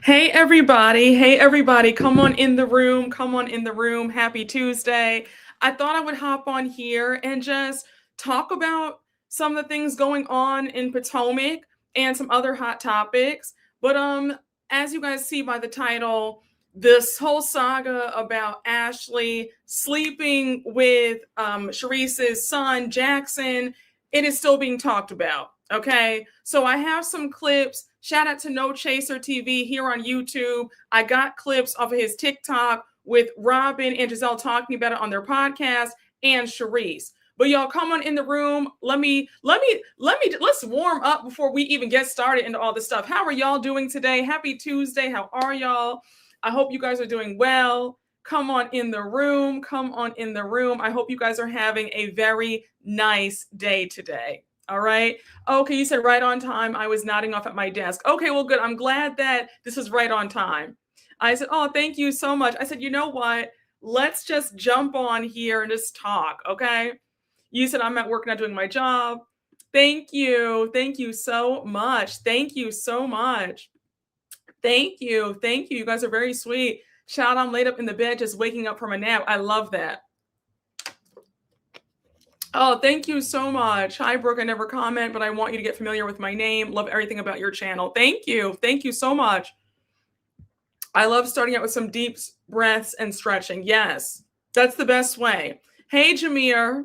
Hey everybody. Hey everybody. Come on in the room. Come on in the room. Happy Tuesday. I thought I would hop on here and just talk about some of the things going on in Potomac and some other hot topics. But as you guys see by the title, this whole saga about Ashley sleeping with Charrisse's son Jackson, it is still being talked about. Okay, so I have some clips. Shout out to No Chaser TV here on YouTube. I got clips off of his TikTok with Robyn and Gizelle talking about it on their podcast and Charrisse. But y'all come on in the room. Let's warm up before we even get started into all this stuff. How are y'all doing today? Happy Tuesday. How are y'all? I hope you guys are doing well. Come on in the room. Come on in the room. I hope you guys are having a very nice day today. All right. Okay, you said right on time. I was nodding off at my desk. Okay, well, good. I'm glad that this is right on time. I said, oh, thank you so much. I said, you know what? Let's just jump on here and just talk. Okay. You said I'm at work not doing my job. Thank you. Thank you so much. Thank you so much. Thank you. Thank you. You guys are very sweet. Shout out, I'm laid up in the bed, just waking up from a nap. I love that. Oh, thank you so much. Hi, Brooke. I never comment, but I want you to get familiar with my name. Love everything about your channel. Thank you. Thank you so much. I love starting out with some deep breaths and stretching. Yes, that's the best way. Hey, Jameer.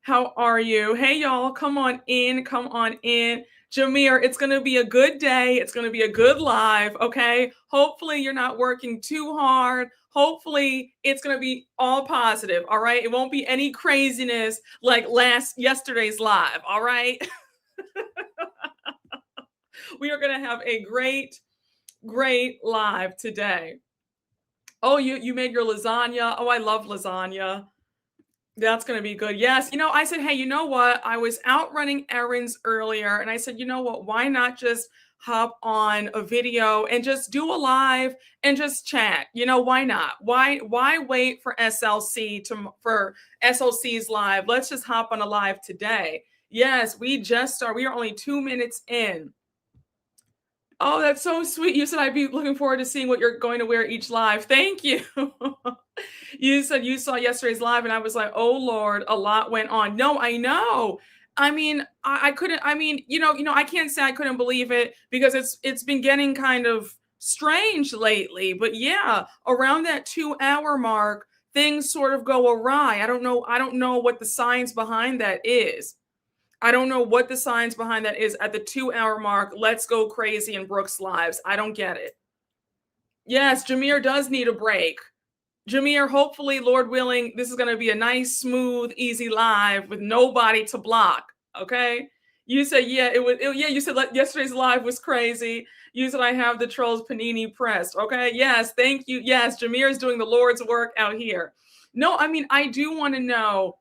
How are you? Hey, y'all. Come on in. Come on in. Jameer, it's going to be a good day. It's going to be a good live. Okay. Hopefully you're not working too hard. Hopefully it's going to be all positive. All right. It won't be any craziness like yesterday's live. All right. We are going to have a great live today. Oh, you made your lasagna. Oh, I love lasagna. That's going to be good. Yes. I said, hey, you know what? I was out running errands earlier and I said, you know what? Why not just hop on a video and just do a live and just chat? Why not? Why wait for for SLC's live? Let's just hop on a live today. Yes, we just started. We are only 2 minutes in. Oh, that's so sweet. You said I'd be looking forward to seeing what you're going to wear each live. Thank you. You said you saw yesterday's live and I was like, oh Lord, a lot went on. No, I know. I mean, I couldn't, I can't say I couldn't believe it because it's been getting kind of strange lately. But yeah, around that 2-hour mark, things sort of go awry. I don't know what the science behind that is. I don't know what the science behind that is at the 2-hour mark. Let's go crazy in Brooke's lives. I don't get it. Yes, Jameer does need a break. Jameer, hopefully, Lord willing, this is going to be a nice, smooth, easy live with nobody to block. Okay. You said, yeah, you said yesterday's live was crazy. You said I have the Trolls Panini pressed. Okay. Yes. Thank you. Yes. Jameer is doing the Lord's work out here. No, I mean, I do want to know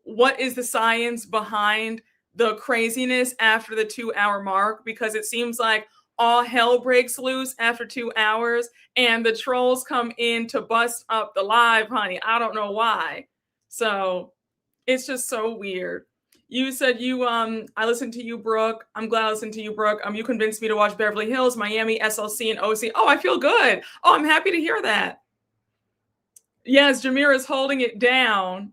what is the science behind the craziness after the 2-hour mark, because it seems like all hell breaks loose after 2 hours and the trolls come in to bust up the live, honey. I don't know why. So it's just so weird. You said I listened to you, Brooke. I'm glad I listened to you, Brooke. You convinced me to watch Beverly Hills, Miami, SLC, and OC. Oh, I feel good. Oh, I'm happy to hear that. Yes, Jameer is holding it down.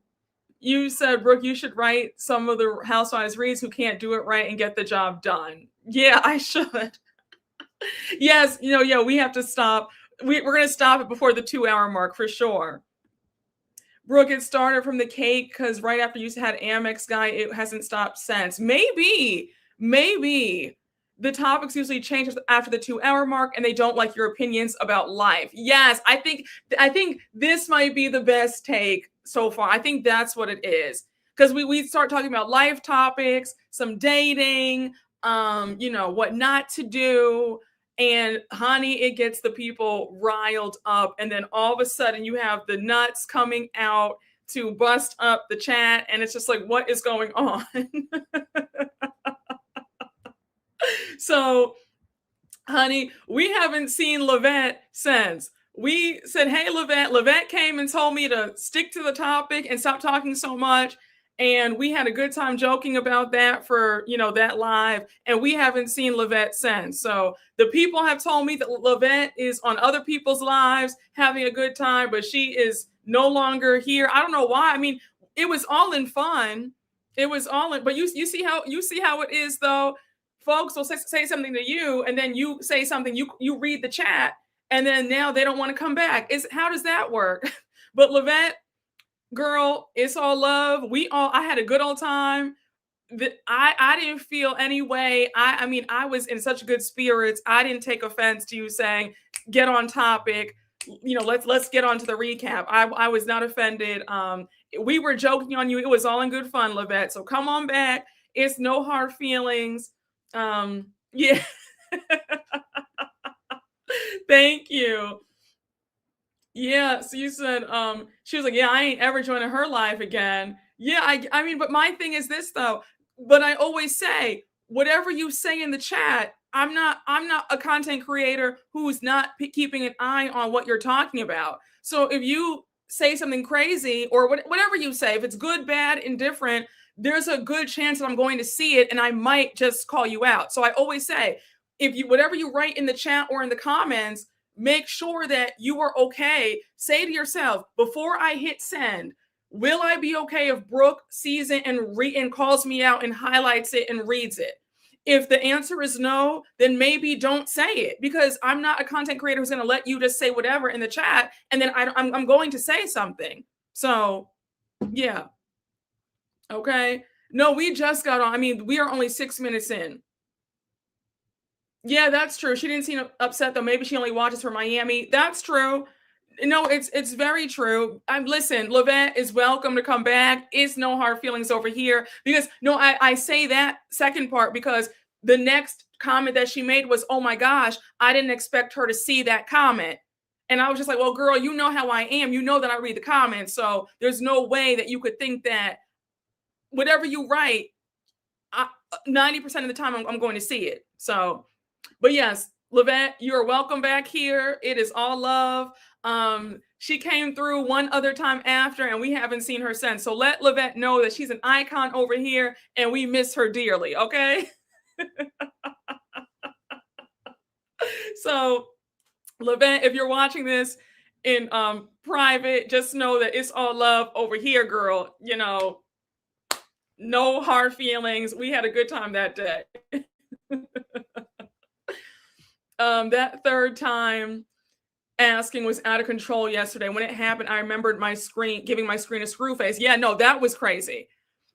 You said, Brooke, you should write some of the Housewives reads who can't do it right and get the job done. Yeah, I should. Yes, we have to stop. We're going to stop it before the 2-hour mark for sure. Brooke, it started from the cake because right after you had Amex guy, it hasn't stopped since. Maybe the topics usually change after the 2-hour mark and they don't like your opinions about life. Yes, I think this might be the best take so far. I think that's what it is. Because we start talking about life topics, some dating, what not to do. And honey, it gets the people riled up. And then all of a sudden you have the nuts coming out to bust up the chat. And it's just like, what is going on? So, honey, we haven't seen Lavette since. We said, hey, Lavette. Lavette came and told me to stick to the topic and stop talking so much. And we had a good time joking about that for, that live. And we haven't seen Lavette since. So the people have told me that Lavette is on other people's lives having a good time, but she is no longer here. I don't know why. I mean, it was all in fun. It was all in, but you see how it is though. Folks will say something to you, and then you say something, you read the chat, and then now they don't want to come back. How does that work? But Lavette, girl, it's all love. I had a good old time. I didn't feel any way. I mean, I was in such good spirits. I didn't take offense to you saying, get on topic. Let's get on to the recap. I was not offended. We were joking on you. It was all in good fun, Lavette. So come on back. It's no hard feelings. Yeah. Thank you. Yeah, so you said she was like, yeah, I ain't ever joining her live again. Yeah, I mean, but my thing is this though, but I always say, whatever you say in the chat, I'm not a content creator who's not keeping an eye on what you're talking about. So if you say something crazy or whatever you say, if it's good, bad, indifferent, there's a good chance that I'm going to see it and I might just call you out. So I always say, whatever you write in the chat or in the comments, make sure that you are okay. Say to yourself, before I hit send, will I be okay if Brooke sees it and calls me out and highlights it and reads it? If the answer is no, then maybe don't say it, because I'm not a content creator who's going to let you just say whatever in the chat and then I'm going to say something. So yeah. Okay. No, we just got on. I mean, we are only 6 minutes in. Yeah, that's true. She didn't seem upset though. Maybe she only watches from Miami. That's true. No, it's very true. Listen, Lavette is welcome to come back. It's no hard feelings over here, because I say that second part because the next comment that she made was, oh my gosh, I didn't expect her to see that comment. And I was just like, well, girl, you know how I am. You know that I read the comments. So there's no way that you could think that whatever you write, 90% of the time I'm going to see it. So, but yes, Lavette, you're welcome back here. It is all love. She came through one other time after, and we haven't seen her since. So let Lavette know that she's an icon over here, and we miss her dearly. Okay. So, Lavette, if you're watching this in private, just know that it's all love over here, girl. No hard feelings. We had a good time that day. That third time asking was out of control yesterday. When it happened, I remembered giving my screen a screw face. Yeah, no, that was crazy.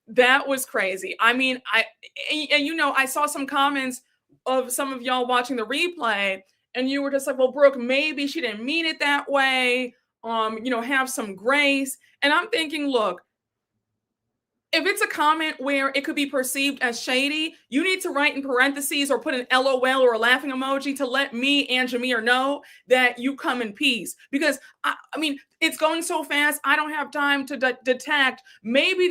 That was crazy. I mean, I saw some comments of some of y'all watching the replay, and you were just like, well, Brooke, maybe she didn't mean it that way. Have some grace. And I'm thinking, look, if it's a comment where it could be perceived as shady, you need to write in parentheses or put an LOL or a laughing emoji to let me and Jameer know that you come in peace. Because I mean, it's going so fast. I don't have time to detect. Maybe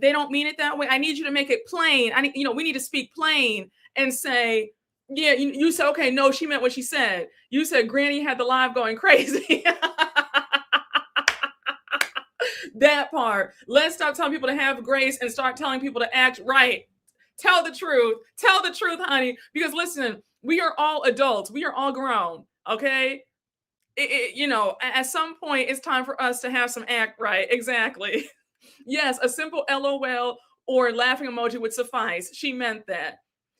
they don't mean it that way. I need you to make it plain. We need to speak plain and say, yeah, you said, okay, no, she meant what she said. You said Granny had the live going crazy. That part. Let's stop telling people to have grace and start telling people to act right. Tell the truth. Tell the truth, honey. Because listen, we are all adults. We are all grown. Okay. At some point, it's time for us to have some act right. Exactly. Yes, a simple LOL or laughing emoji would suffice. She meant that.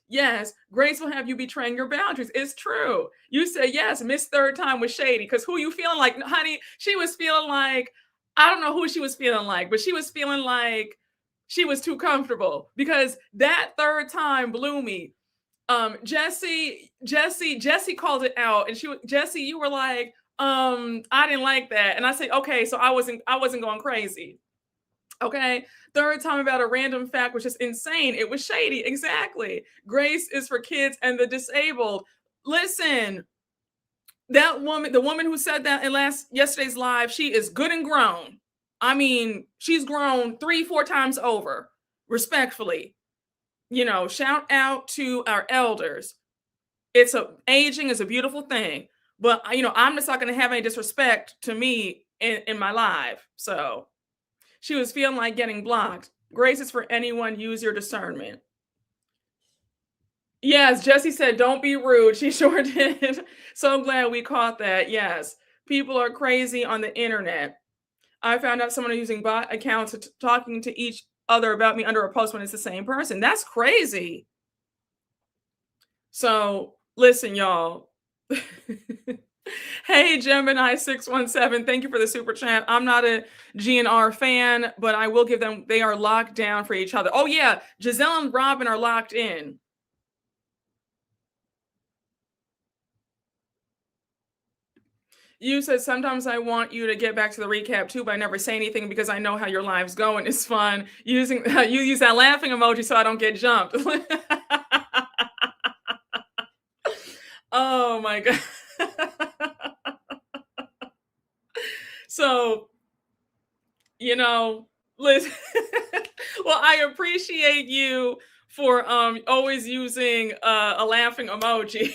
Yes, grace will have you betraying your boundaries. It's true. You said yes, Miss Third Time was shady. Because who you feeling like, honey? She was feeling like, I don't know who she was feeling like, but she was feeling like she was too comfortable, because that third time blew me. Jesse called it out, and Jesse, you were like, I didn't like that. And I said, okay, so I wasn't going crazy. Okay. Third time about a random fact, which is insane. It was shady. Exactly. Grace is for kids and the disabled. Listen, that woman, the woman who said that in yesterday's live, she is good and grown. I mean, she's grown 3-4 times over, respectfully. Shout out to our elders. Aging is a beautiful thing, but I'm just not going to have any disrespect to me in my live. So she was feeling like getting blocked. Grace is for anyone. Use your discernment. Yes, Jessie said, don't be rude. She sure did. So glad we caught that. Yes. People are crazy on the internet. I found out someone using bot accounts talking to each other about me under a post when it's the same person. That's crazy. So listen, y'all. Hey, Gemini 617, thank you for the super chat. I'm not a GNR fan, but I will give them, they are locked down for each other. Oh yeah, Gizelle and Robyn are locked in. You said sometimes I want you to get back to the recap too, but I never say anything because I know how your live's going. It's fun. You use that laughing emoji so I don't get jumped. Oh my God. So, listen. Well, I appreciate you for always using a laughing emoji.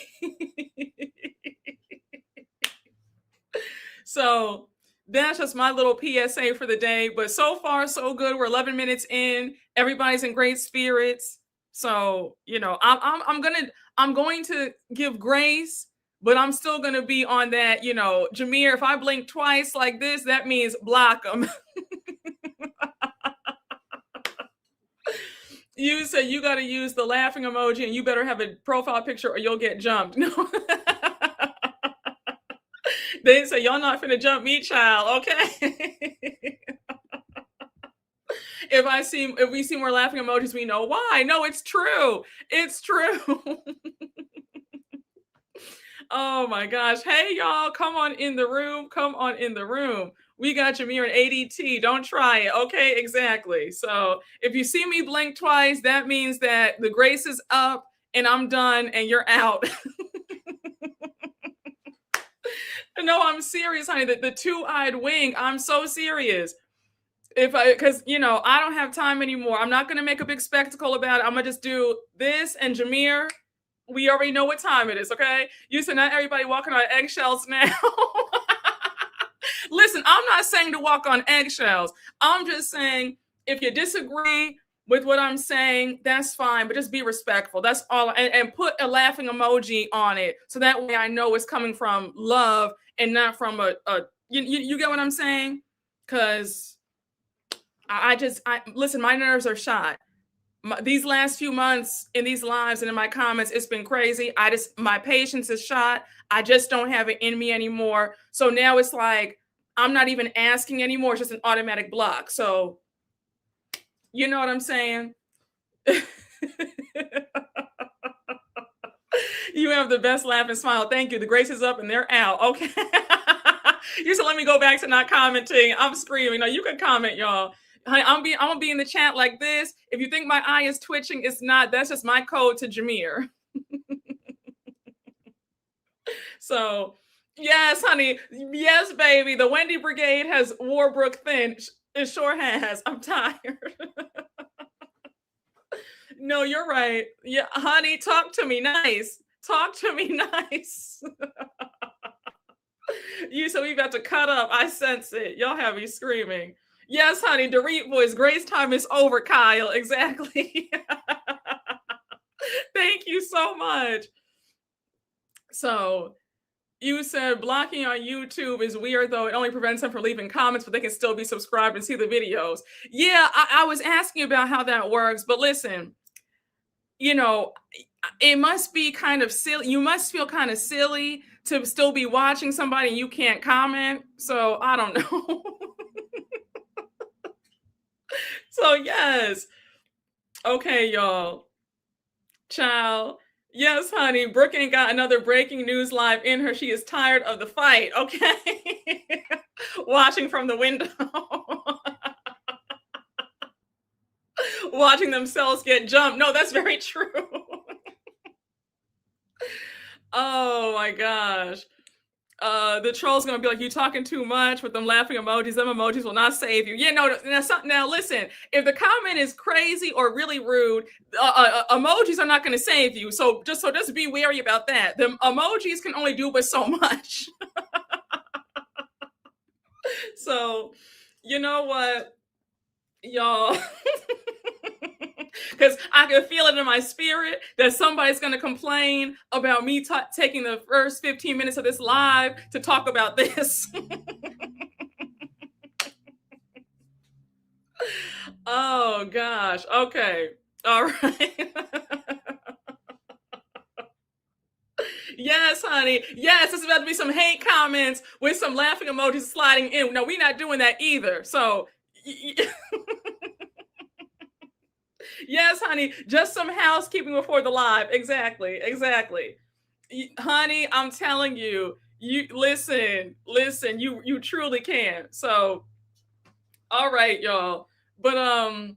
So that's just my little PSA for the day. But so far, so good. We're 11 minutes in. Everybody's in great spirits. So, I'm going to give grace, but I'm still going to be on that, Jameer, if I blink twice like this, that means block them. You said you got to use the laughing emoji and you better have a profile picture or you'll get jumped. No. They say y'all not finna jump me, child. Okay. If we see more laughing emojis, we know why. No, it's true. It's true. Oh my gosh. Hey y'all, come on in the room. Come on in the room. We got Jameer and ADT. Don't try it. Okay, exactly. So if you see me blink twice, that means that the grace is up and I'm done and you're out. No, I'm serious, honey. The two-eyed wing. I'm so serious. Because I don't have time anymore. I'm not gonna make a big spectacle about it. I'm gonna just do this. And Jameer, we already know what time it is. Okay, you said not everybody walking on eggshells now. Listen, I'm not saying to walk on eggshells. I'm just saying if you disagree with what I'm saying, that's fine, but just be respectful. That's all. And put a laughing emoji on it so that way I know it's coming from love and not from you get what I'm saying? Because I listen, my nerves are shot. These last few months in these lives and in my comments, it's been crazy. My patience is shot. I just don't have it in me anymore. So now it's like, I'm not even asking anymore. It's just an automatic block. So, you know what I'm saying? You have the best laugh and smile. Thank you. The grace is up and they're out. Okay. You said, let me go back to not commenting. I'm screaming. No, you can comment, y'all. Honey, I'm gonna be in the chat like this. If you think my eye is twitching, it's not. That's just my code to Jameer. So, yes, honey. Yes, baby. The Wendy Brigade has wore Brooke thin. It sure has. I'm tired. No, you're right. Yeah, honey, talk to me nice. Talk to me nice. You said we about to cut up. I sense it. Y'all have me screaming. Yes, honey, Dorit voice. Grace time is over, Kyle. Exactly. Thank you so much. So you said blocking on YouTube is weird, though. It only prevents them from leaving comments, but they can still be subscribed and see the videos. Yeah, I was asking about how that works, but listen, it must be kind of silly. You must feel kind of silly to still be watching somebody and you can't comment. So I don't know. So yes. Okay, y'all. Ciao. Yes, honey. Brooke ain't got another breaking news live in her. She is tired of the fight. Okay. Watching from the window. Watching themselves get jumped. No, that's very true. Oh my gosh. The troll's gonna be like, you talking too much with them laughing emojis. Them emojis will not save you. Yeah, no. Now listen, if the comment is crazy or really rude, emojis are not gonna save you. So just be wary about that. The emojis can only do but so much. So, you know what, y'all? Because I can feel it in my spirit that somebody's going to complain about me taking the first 15 minutes of this live to talk about this. Oh, gosh. Okay. All right. Yes, honey. Yes, it's about to be some hate comments with some laughing emojis sliding in. No, we're not doing that either. So, yes, honey. Just some housekeeping before the live. Exactly. Exactly. Honey, I'm telling you, you listen, you truly can. So, all right, y'all. But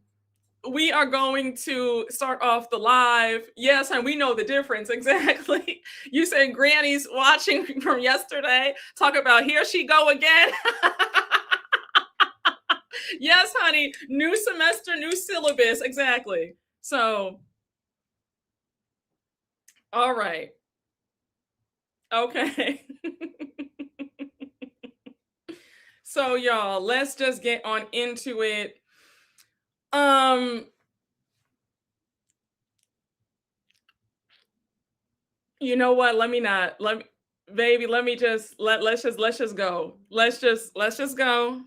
we are going to start off the live. Yes, and we know the difference. Exactly. You said Granny's watching from yesterday. Talk about here she go again. Yes, honey. New semester, new syllabus. Exactly. So, all right. Okay. So, y'all, let's just get on into it. You know what? Let me baby, let me just let's just go. Let's just go.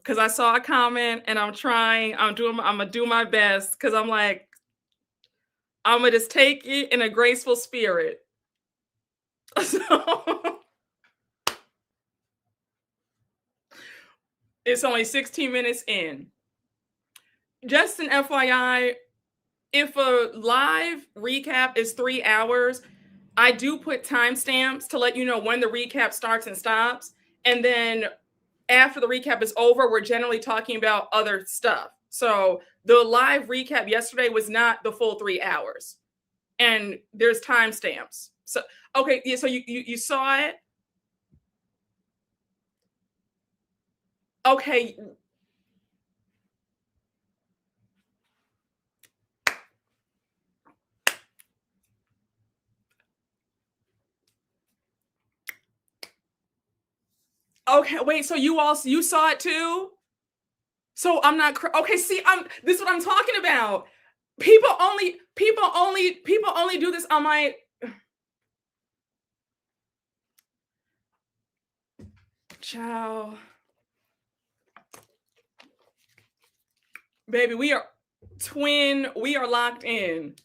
Cause I saw a comment and I'm gonna do my best. Cause I'm like, I'm gonna just take it in a graceful spirit. So it's only 16 minutes in. Just an FYI, if a live recap is 3 hours, I do put timestamps to let you know when the recap starts and stops. And then after the recap is over, we're generally talking about other stuff. So the live recap yesterday was not the full 3 hours. And there's timestamps. So, okay, yeah, so you saw it? Okay. Okay, wait, so you saw it too? So I'm not okay, see, this is what I'm talking about. People only do this on my Ciao. Baby, we are locked in.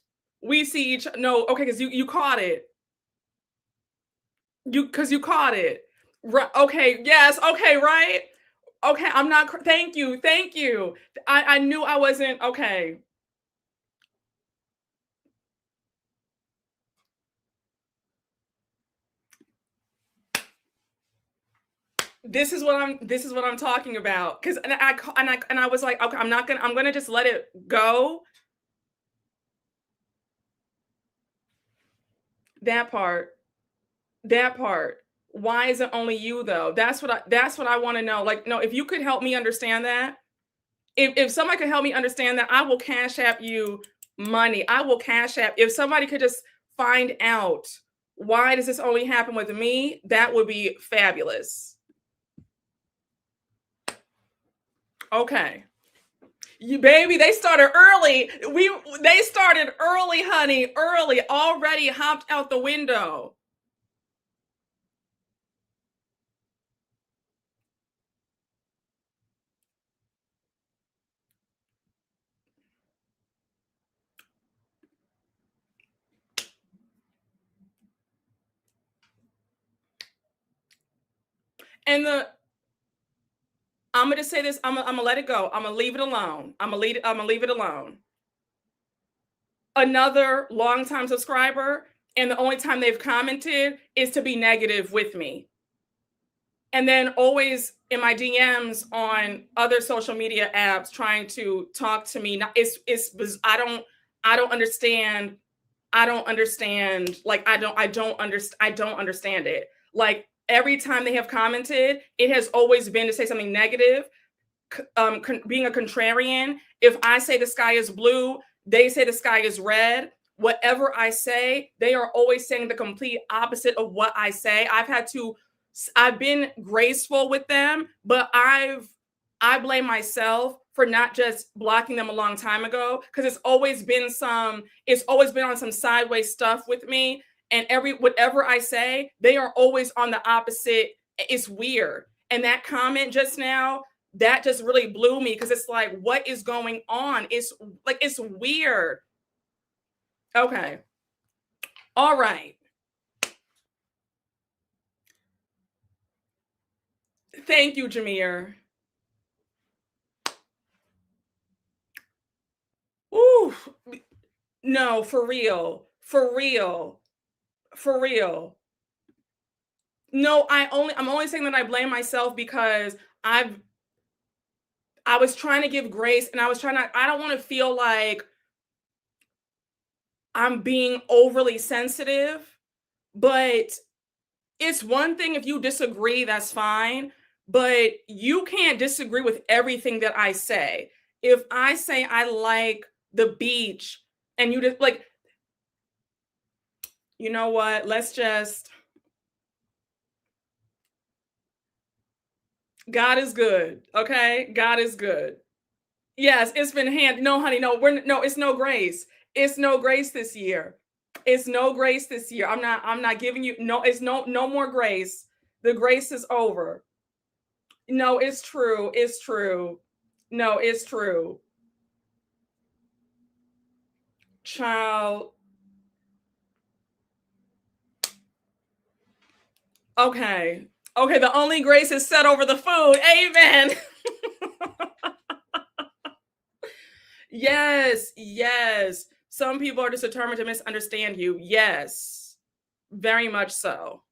We see each no, okay, because you caught it. You caught it. Right, okay, yes, okay, right? Okay, I'm not thank you. I knew I wasn't okay. This is what I'm talking about. Cause and I was like, okay, I'm gonna just let it go. That part. Why is it only you though? That's what I want to know. Like, no, if you could help me understand that, if somebody could help me understand that, I will Cash App you money. I will Cash App. If somebody could just find out why does this only happen with me, that would be fabulous. Okay. You baby, they started early. They started early, honey. Early. Already hopped out the window. And I'm gonna say this. I'm gonna let it go. I'm gonna leave it alone. I'm gonna leave it alone. Another longtime subscriber, and the only time they've commented is to be negative with me. And then always in my DMs on other social media apps trying to talk to me. I don't understand. Like I don't understand it. Like every time they have commented, it has always been to say something negative. Being a contrarian, if I say the sky is blue, they say the sky is red. Whatever I say, they are always saying the complete opposite of what I say. I've been graceful with them, but I blame myself for not just blocking them a long time ago, because it's always been on some sideways stuff with me. And whatever I say, they are always on the opposite. It's weird. And that comment just now, that just really blew me, because it's like, what is going on? It's weird. Okay. All right. Thank you, Jameer. Ooh, no, for real. No, I'm only saying that I blame myself because I was trying to give grace, and I don't want to feel like I'm being overly sensitive, but it's one thing if you disagree, that's fine, but you can't disagree with everything that I say. If I say I like the beach and you just like, you know what? God is good. Okay. God is good. Yes, it's been no, honey, no, it's no grace. It's no grace this year. It's no grace this year. I'm not giving you, it's no more grace. The grace is over. No, it's true. It's true. No, it's true. Child. Okay. Okay, the only grace is set over the food. Amen. Yes. Some people are just determined to misunderstand you. Yes. Very much so.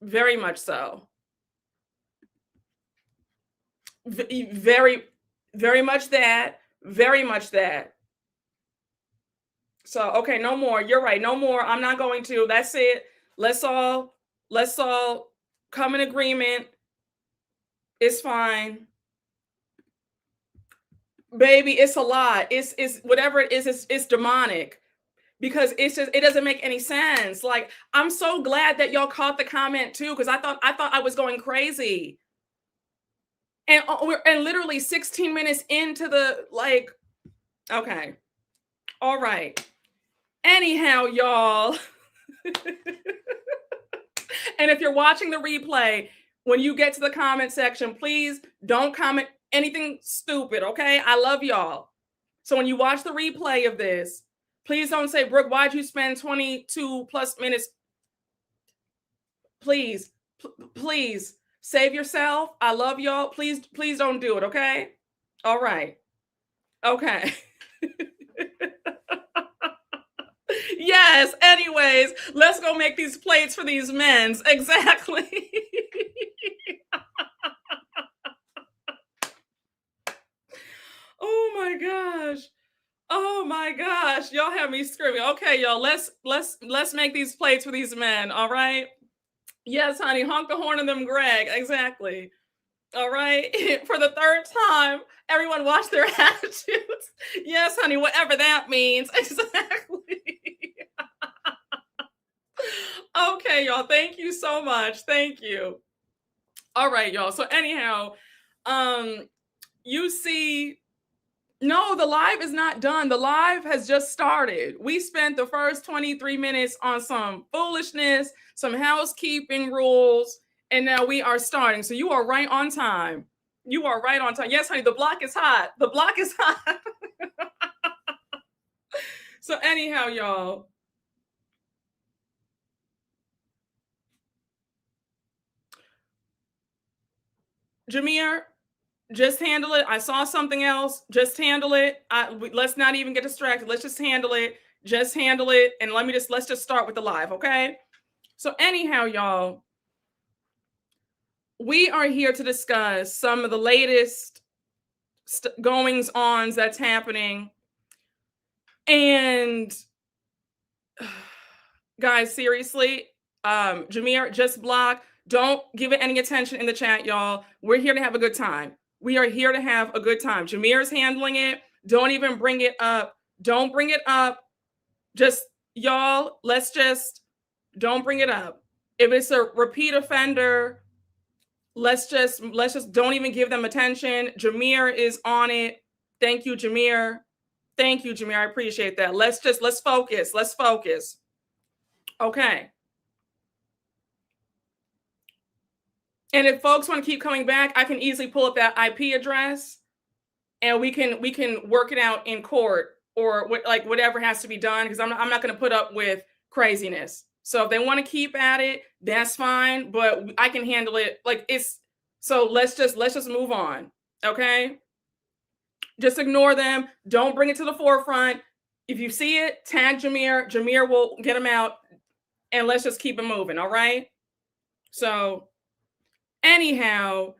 Very much so. Very, very much that. Very much that. So, okay, no more. You're right. No more. I'm not going to. That's it. Let's all come in agreement. It's fine. Baby, it's a lot. It's whatever it is, it's demonic, because it doesn't make any sense. Like, I'm so glad that y'all caught the comment too, because I thought I was going crazy. And we're literally 16 minutes into the, like, okay. All right. Anyhow, y'all. And if you're watching the replay, when you get to the comment section, please don't comment anything stupid, okay? I love y'all. So when you watch the replay of this, please don't say, Brooke, why'd you spend 22 plus minutes? Please, please save yourself. I love y'all. Please don't do it, okay? All right. Okay. Yes. Anyways, let's go make these plates for these men's. Exactly. Oh my gosh. Oh my gosh. Y'all have me screaming. Okay, y'all, let's make these plates for these men. All right. Yes, honey. Honk the horn of them, Greg. Exactly. All right. For the third time, everyone watch their attitudes. Yes, honey. Whatever that means. Exactly. Okay, y'all. Thank you so much. Thank you. All right, y'all. So anyhow, you see, no, the live is not done. The live has just started. We spent the first 23 minutes on some foolishness, some housekeeping rules, and now we are starting. So you are right on time. You are right on time. Yes, honey, the block is hot. The block is hot. So anyhow, y'all. Jameer, just handle it. I saw something else. Just handle it. Let's not even get distracted. Let's just handle it. Just handle it. And let's just start with the live, okay? So anyhow, y'all, we are here to discuss some of the latest goings-ons that's happening. And guys, seriously, Jameer, just block. Don't give it any attention in the chat, y'all. We're here to have a good time. We are here to have a good time. Jameer's handling it. Don't even bring it up. Don't bring it up. Just, y'all, let's just don't bring it up. If it's a repeat offender, let's just don't even give them attention. Jameer is on it. Thank you, Jameer. Thank you, Jameer. I appreciate that. Let's focus. Let's focus. Okay. And if folks want to keep coming back, I can easily pull up that IP address and we can work it out in court or like whatever has to be done, because I'm not going to put up with craziness. So if they want to keep at it, that's fine, but I can handle it. Like it's so let's just move on. Okay? Just ignore them. Don't bring it to the forefront. If you see it, tag Jameer. Jameer will get them out, and let's just keep it moving. All right? So anyhow,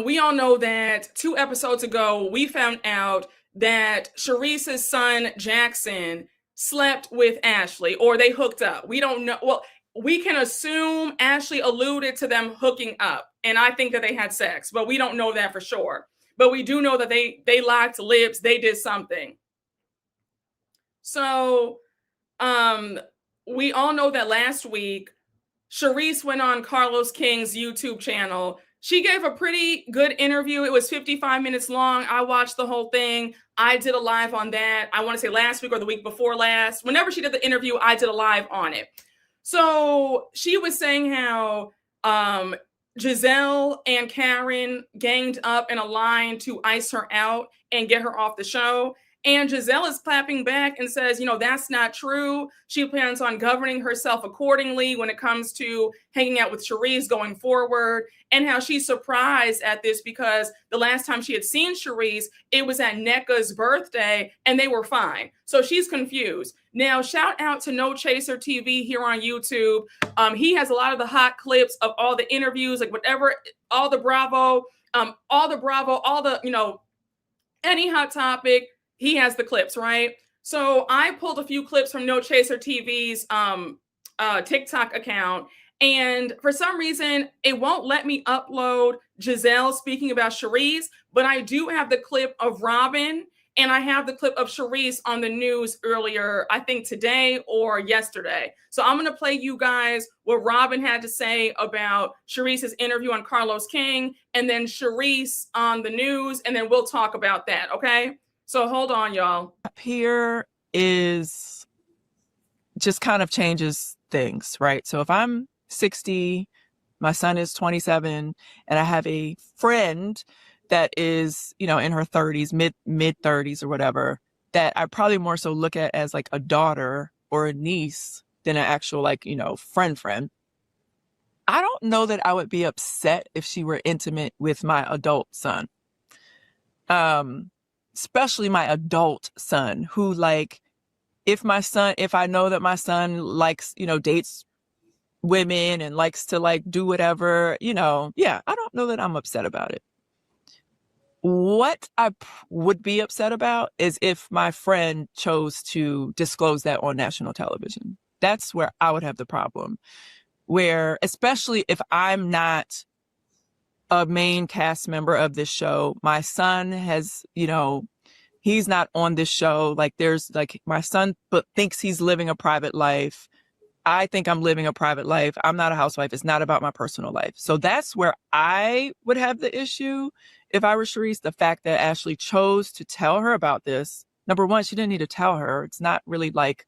we all know that 2 episodes ago, we found out that Charrisse's son, Jackson, slept with Ashley, or they hooked up. We don't know. Well, we can assume Ashley alluded to them hooking up, and I think that they had sex, but we don't know that for sure. But we do know that they locked lips. They did something. So we all know that last week, Charrisse went on Carlos King's YouTube channel. She gave a pretty good interview. It was 55 minutes long. I watched the whole thing. I did a live on that. I want to say last week or the week before last. Whenever she did the interview, I did a live on it. So she was saying how Gizelle and Karen ganged up in a line to ice her out and get her off the show. And Gizelle is clapping back and says, you know, that's not true. She plans on governing herself accordingly when it comes to hanging out with Charrisse going forward, and how she's surprised at this because the last time she had seen Charrisse, it was at NECA's birthday and they were fine. So she's confused. Now, shout out to No Chaser TV here on YouTube. He has a lot of the hot clips of all the interviews, like whatever, all the Bravo, you know, any hot topic. He has the clips, right? So I pulled a few clips from No Chaser TV's TikTok account, and for some reason, it won't let me upload Gizelle speaking about Charrisse, but I do have the clip of Robyn, and I have the clip of Charrisse on the news earlier, I think today or yesterday. So I'm going to play you guys what Robyn had to say about Charrisse's interview on Carlos King, and then Charrisse on the news, and then we'll talk about that, okay? So hold on, y'all. Up here is just kind of changes things, right? So if I'm 60, my son is 27, and I have a friend that is, you know, in her 30s, mid 30s or whatever, that I probably more so look at as like a daughter or a niece than an actual, like, you know, friend. I don't know that I would be upset if she were intimate with my adult son. Especially my adult son, who, like, if I know that my son likes, you know, dates women and likes to like do whatever, you know, yeah, I don't know that I'm upset about it. What I would be upset about is if my friend chose to disclose that on national television. That's where I would have the problem, where, especially if I'm not a main cast member of this show, my son has, you know, he's not on this show. Like, there's like, my son thinks he's living a private life. I think I'm living a private life. I'm not a housewife. It's not about my personal life. So that's where I would have the issue if I were Charrisse. The fact that Ashley chose to tell her about this. Number one, she didn't need to tell her. It's not really like,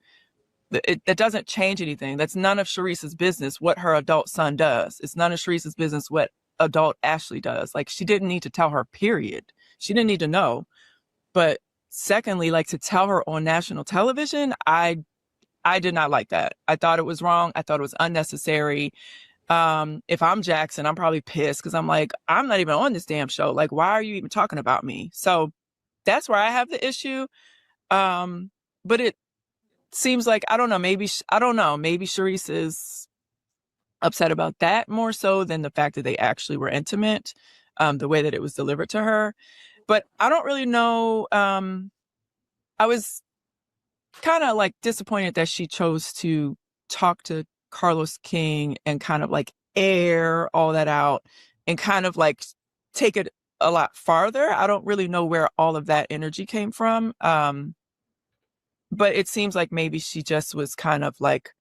that doesn't change anything. That's none of Charrisse's business what her adult son does. It's none of Charrisse's business what adult Ashley does. Like, she didn't need to tell her, period. She didn't need to know. But secondly, like, to tell her on national television, I did not like that. I thought it was wrong. I thought it was unnecessary. If I'm Jackson, I'm probably pissed because I'm like, I'm not even on this damn show. Like, why are you even talking about me? So that's where I have the issue. But it seems like, I don't know, maybe Charrisse is upset about that more so than the fact that they actually were intimate, the way that it was delivered to her. But I don't really know. I was kind of like disappointed that she chose to talk to Carlos King and kind of like air all that out and kind of like take it a lot farther. I don't really know where all of that energy came from. But it seems like maybe she just was kind of like,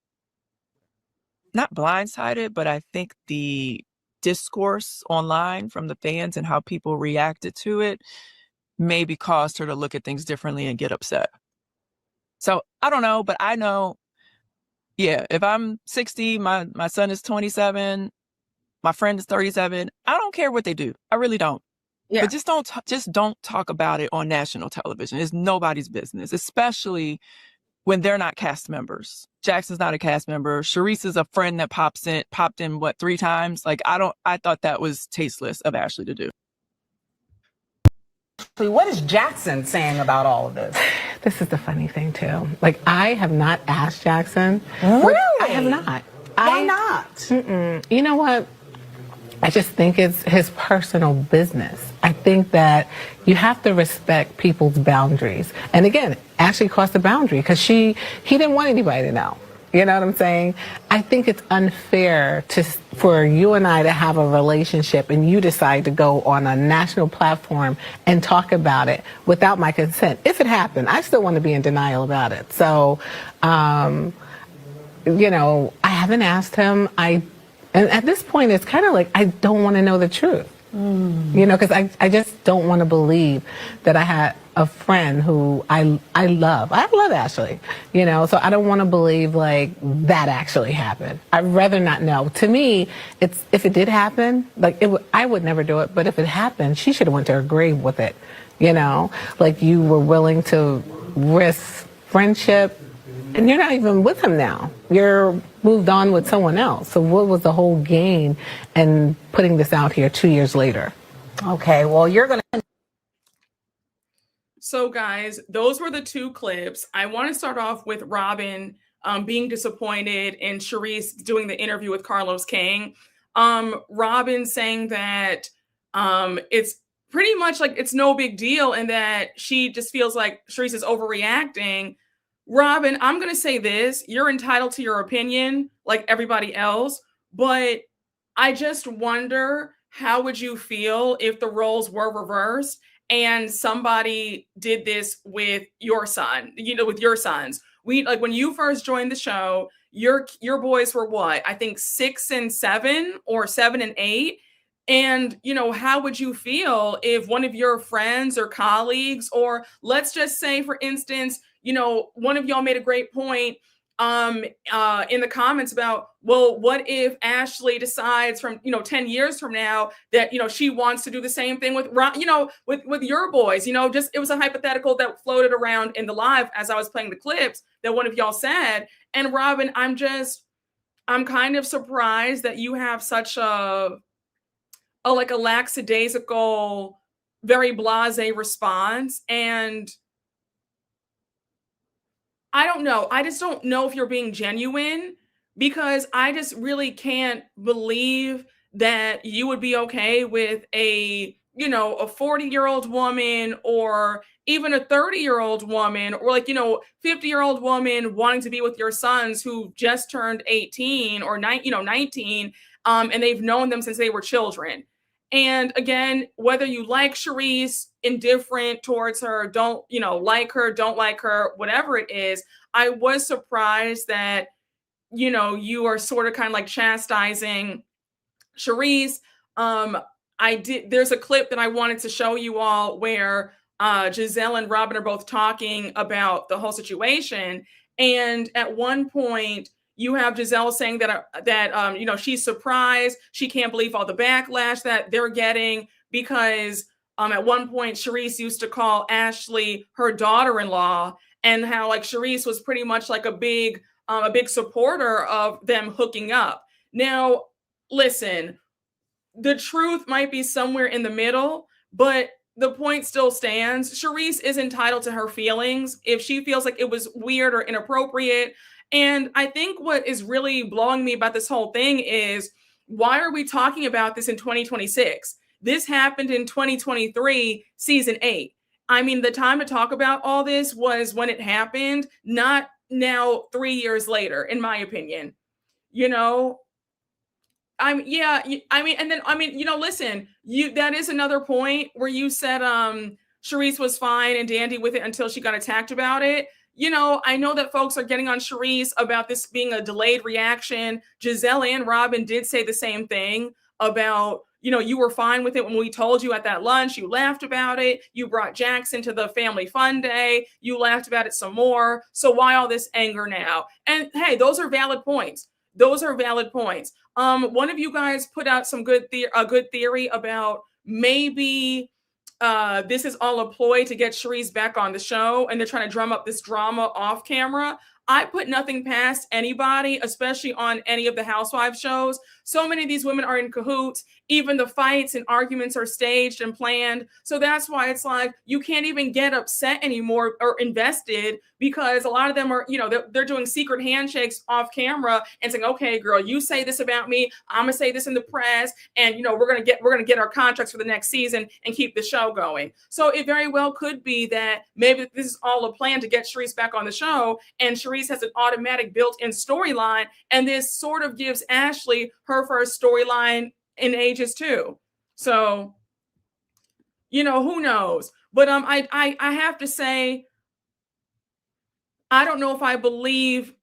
not blindsided, but I think the discourse online from the fans and how people reacted to it maybe caused her to look at things differently and get upset. So I don't know, but I know, yeah, if I'm 60, my son is 27, my friend is 37, I don't care what they do. I really don't. Yeah. But just don't talk about it on national television. It's nobody's business, especially when they're not cast members. Jackson's not a cast member. Charrisse is a friend that popped in what, 3 times? Like, I thought that was tasteless of Ashley to do. What is Jackson saying about all of this? This is the funny thing too. Like, I have not asked Jackson. Really? I have not. Why not? You know what? I just think it's his personal business. I think that you have to respect people's boundaries. And again, Ashley crossed the boundary because he didn't want anybody to know. You know what I'm saying? I think it's unfair for you and I to have a relationship and you decide to go on a national platform and talk about it without my consent. If it happened, I still want to be in denial about it. So, you know, I haven't asked him. And at this point, it's kind of like I don't want to know the truth. You know, because I just don't want to believe that I had a friend who I love. I love Ashley, you know, so I don't want to believe like that actually happened. I'd rather not know. To me, if it did happen, like I would never do it. But if it happened, she should have went to her grave with it, you know, like you were willing to risk friendship. And you're not even with him now. You're moved on with someone else. So what was the whole gain in putting this out here 2 years later? Okay, well, you're going to... So guys, those were the 2 clips. I want to start off with Robyn being disappointed and Charrisse doing the interview with Carlos King. Robyn saying that it's pretty much like it's no big deal and that she just feels like Charrisse is overreacting. Robyn, I'm going to say this. You're entitled to your opinion like everybody else, but I just wonder, how would you feel if the roles were reversed and somebody did this with your son, you know, with your sons? Like when you first joined the show, your boys were what? I think 6 and 7 or 7 and 8. And, you know, how would you feel if one of your friends or colleagues, or let's just say, for instance, you know, one of y'all made a great point in the comments about, well, what if Ashley decides from, you know, 10 years from now that, you know, she wants to do the same thing with, you know, with your boys, you know, just, it was a hypothetical that floated around in the live as I was playing the clips that one of y'all said. And Robyn, I'm kind of surprised that you have such a lackadaisical, very blasé response. And I don't know. I just don't know if you're being genuine, because I just really can't believe that you would be okay with a 40-year-old woman or even a 30-year-old woman or 50-year-old woman wanting to be with your sons who just turned 18 or 19, and they've known them since they were children. And again, whether you like Charrisse, indifferent towards her, don't like her, whatever it is, I was surprised that, you are sort of kind of like chastising Charrisse. There's a clip that I wanted to show you all where Gizelle and Robyn are both talking about the whole situation. And at one point, you have Gizelle saying that she's surprised. She can't believe all the backlash that they're getting because at one point Charrisse used to call Ashley her daughter-in-law, and how Charrisse was pretty much like a big supporter of them hooking up. Now, listen, the truth might be somewhere in the middle, but the point still stands. Charrisse is entitled to her feelings. If she feels like it was weird or inappropriate. And I think what is really blowing me about this whole thing is, why are we talking about this in 2026? This happened in 2023, season 8. I mean, the time to talk about all this was when it happened, not now 3 years later, in my opinion. Listen, that is another point where you said Charrisse was fine and dandy with it until she got attacked about it. I know that folks are getting on Charrisse about this being a delayed reaction. Gizelle and Robyn did say the same thing. about, you were fine with it when we told you at that lunch, you laughed about it. You brought Jackson to the family fun day. You laughed about it some more. So why all this anger now? And hey, those are valid points. Those are valid points. One of you guys put out some good theory about maybe this is all a ploy to get Charrisse back on the show, and they're trying to drum up this drama off camera. I put nothing past anybody, especially on any of the housewives shows. So many of these women are in cahoots. Even the fights and arguments are staged and planned. So that's why it's like you can't even get upset anymore or invested, because a lot of them are, they're doing secret handshakes off camera and saying, okay, girl, you say this about me, I'm gonna say this in the press, and we're gonna get our contracts for the next season and keep the show going. So it very well could be that maybe this is all a plan to get Charrisse back on the show, and Charrisse has an automatic built-in storyline, and this sort of gives Ashley her first storyline in ages too. So, who knows? But I have to say, I don't know if I believe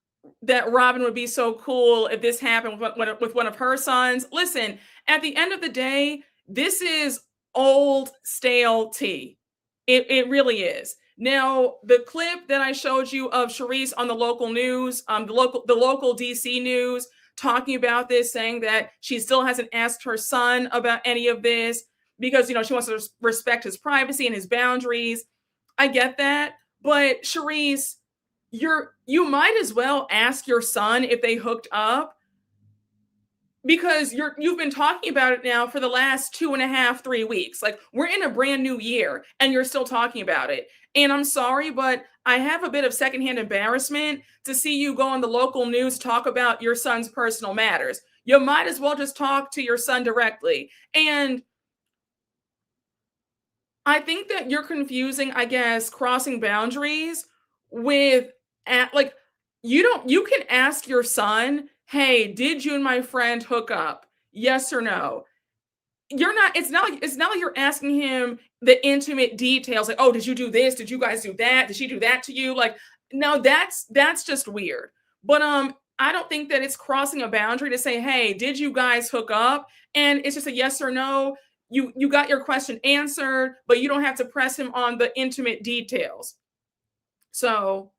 that Robyn would be so cool if this happened with one of her sons. Listen, at the end of the day, this is old, stale tea. It really is. Now, the clip that I showed you of Charrisse on the local news, the local DC news, talking about this, saying that she still hasn't asked her son about any of this because, she wants to respect his privacy and his boundaries. I get that. But Charrisse, you might as well ask your son if they hooked up, because you've been talking about it now for the last 2.5, 3 weeks. Like, we're in a brand new year and you're still talking about it. And I'm sorry, but I have a bit of secondhand embarrassment to see you go on the local news, talk about your son's personal matters. You might as well just talk to your son directly. And I think that you're confusing, I guess, crossing boundaries with, you can ask your son, hey, did you and my friend hook up? Yes or no? It's not like you're asking him the intimate details, like, oh, did you do this? Did you guys do that? Did she do that to you? Like, no, that's just weird. But I don't think that it's crossing a boundary to say, hey, did you guys hook up? And it's just a yes or no. You got your question answered, but you don't have to press him on the intimate details. So,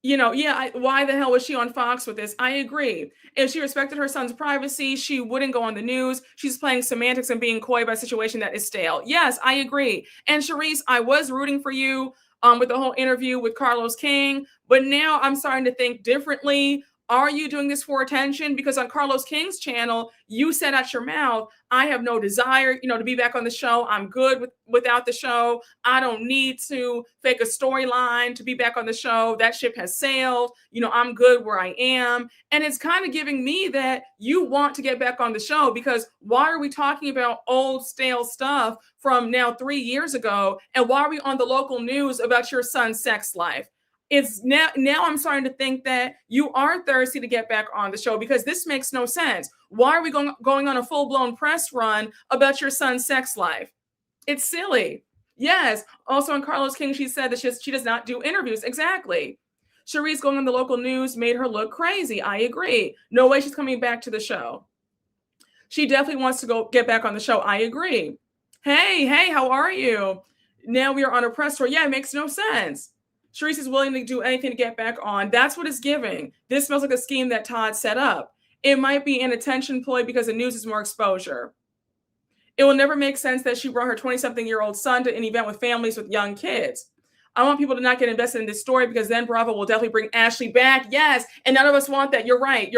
why the hell was she on Fox with this? I agree. If she respected her son's privacy, she wouldn't go on the news. She's playing semantics and being coy about a situation that is stale. Yes, I agree. And Charrisse, I was rooting for you with the whole interview with Carlos King, but now I'm starting to think differently. Are you doing this for attention? Because on Carlos King's channel, you said out your mouth, I have no desire, to be back on the show. I'm good without the show. I don't need to fake a storyline to be back on the show. That ship has sailed. I'm good where I am. And it's kind of giving me that you want to get back on the show, because why are we talking about old, stale stuff from now 3 years ago? And why are we on the local news about your son's sex life? It's now I'm starting to think that you are thirsty to get back on the show, because this makes no sense. Why are we going on a full-blown press run about your son's sex life? It's silly. Yes. Also on Carlos King, she said that she does not do interviews. Exactly. Charrisse going on the local news made her look crazy. I agree. No way she's coming back to the show. She definitely wants to go get back on the show. I agree. Hey, how are you? Now we are on a press tour. Yeah, it makes no sense. Charrisse is willing to do anything to get back on. That's what it's giving. This smells like a scheme that Todd set up. It might be an attention ploy because the news is more exposure. It will never make sense that she brought her 20-something-year-old son to an event with families with young kids. I want people to not get invested in this story, because then Bravo will definitely bring Ashley back. Yes, and none of us want that. You're right.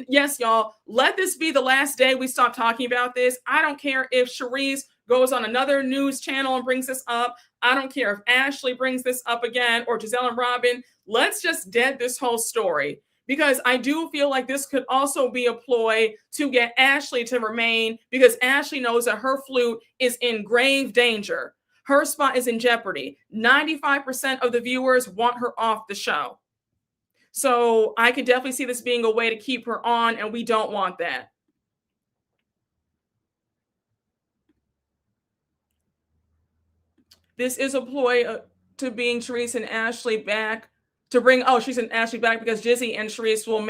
Yes, y'all. Let this be the last day we stop talking about this. I don't care if Charrisse goes on another news channel and brings this up. I don't care if Ashley brings this up again, or Gizelle and Robyn. Let's just dead this whole story, because I do feel like this could also be a ploy to get Ashley to remain, because Ashley knows that her flute is in grave danger. Her spot is in jeopardy. 95% of the viewers want her off the show. So I could definitely see this being a way to keep her on, and we don't want that. This is a ploy to bring Charrisse and Ashley back, to bring, Charrisse and Ashley back, because Jizzy and Charrisse will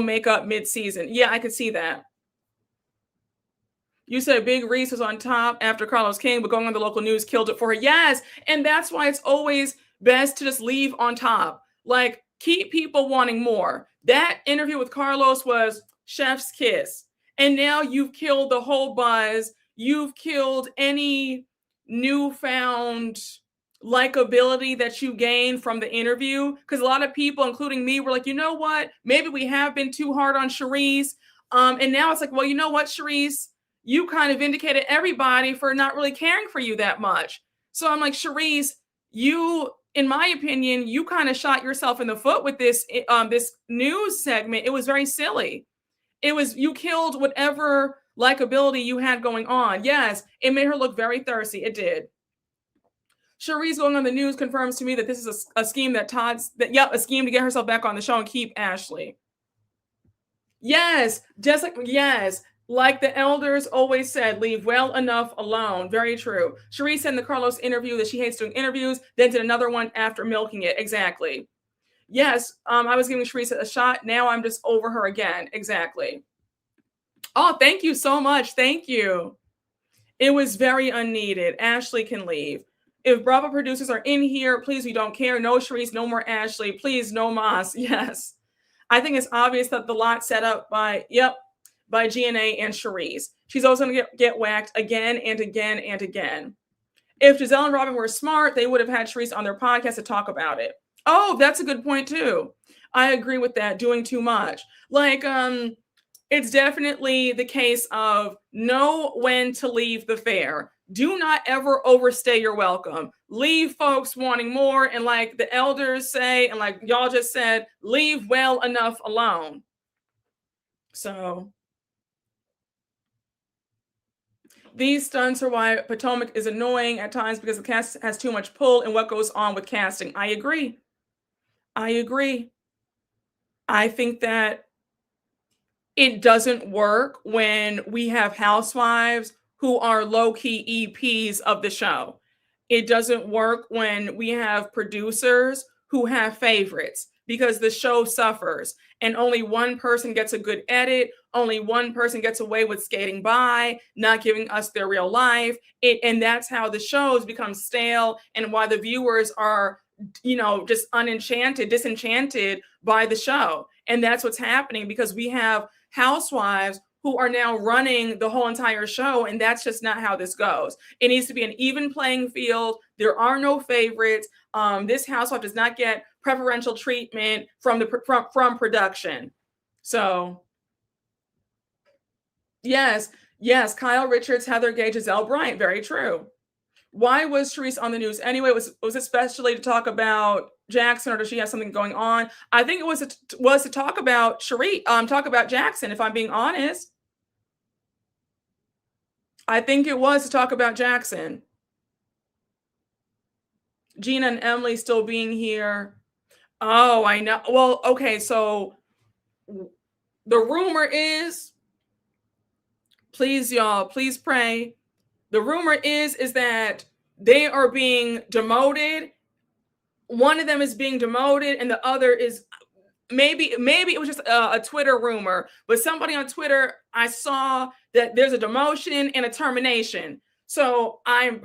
make up mid-season. Yeah, I could see that. You said Big Reese was on top after Carlos King, but going on the local news killed it for her. Yes, and that's why it's always best to just leave on top. Like, keep people wanting more. That interview with Carlos was chef's kiss. And now you've killed the whole buzz. You've killed any newfound likability that you gained from the interview. Because a lot of people, including me, were like, you know what? Maybe we have been too hard on Charrisse. And now it's like, well, you know what, Charrisse? You kind of vindicated everybody for not really caring for you that much. So I'm like, Charrisse, you, in my opinion, you kind of shot yourself in the foot with this this news segment. It was very silly. It was, you killed whatever likability you had going on. Yes, it made her look very thirsty. It did. Charrisse going on the news confirms to me that this is a scheme that a scheme to get herself back on the show and keep Ashley. Yes, just like, yes. Like the elders always said, leave well enough alone. Very true. Charrisse said in the Carlos interview that she hates doing interviews, then did another one after milking it. Exactly. Yes, I was giving Charrisse a shot. Now I'm just over her again. Exactly. Oh, thank you so much. Thank you. It was very unneeded. Ashley can leave. If Bravo producers are in here, please, we don't care. No Charrisse, no more Ashley. Please, no Moss. Yes. I think it's obvious that the lot set up by GNA and Charrisse. She's also going to get whacked again and again and again. If Gizelle and Robyn were smart, they would have had Charrisse on their podcast to talk about it. Oh, that's a good point too. I agree with that, doing too much. Like, it's definitely the case of know when to leave the fair. Do not ever overstay your welcome. Leave folks wanting more. And like the elders say, and like y'all just said, leave well enough alone. So these stunts are why Potomac is annoying at times, because the cast has too much pull in what goes on with casting. I agree. I think that it doesn't work when we have housewives who are low-key EPs of the show. It doesn't work when we have producers who have favorites, because the show suffers and only one person gets a good edit. Only one person gets away with skating by, not giving us their real life. And that's how the shows become stale, and why the viewers are, just disenchanted by the show. And that's what's happening, because we have housewives who are now running the whole entire show, and that's just not how this goes. It needs to be an even playing field. There are no favorites. This housewife does not get preferential treatment from production. So yes, Kyle Richards, Heather Gay, Gizelle Bryant, very true. Why was Charrisse on the news anyway? Was it especially to talk about Jackson, or does she have something going on? I think it was to talk about Charrisse, talk about Jackson, if I'm being honest. I think it was to talk about Jackson. Gina and Emily still being here. Oh, I know. Well, okay, so the rumor is, please, y'all, please pray. The rumor is that they are being demoted. One of them is being demoted, and the other is maybe it was just a Twitter rumor, but somebody on Twitter, I saw that there's a demotion and a termination. So I am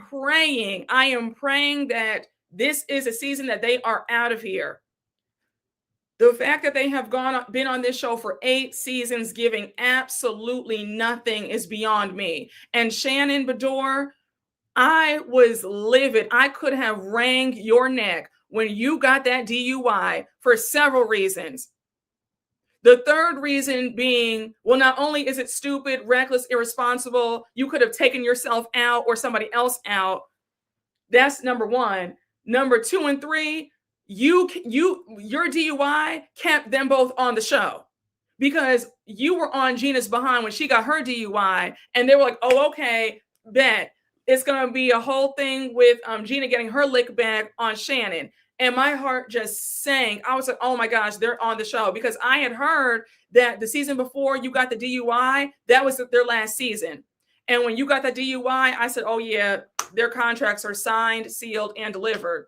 praying that this is a season that they are out of here. The fact that they have been on this show for 8 seasons, giving absolutely nothing, is beyond me. And Shannon Bedore, I was livid. I could have wrung your neck when you got that DUI for several reasons. The third reason being, well, not only is it stupid, reckless, irresponsible, you could have taken yourself out or somebody else out. That's number one. Number 2 and 3, your DUI kept them both on the show, because you were on Gina's behind when she got her DUI, and they were like, oh, okay, bet. It's going to be a whole thing with Gina getting her lick back on Shannon. And my heart just sank. I was like, oh my gosh, they're on the show, because I had heard that the season before you got the DUI, that was their last season. And when you got the DUI, I said, oh yeah, their contracts are signed, sealed, and delivered.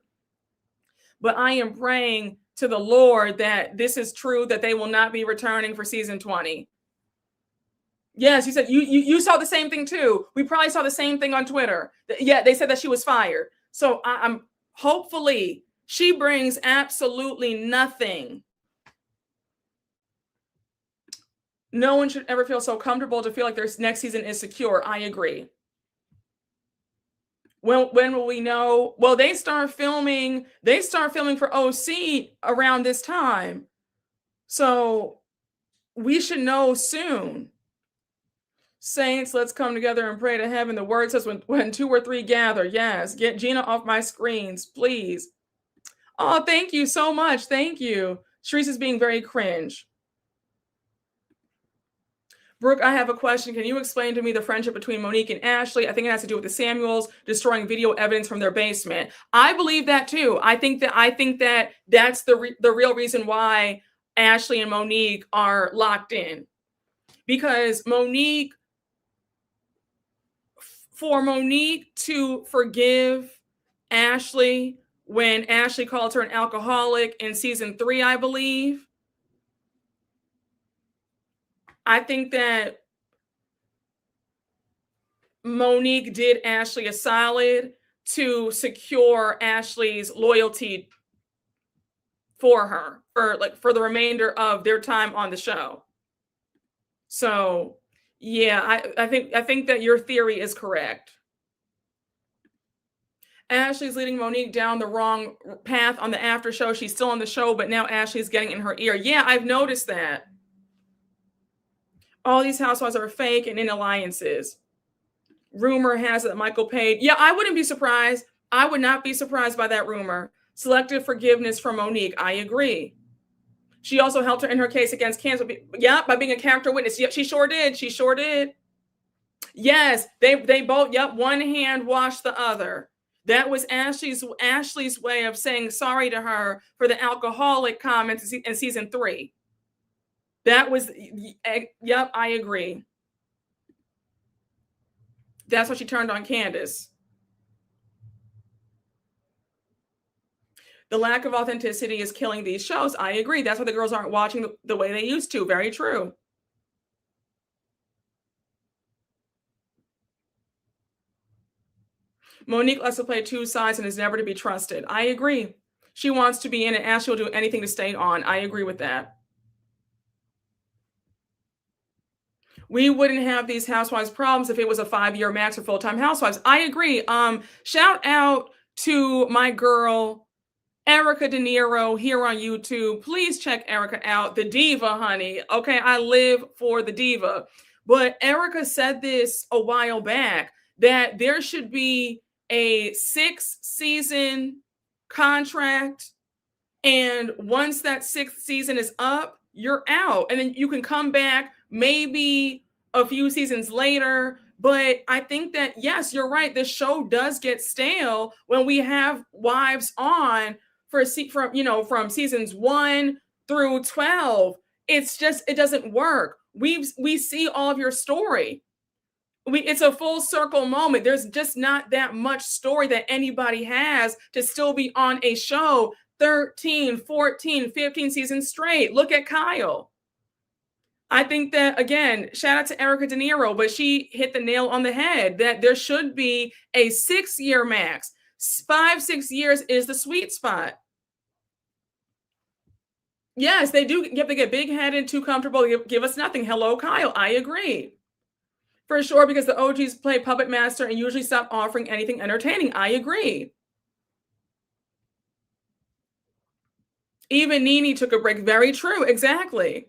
But I am praying to the Lord that this is true, that they will not be returning for season 20. Yes, you said you saw the same thing too. We probably saw the same thing on Twitter. Yeah, they said that she was fired. So I'm hopefully she brings absolutely nothing. No one should ever feel so comfortable to feel like their next season is secure. I agree. When will we know? Well, they start filming for OC around this time. So we should know soon. Saints, let's come together and pray to heaven. The word says when 2 or 3 gather. Yes, get Gina off my screens, please. Oh, thank you so much. Thank you. Charrisse is being very cringe. Brooke, I have a question. Can you explain to me the friendship between Monique and Ashley? I think it has to do with the Samuels destroying video evidence from their basement. I believe that too. I think that that's the real reason why Ashley and Monique are locked in. Because for Monique to forgive Ashley when Ashley called her an alcoholic in season 3, I believe, I think that Monique did Ashley a solid to secure Ashley's loyalty for her for the remainder of their time on the show. So yeah, I think that your theory is correct. Ashley's leading Monique down the wrong path on the after show. She's still on the show, but now Ashley's getting in her ear. Yeah, I've noticed that. All these housewives are fake and in alliances. Rumor has it that Michael paid. Yeah, I wouldn't be surprised. I would not be surprised by that rumor. Selective forgiveness from Monique. I agree. She also helped her in her case against cancer. Yeah, by being a character witness. Yep, she sure did. She sure did. Yes, they both, yep, one hand washed the other. That was Ashley's way of saying sorry to her for the alcoholic comments in season 3. That was, yep, I agree. That's why she turned on Candace. The lack of authenticity is killing these shows. I agree. That's why the girls aren't watching the way they used to. Very true. Monique likes to play 2 sides and is never to be trusted. I agree. She wants to be in it. Ashley will do anything to stay on. I agree with that. We wouldn't have these housewives problems if it was a 5-year max for full-time housewives. I agree. Shout out to my girl, Erica De Niro, here on YouTube. Please check Erica out. The diva, honey. Okay, I live for the diva. But Erica said this a while back, that there should be a 6-season contract. And once that 6th season is up, you're out. And then you can come back maybe a few seasons later. But I think that, yes, you're right. The show does get stale when we have wives on from seasons 1 through 12. It's just, it doesn't work. We see all of your story. It's a full circle moment. There's just not that much story that anybody has to still be on a show 13, 14, 15 seasons straight. Look at Kyle. I think that, again, shout out to Erica De Niro, but she hit the nail on the head that there should be a 6-year max. 5-6 years is the sweet spot. Yes, they do. You have to get big-headed, too comfortable, give us nothing. Hello, Kyle. I agree. For sure, because the OGs play puppet master and usually stop offering anything entertaining. I agree. Even Nene took a break. Very true. Exactly.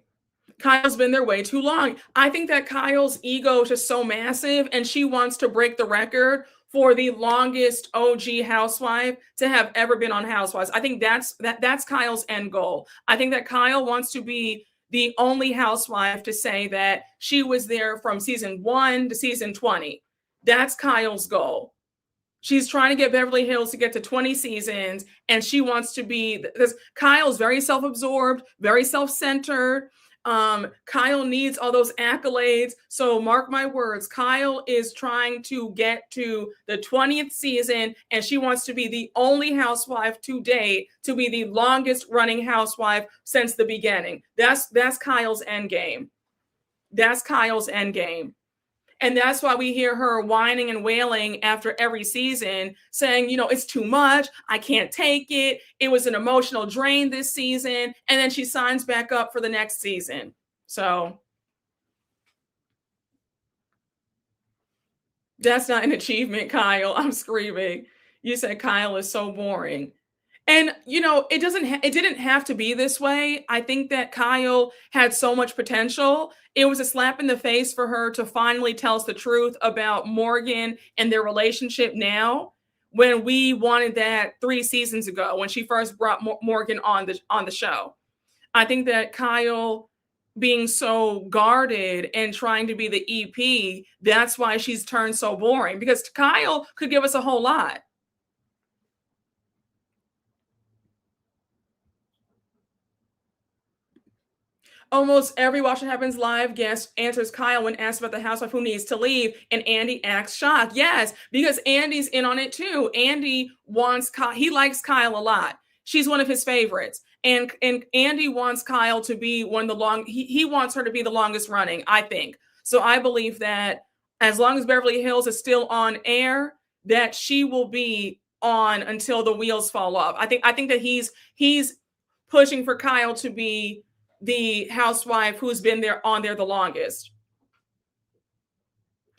Kyle's been there way too long. I think that Kyle's ego is just so massive and she wants to break the record for the longest OG housewife to have ever been on Housewives. I think that's Kyle's end goal. I think that Kyle wants to be the only housewife to say that she was there from season 1 to season 20. That's Kyle's goal. She's trying to get Beverly Hills to get to 20 seasons, and she wants to be, Kyle's very self-absorbed, very self-centered. Kyle needs all those accolades. So mark my words, Kyle is trying to get to the 20th season, and she wants to be the only housewife to date to be the longest running housewife since the beginning. That's Kyle's end game. That's Kyle's end game. And that's why we hear her whining and wailing after every season, saying, it's too much. I can't take it. It was an emotional drain this season. And then she signs back up for the next season. So that's not an achievement, Kyle. I'm screaming. You said Kyle is so boring. And, it didn't have to be this way. I think that Kyle had so much potential. It was a slap in the face for her to finally tell us the truth about Morgan and their relationship now, when we wanted that 3 seasons ago, when she first brought Morgan on the show. I think that Kyle being so guarded and trying to be the EP, that's why she's turned so boring, because Kyle could give us a whole lot. Almost every Watch What Happens Live guest answers Kyle when asked about the housewife who needs to leave, and Andy acts shocked. Yes, because Andy's in on it too. Andy wants Kyle. He likes Kyle a lot. She's one of his favorites. And Andy wants Kyle to be he wants her to be the longest running, I think. So I believe that as long as Beverly Hills is still on air, that she will be on until the wheels fall off. I think that he's pushing for Kyle to be the housewife who's been on there the longest.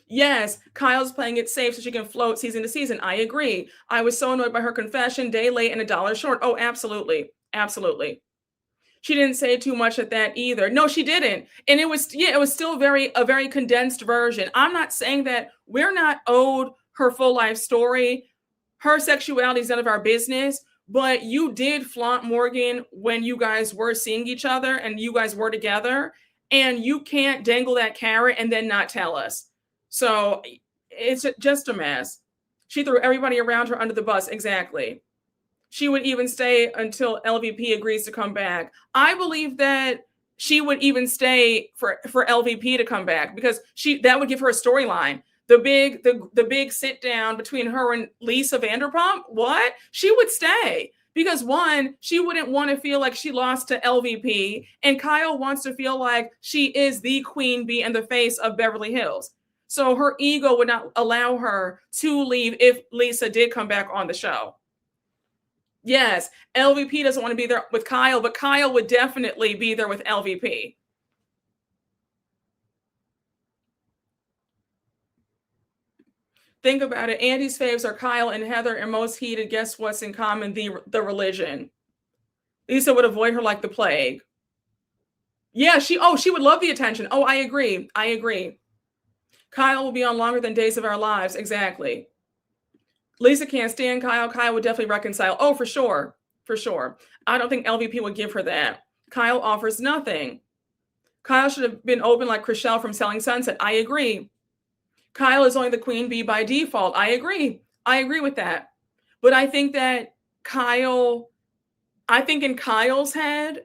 Yes, Kyle's playing it safe so she can float season to season. I agree. I was so annoyed by her confession, day late and $1 short. Oh, absolutely. Absolutely. She didn't say too much at that either. No, she didn't. And it was still a very condensed version. I'm not saying that we're not owed her full life story. Her sexuality is none of our business. But you did flaunt Morgan when you guys were seeing each other and you guys were together, and you can't dangle that carrot and then not tell us. So it's just a mess. She threw everybody around her under the bus. Exactly. She would even stay until LVP agrees to come back. I believe that she would even stay for LVP to come back, because that would give her a storyline. The big sit down between her and Lisa Vanderpump, what? She would stay, because one, she wouldn't want to feel like she lost to LVP, and Kyle wants to feel like she is the queen bee and the face of Beverly Hills. So her ego would not allow her to leave if Lisa did come back on the show. Yes, LVP doesn't want to be there with Kyle, but Kyle would definitely be there with LVP. Think about it. Andy's faves are Kyle and Heather, and most heated, guess what's in common? The religion. Lisa would avoid her like the plague. Yeah, she would love the attention. Oh, I agree. Kyle will be on longer than Days of Our Lives. Exactly. Lisa can't stand Kyle. Kyle would definitely reconcile. Oh, for sure. For sure. I don't think LVP would give her that. Kyle offers nothing. Kyle should have been open like Chrishell from Selling Sunset. I agree. Kyle is only the queen bee by default. I agree with that. But I think that in Kyle's head,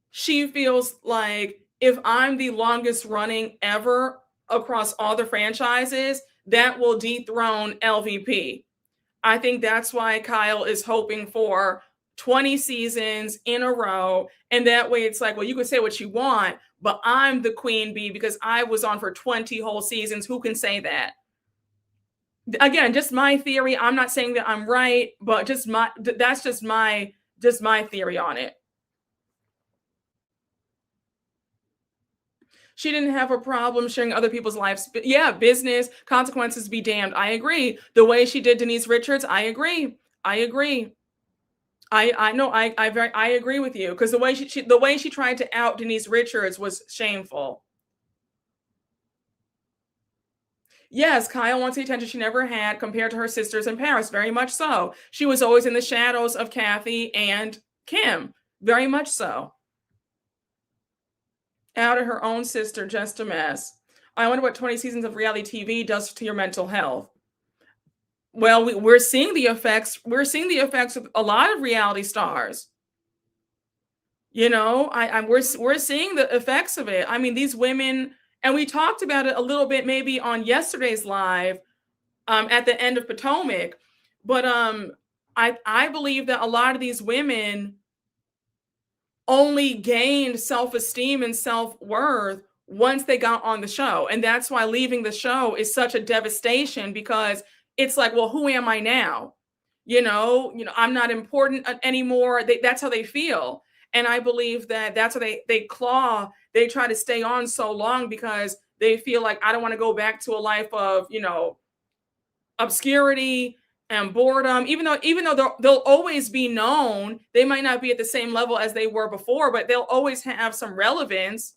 she feels like, if I'm the longest running ever across all the franchises, that will dethrone LVP. I think that's why Kyle is hoping for 20 seasons in a row. And that way it's like, well, you can say what you want, but I'm the queen bee because I was on for 20 whole seasons. Who can say that? Again, just my theory. I'm not saying that I'm right, but that's just my theory on it. She didn't have a problem sharing other people's lives. Yeah, business, consequences be damned. I agree. The way she did Denise Richards, I agree. I agree with you, because the way she tried to out Denise Richards was shameful. Yes, Kyle wants the attention she never had compared to her sisters in Paris. Very much so. She was always in the shadows of Kathy and Kim. Very much so. Out of her own sister, just a mess. I wonder what 20 seasons of reality TV does to your mental health. Well, we're seeing the effects. We're seeing the effects of a lot of reality stars. We're seeing the effects of it. I mean, these women, and we talked about it a little bit maybe on yesterday's live at the end of Potomac. But I believe that a lot of these women only gained self-esteem and self-worth once they got on the show. And that's why leaving the show is such a devastation, because it's like, well, who am I now? I'm not important anymore. That's how they feel. And I believe that that's how they try to stay on so long, because they feel like, I don't want to go back to a life of, obscurity and boredom, even though they'll always be known. They might not be at the same level as they were before, but they'll always have some relevance.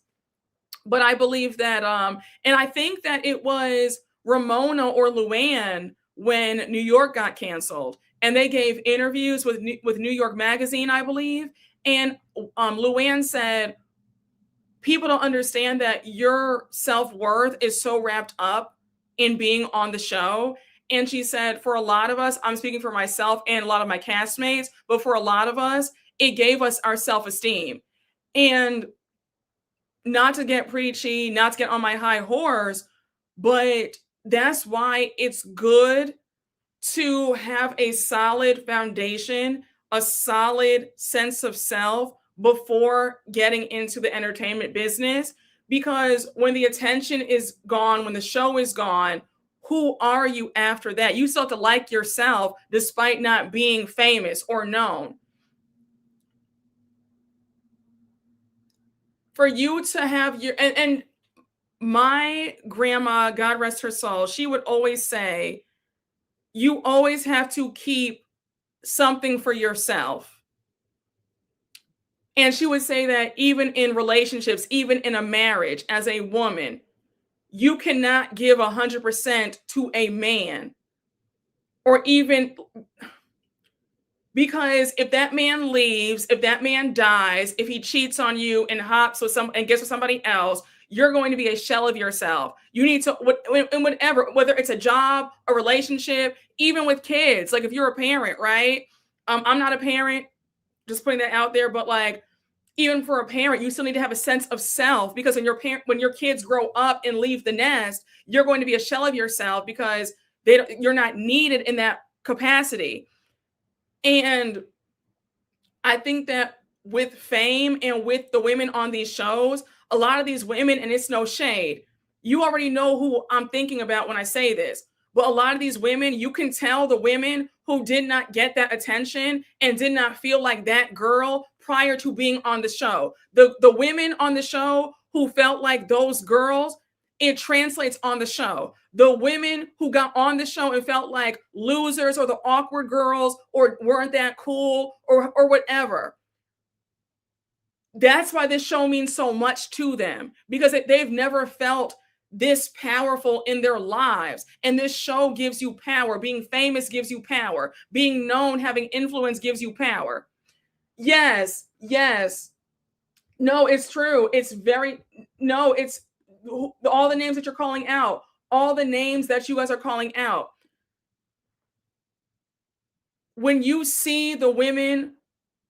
But I believe that, and I think that it was Ramona or Luann when New York got canceled, and they gave interviews with New York Magazine, I believe. And Luann said, people don't understand that your self-worth is so wrapped up in being on the show. And she said, for a lot of us, I'm speaking for myself and a lot of my castmates, but for a lot of us, it gave us our self-esteem. And not to get preachy, not to get on my high horse, but that's why it's good to have a solid foundation, a solid sense of self before getting into the entertainment business. Because when the attention is gone, when the show is gone, who are you after that? You still have to like yourself despite not being famous or known. For you to have and my grandma, God rest her soul, she would always say, you always have to keep something for yourself. And she would say that even in relationships, even in a marriage, as a woman, you cannot give 100% to a man, or even, because if that man leaves, if that man dies, if he cheats on you and hops with and gets with somebody else, you're going to be a shell of yourself. You need to, and whatever, whether it's a job, a relationship, even with kids. Like if you're a parent, right? I'm not a parent, just putting that out there, but like, even for a parent, you still need to have a sense of self, because when your kids grow up and leave the nest, you're going to be a shell of yourself, because you're not needed in that capacity. And I think that with fame and with the women on these shows, a lot of these women, and it's no shade, you already know who I'm thinking about when I say this, but a lot of these women, you can tell the women who did not get that attention and did not feel like that girl prior to being on the show. The women on the show who felt like those girls, it translates on the show. The women who got on the show and felt like losers, or the awkward girls, or weren't that cool, or whatever. That's why this show means so much to them, because they've never felt this powerful in their lives. And this show gives you power. Being famous gives you power. Being known, having influence gives you power. Yes. No, it's true. It's all the names that you're calling out, all the names that you guys are calling out. When you see the women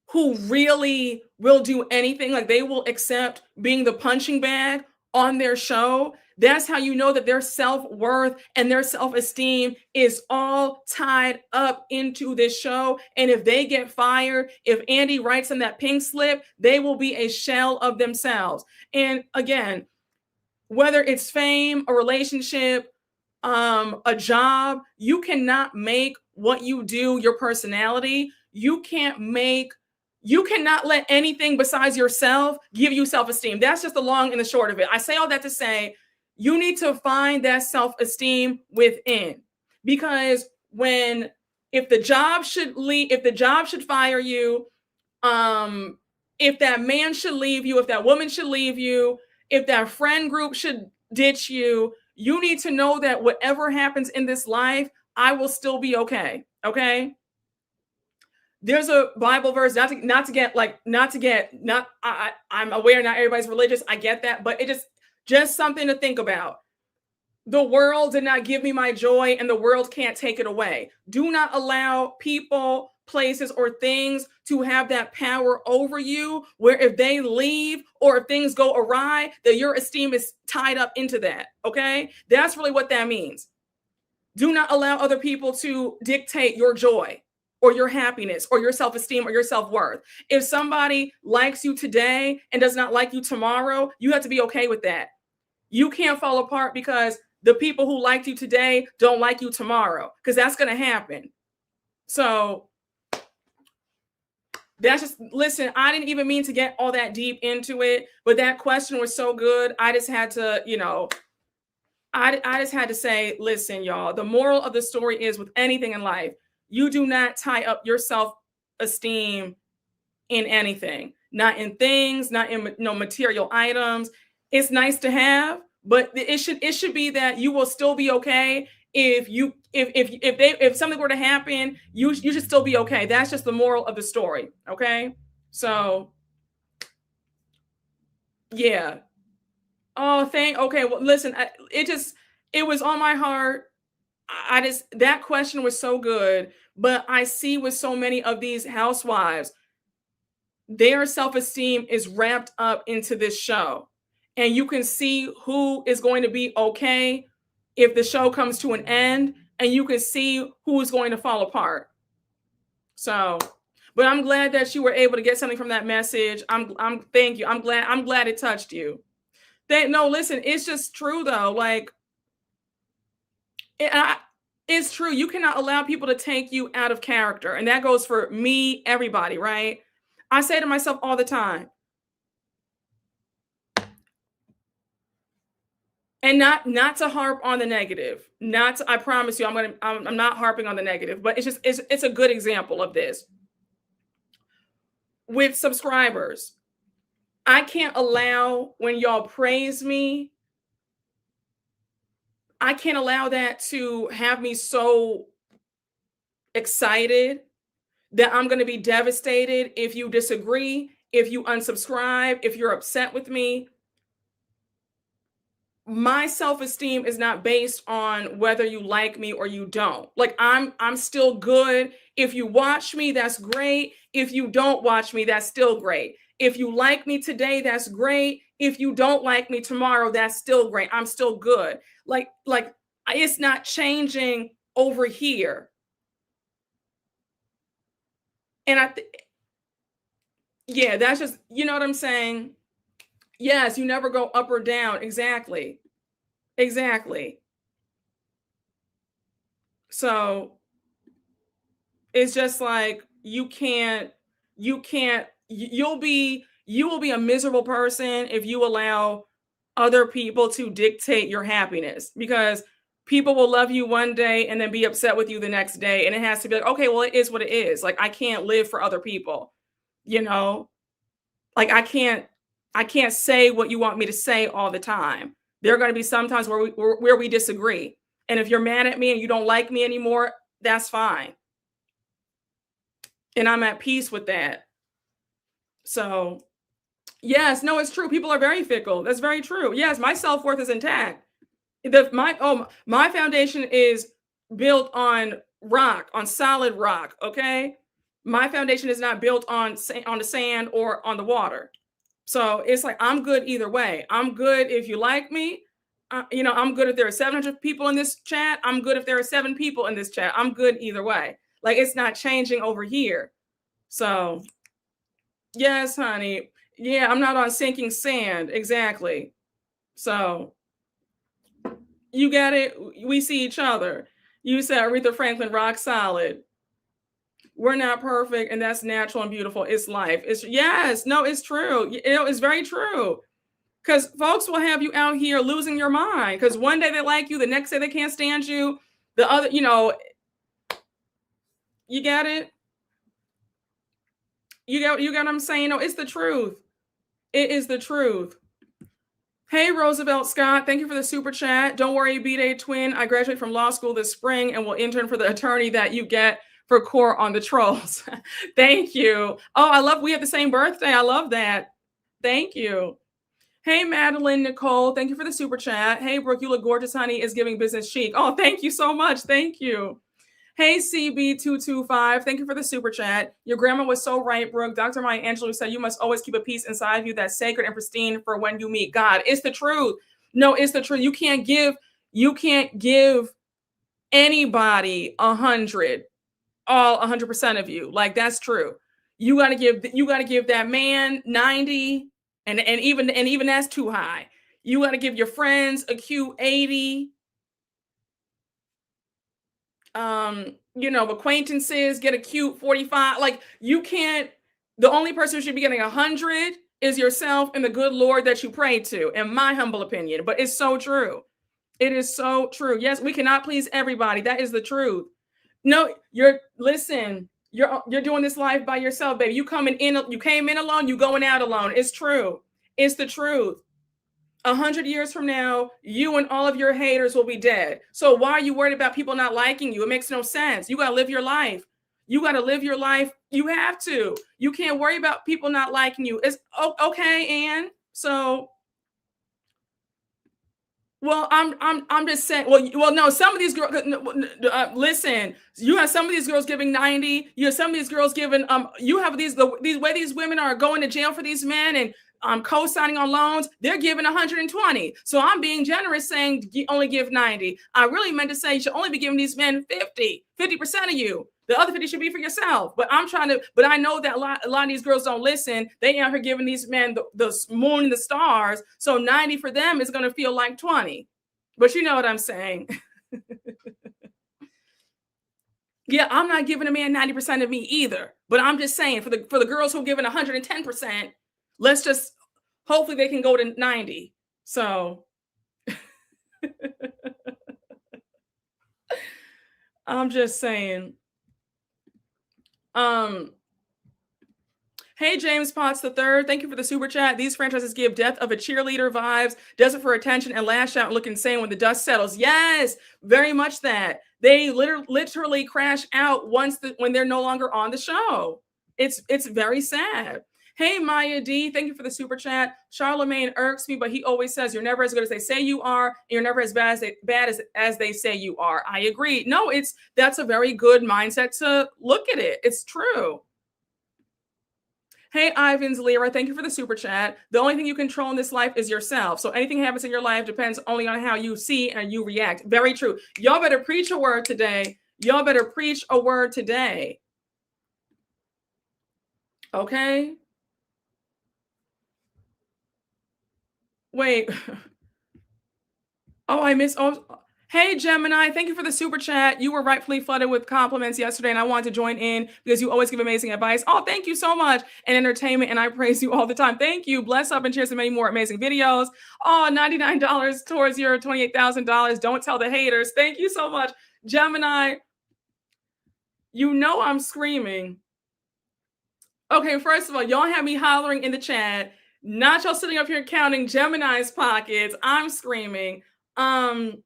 who really will do anything, like they will accept being the punching bag on their show, that's how you know that their self-worth and their self-esteem is all tied up into this show. And if they get fired, if Andy writes them that pink slip, they will be a shell of themselves. And again, whether it's fame, a relationship, a job, you cannot make what you do your personality. You cannot let anything besides yourself give you self-esteem. That's just the long and the short of it. I say all that to say, you need to find that self-esteem within, because if the job should fire you, if that man should leave you, if that woman should leave you, if that friend group should ditch you, you need to know that whatever happens in this life, I will still be okay. Okay. There's a Bible verse, I'm aware not everybody's religious. I get that, but it just something to think about. The world did not give me my joy, and the world can't take it away. Do not allow people, places, or things to have that power over you, where if they leave or if things go awry, that your esteem is tied up into that. Okay. That's really what that means. Do not allow other people to dictate your joy or your happiness or your self-esteem or your self-worth. If somebody likes you today and does not like you tomorrow, you have to be okay with that. You can't fall apart because the people who liked you today don't like you tomorrow, because that's going to happen. So that's just, listen, I didn't even mean to get all that deep into it, but that question was so good. I just had to, I just had to say, listen, y'all, the moral of the story is with anything in life, you do not tie up your self-esteem in anything, not in things, not in material items. It's nice to have, but it should be that you will still be okay. If something were to happen, you should still be okay. That's just the moral of the story. Okay. So yeah. Okay. Well, listen, it was on my heart. That question was so good, but I see with so many of these housewives, their self-esteem is wrapped up into this show, and you can see who is going to be okay if the show comes to an end, and you can see who is going to fall apart. So, but I'm glad that you were able to get something from that message. Thank you. I'm glad it touched you. No, listen, it's just true though. Like, it's true. You cannot allow people to take you out of character, and that goes for me, everybody, right? I say to myself all the time, and not to harp on the negative. I promise you, I'm not harping on the negative, but it's a good example of this. With subscribers, I can't allow when y'all praise me, I can't allow that to have me so excited that I'm going to be devastated if you disagree, if you unsubscribe, if you're upset with me. My self-esteem is not based on whether you like me or you don't. Like, I'm still good. If you watch me, that's great. If you don't watch me, that's still great. If you like me today, that's great. If you don't like me tomorrow, that's still great. I'm still good. Like it's not changing over here. And yeah, that's just, you know what I'm saying? Yes, you never go up or down. Exactly. So it's just like, you will be a miserable person if you allow other people to dictate your happiness, because people will love you one day and then be upset with you the next day. And it has to be like, okay, well, it is what it is. Like, I can't live for other people, like I can't say what you want me to say all the time. There are going to be some times where we disagree. And if you're mad at me and you don't like me anymore, that's fine. And I'm at peace with that. So yes, no, it's true. People are very fickle. That's very true. Yes, my self-worth is intact. My foundation is built on rock, on solid rock. Okay. My foundation is not built on the sand or on the water. So it's like, I'm good either way. I'm good if you like me. I'm good if there are 700 people in this chat. I'm good if there are 7 people in this chat. I'm good either way. Like, it's not changing over here. So yes, honey. Yeah, I'm not on sinking sand. Exactly. So you got it. We see each other. You said Aretha Franklin, rock solid. We're not perfect, and that's natural and beautiful. It's life. It's true. It's very true. Because folks will have you out here losing your mind. Because one day they like you, the next day they can't stand you. The other, you get it. You get what I'm saying? No, it's the truth. It is the truth. Hey, Roosevelt Scott, thank you for the super chat. Don't worry, B-Day twin. I graduate from law school this spring and will intern for the attorney that you get for Core on the Trolls. Thank you. Oh, we have the same birthday. I love that. Thank you. Hey, Madeline Nicole, thank you for the super chat. Hey, Brooke, you look gorgeous, honey. Is giving business chic. Oh, thank you so much. Thank you. Hey, CB225, thank you for the super chat. Your grandma was so right, Brooke. Dr. Maya Angelou said you must always keep a peace inside of you that's sacred and pristine for when you meet God. It's the truth. No, it's the truth. You can't give anybody 100% of you. Like, that's true. You gotta give that man 90, and even that's too high. You got to give your friends a cute 80. Acquaintances get a cute 45. Like, you can't, the only person who should be getting 100 is yourself and the good Lord that you pray to, in my humble opinion. But it's so true. It is so true. Yes, we cannot please everybody. That is the truth. No, you're doing this life by yourself, baby. You came in alone, you going out alone. It's true. It's the truth. 100 years from now, you and all of your haters will be dead. So why are you worried about people not liking you? It makes no sense. You got to live your life. You got to live your life. You have to. You can't worry about people not liking you. It's okay, Anne. So, well, I'm just saying. Well, no. Some of these girls. Listen, you have some of these girls giving 90. You have some of these girls giving. You have these way these women are going to jail for these men and co-signing on loans. They're giving 120. So I'm being generous, saying only give 90. I really meant to say you should only be giving these men 50% of you. The other 50 should be for yourself. But I know that a lot of these girls don't listen. They out here giving these men the moon and the stars. So 90 for them is going to feel like 20. But you know what I'm saying. Yeah, I'm not giving a man 90% of me either. But I'm just saying for the girls who are giving 110%, let's just hopefully they can go to 90. So I'm just saying. Hey, James Potts III, thank you for the super chat. These franchises give death of a cheerleader vibes, desperate for attention, and lash out and look insane when the dust settles. Yes, very much that. They literally crash out when they're no longer on the show. It's very sad. Hey, Maya D, thank you for the super chat. Charlemagne irks me, but he always says you're never as good as they say you are, and you're never as bad as they say you are. I agree. No, that's a very good mindset to look at it. It's true. Hey, Ivan's Lyra, thank you for the super chat. The only thing you control in this life is yourself. So anything happens in your life depends only on how you see and you react. Very true. Y'all better preach a word today. Y'all better preach a word today. Okay? Wait. Hey, Gemini, thank you for the super chat. You were rightfully flooded with compliments yesterday, and I wanted to join in because you always give amazing advice. Oh, thank you so much. And entertainment, and I praise you all the time. Thank you. Bless up and cheers to many more amazing videos. Oh, $99 towards your $28,000. Don't tell the haters. Thank you so much. Gemini, you know I'm screaming. Okay, first of all, y'all have me hollering in the chat. Not y'all sitting up here counting Gemini's pockets. I'm screaming. Hold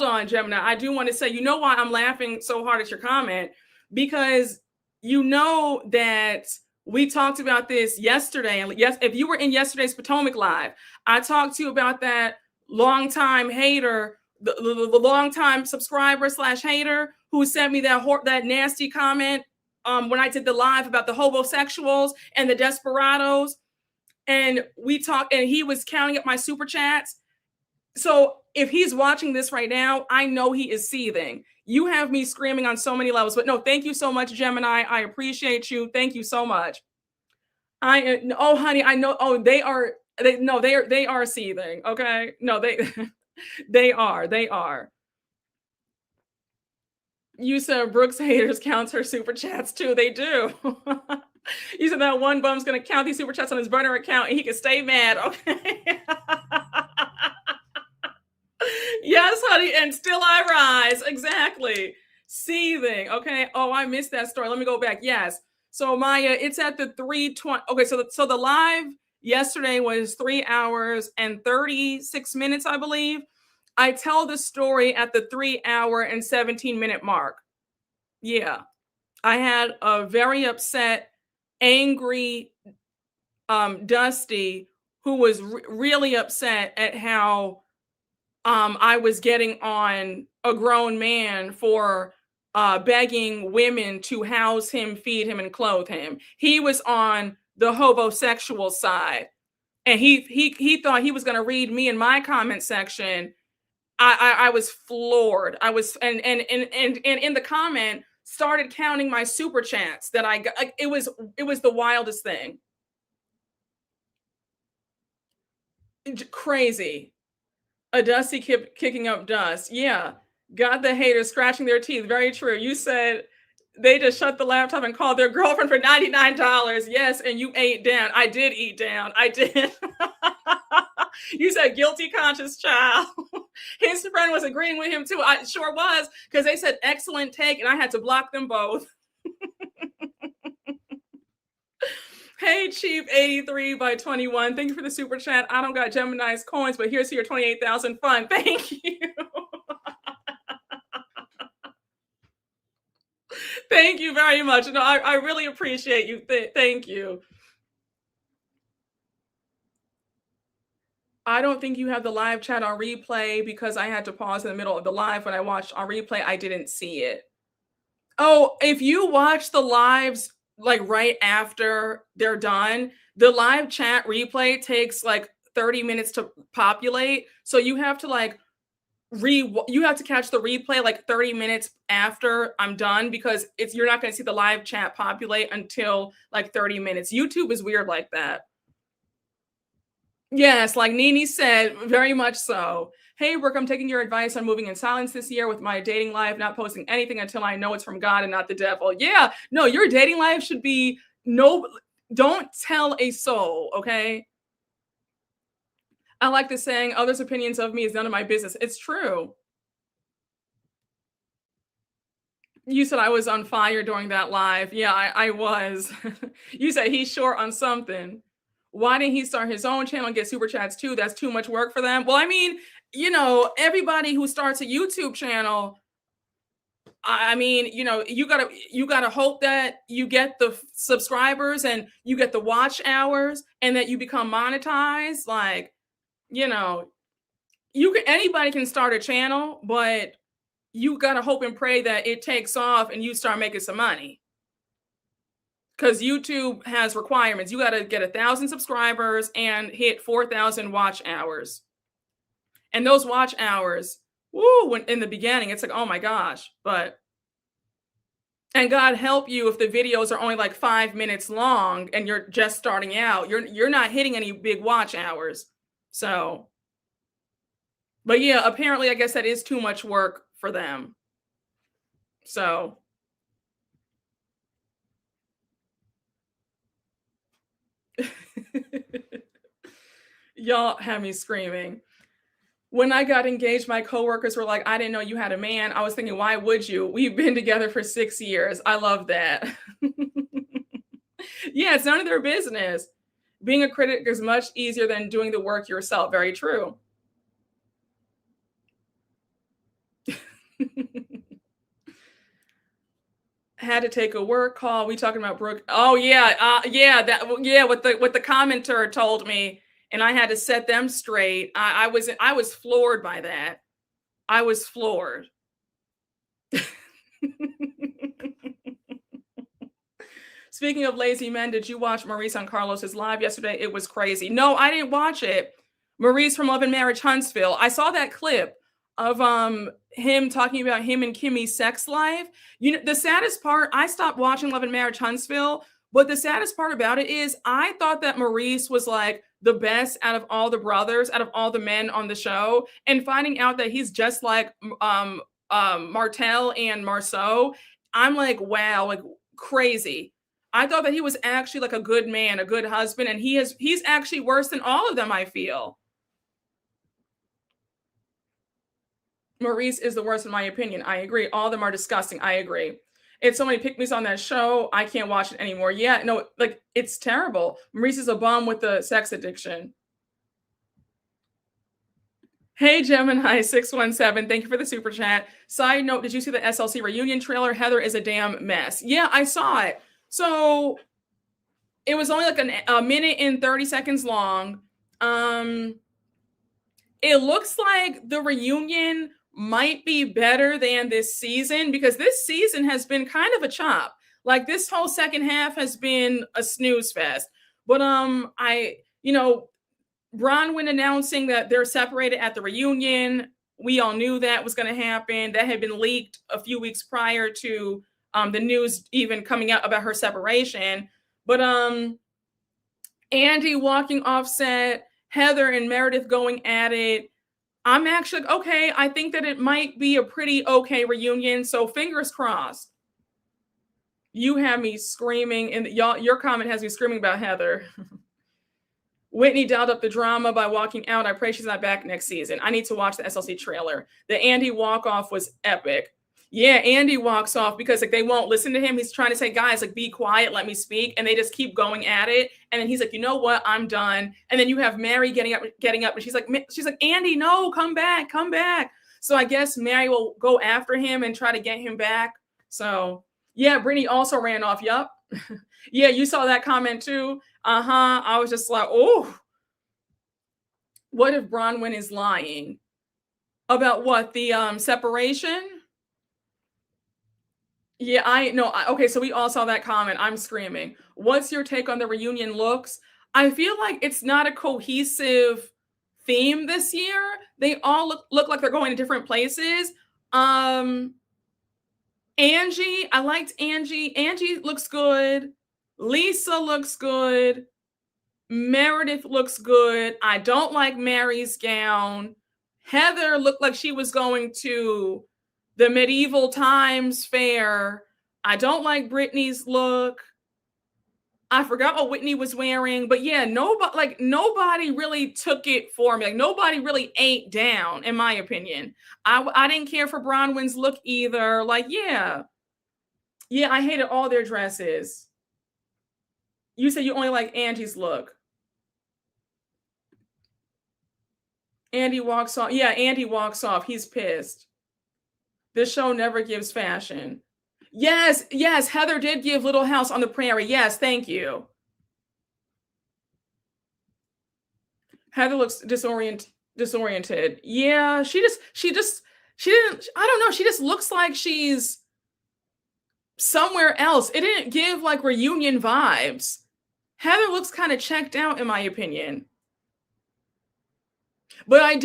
on, Gemini. I do want to say, you know why I'm laughing so hard at your comment? Because you know that we talked about this yesterday. And yes, if you were in yesterday's Potomac Live, I talked to you about that longtime hater, the longtime subscriber / hater who sent me that nasty comment when I did the live about the homosexuals and the desperados. And we talked, and he was counting up my super chats. So if he's watching this right now, I know he is seething. You have me screaming on so many levels. But no, thank you so much, Gemini. I appreciate you. Thank you so much. Honey, I know. Oh, they are seething. Okay. No, they are. You said Brooke's haters counts her super chats too. They do. You said that one bum's going to count these super chats on his burner account and he can stay mad. Okay. Yes, honey. And still I rise. Exactly. Seething. Okay. Oh, I missed that story. Let me go back. Yes. So Maya, it's at the 3:20. Okay. So the live yesterday was 3 hours and 36 minutes, I believe. I tell the story at the 3 hour and 17-minute mark. Yeah. I had a very upset, angry Dusty who was really upset at how I was getting on a grown man for begging women to house him, feed him, and clothe him. He was on the homosexual side, and he thought he was going to read me in my comment section. I was floored. I was and in the comment started counting my super chats that I got. It was the wildest thing. Crazy. A Dusty kicking up dust. Yeah. Got the haters scratching their teeth. Very true. You said they just shut the laptop and called their girlfriend for $99. Yes, and you ate down. I did eat down. I did. You said guilty conscious child. His friend was agreeing with him too. I sure was, because they said excellent take, and I had to block them both. Hey, Cheap 83 by 21. Thank you for the super chat. I don't got Gemini's coins, but here's your 28,000 fun. Thank you. Thank you very much. No, I really appreciate you. Thank you. I don't think you have the live chat on replay because I had to pause in the middle of the live. When I watched on replay, I didn't see it. Oh, if you watch the lives like right after they're done, the live chat replay takes like 30 minutes to populate. So you have to like you have to catch the replay like 30 minutes after I'm done, because you're not going to see the live chat populate until like 30 minutes. YouTube is weird like that. Yes, like Nene said, very much so. Hey, Brooke, I'm taking your advice on moving in silence this year with my dating life, not posting anything until I know it's from God and not the devil. Yeah, no, your dating life should be don't tell a soul, okay? I like the saying, others' opinions of me is none of my business. It's true. You said I was on fire during that live. Yeah, I was. You said he's short on something. Why didn't he start his own channel and get super chats too? That's too much work for them. Well, I mean, you know, everybody who starts a YouTube channel, I mean, you know, you gotta hope that you get the subscribers and you get the watch hours and that you become monetized. Like, you know, anybody can start a channel, but you gotta hope and pray that it takes off and you start making some money. Because YouTube has requirements. You got to get 1,000 subscribers and hit 4,000 watch hours. And those watch hours, woo, when in the beginning, it's like, oh my gosh. And God help you if the videos are only like 5 minutes long and you're just starting out. You're not hitting any big watch hours. So, but yeah, apparently I guess that is too much work for them. So. Y'all have me screaming. When I got engaged, my coworkers were like, I didn't know you had a man. I was thinking, why would you? We've been together for 6 years. I love that. Yeah, it's none of their business. Being a critic is much easier than doing the work yourself. Very true. Had to take a work call. We talking about Brooke? Oh yeah, what the commenter told me, and I had to set them straight. I was floored by that. I was floored. Speaking of lazy men, did you watch Maurice on Carlos's live yesterday? It was crazy. No, I didn't watch it. Maurice from Love and Marriage Huntsville. I saw that clip of him talking about him and Kimmy's sex life. You know, the saddest part, I stopped watching Love and Marriage Huntsville, but the saddest part about it is I thought that Maurice was like the best out of all the brothers, out of all the men on the show, and finding out that he's just like Martel and Marceau, I'm like, wow, like crazy. I thought that he was actually like a good man, a good husband, and he's actually worse than all of them, I feel. Maurice is the worst in my opinion. I agree. All of them are disgusting. I agree. It's so many pick-me's on that show. I can't watch it anymore. Yeah, no, like it's terrible. Maurice is a bum with the sex addiction. Hey, Gemini 617. Thank you for the super chat. Side note, did you see the SLC reunion trailer? Heather is a damn mess. Yeah, I saw it. So it was only like a minute and 30 seconds long. It looks like the reunion might be better than this season, because this season has been kind of a chop. Like this whole second half has been a snooze fest. But Bronwyn announcing that they're separated at the reunion. We all knew that was going to happen. That had been leaked a few weeks prior to the news even coming out about her separation. But Andy walking off set, Heather and Meredith going at it. I'm actually okay. I think that it might be a pretty okay reunion. So fingers crossed. You have me screaming, and your comment has me screaming about Heather. Whitney dialed up the drama by walking out. I pray she's not back next season. I need to watch the SLC trailer. The Andy walk-off was epic. Yeah, Andy walks off because like they won't listen to him. He's trying to say, guys, like be quiet, let me speak. And they just keep going at it. And then he's like, you know what? I'm done. And then you have Mary getting up, and she's like, Andy, no, come back. So I guess Mary will go after him and try to get him back. So yeah, Brittany also ran off. Yup. Yeah, you saw that comment too. I was just like, oh, what if Bronwyn is lying about what? The separation? Yeah, I know. Okay, so we all saw that comment. I'm screaming. What's your take on the reunion looks? I feel like it's not a cohesive theme this year. They all look like they're going to different places. Angie, I liked Angie. Angie looks good. Lisa looks good. Meredith looks good. I don't like Mary's gown. Heather looked like she was going to the medieval times fair. I don't like Brittany's look. I forgot what Whitney was wearing, but yeah, nobody really took it for me. Like nobody really ate down, in my opinion. I didn't care for Bronwyn's look either. Like, yeah, I hated all their dresses. You said you only like Angie's look. Andy walks off. Yeah, Andy walks off. He's pissed. This show never gives fashion. Yes, Heather did give Little House on the Prairie. Yes, thank you. Heather looks disoriented. Yeah, she didn't, I don't know. She just looks like she's somewhere else. It didn't give like reunion vibes. Heather looks kind of checked out, in my opinion. But I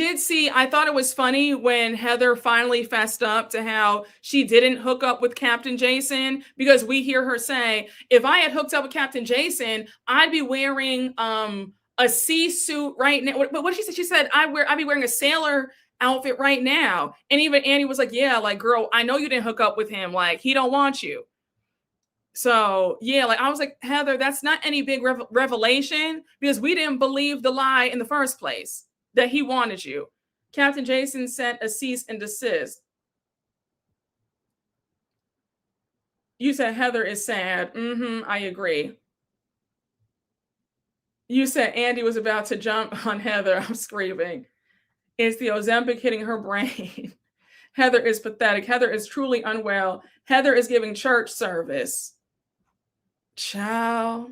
thought it was funny when Heather finally fessed up to how she didn't hook up with Captain Jason, because we hear her say, if I had hooked up with Captain Jason, I'd be wearing a sea suit right now. But what did she say? She said, I'd be wearing a sailor outfit right now. And even Annie was like, yeah, like, girl, I know you didn't hook up with him. Like, he don't want you. So yeah, like I was like, Heather, that's not any big revelation, because we didn't believe the lie in the first place that he wanted you. Captain Jason sent a cease and desist. You said Heather is sad. I agree. You said Andy was about to jump on Heather. I'm screaming. It's the Ozempic hitting her brain. Heather is pathetic. Heather is truly unwell. Heather is giving church service. Ciao.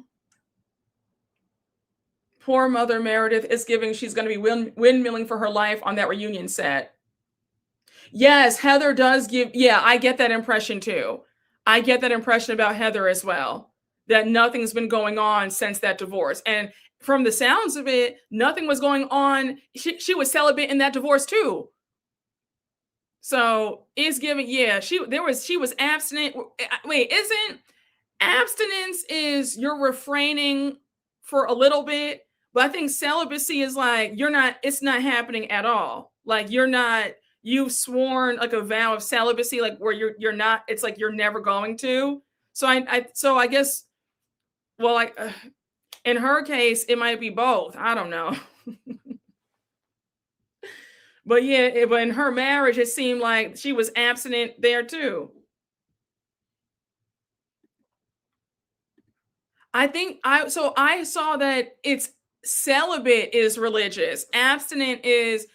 Poor Mother Meredith is giving, she's going to be windmilling for her life on that reunion set. Yes, Heather does give, yeah, I get that impression too. I get that impression about Heather as well, that nothing's been going on since that divorce. And from the sounds of it, nothing was going on. She was celibate in that divorce too. So it's giving, yeah, she was abstinent. Wait, isn't abstinence is you're refraining for a little bit? But I think celibacy is like, it's not happening at all. Like you've sworn like a vow of celibacy, like where you're not, it's like you're never going to. So I guess, well, like in her case, it might be both. I don't know. But yeah, but in her marriage, it seemed like she was abstinent there too. I saw that it's celibate is religious. Abstinent is,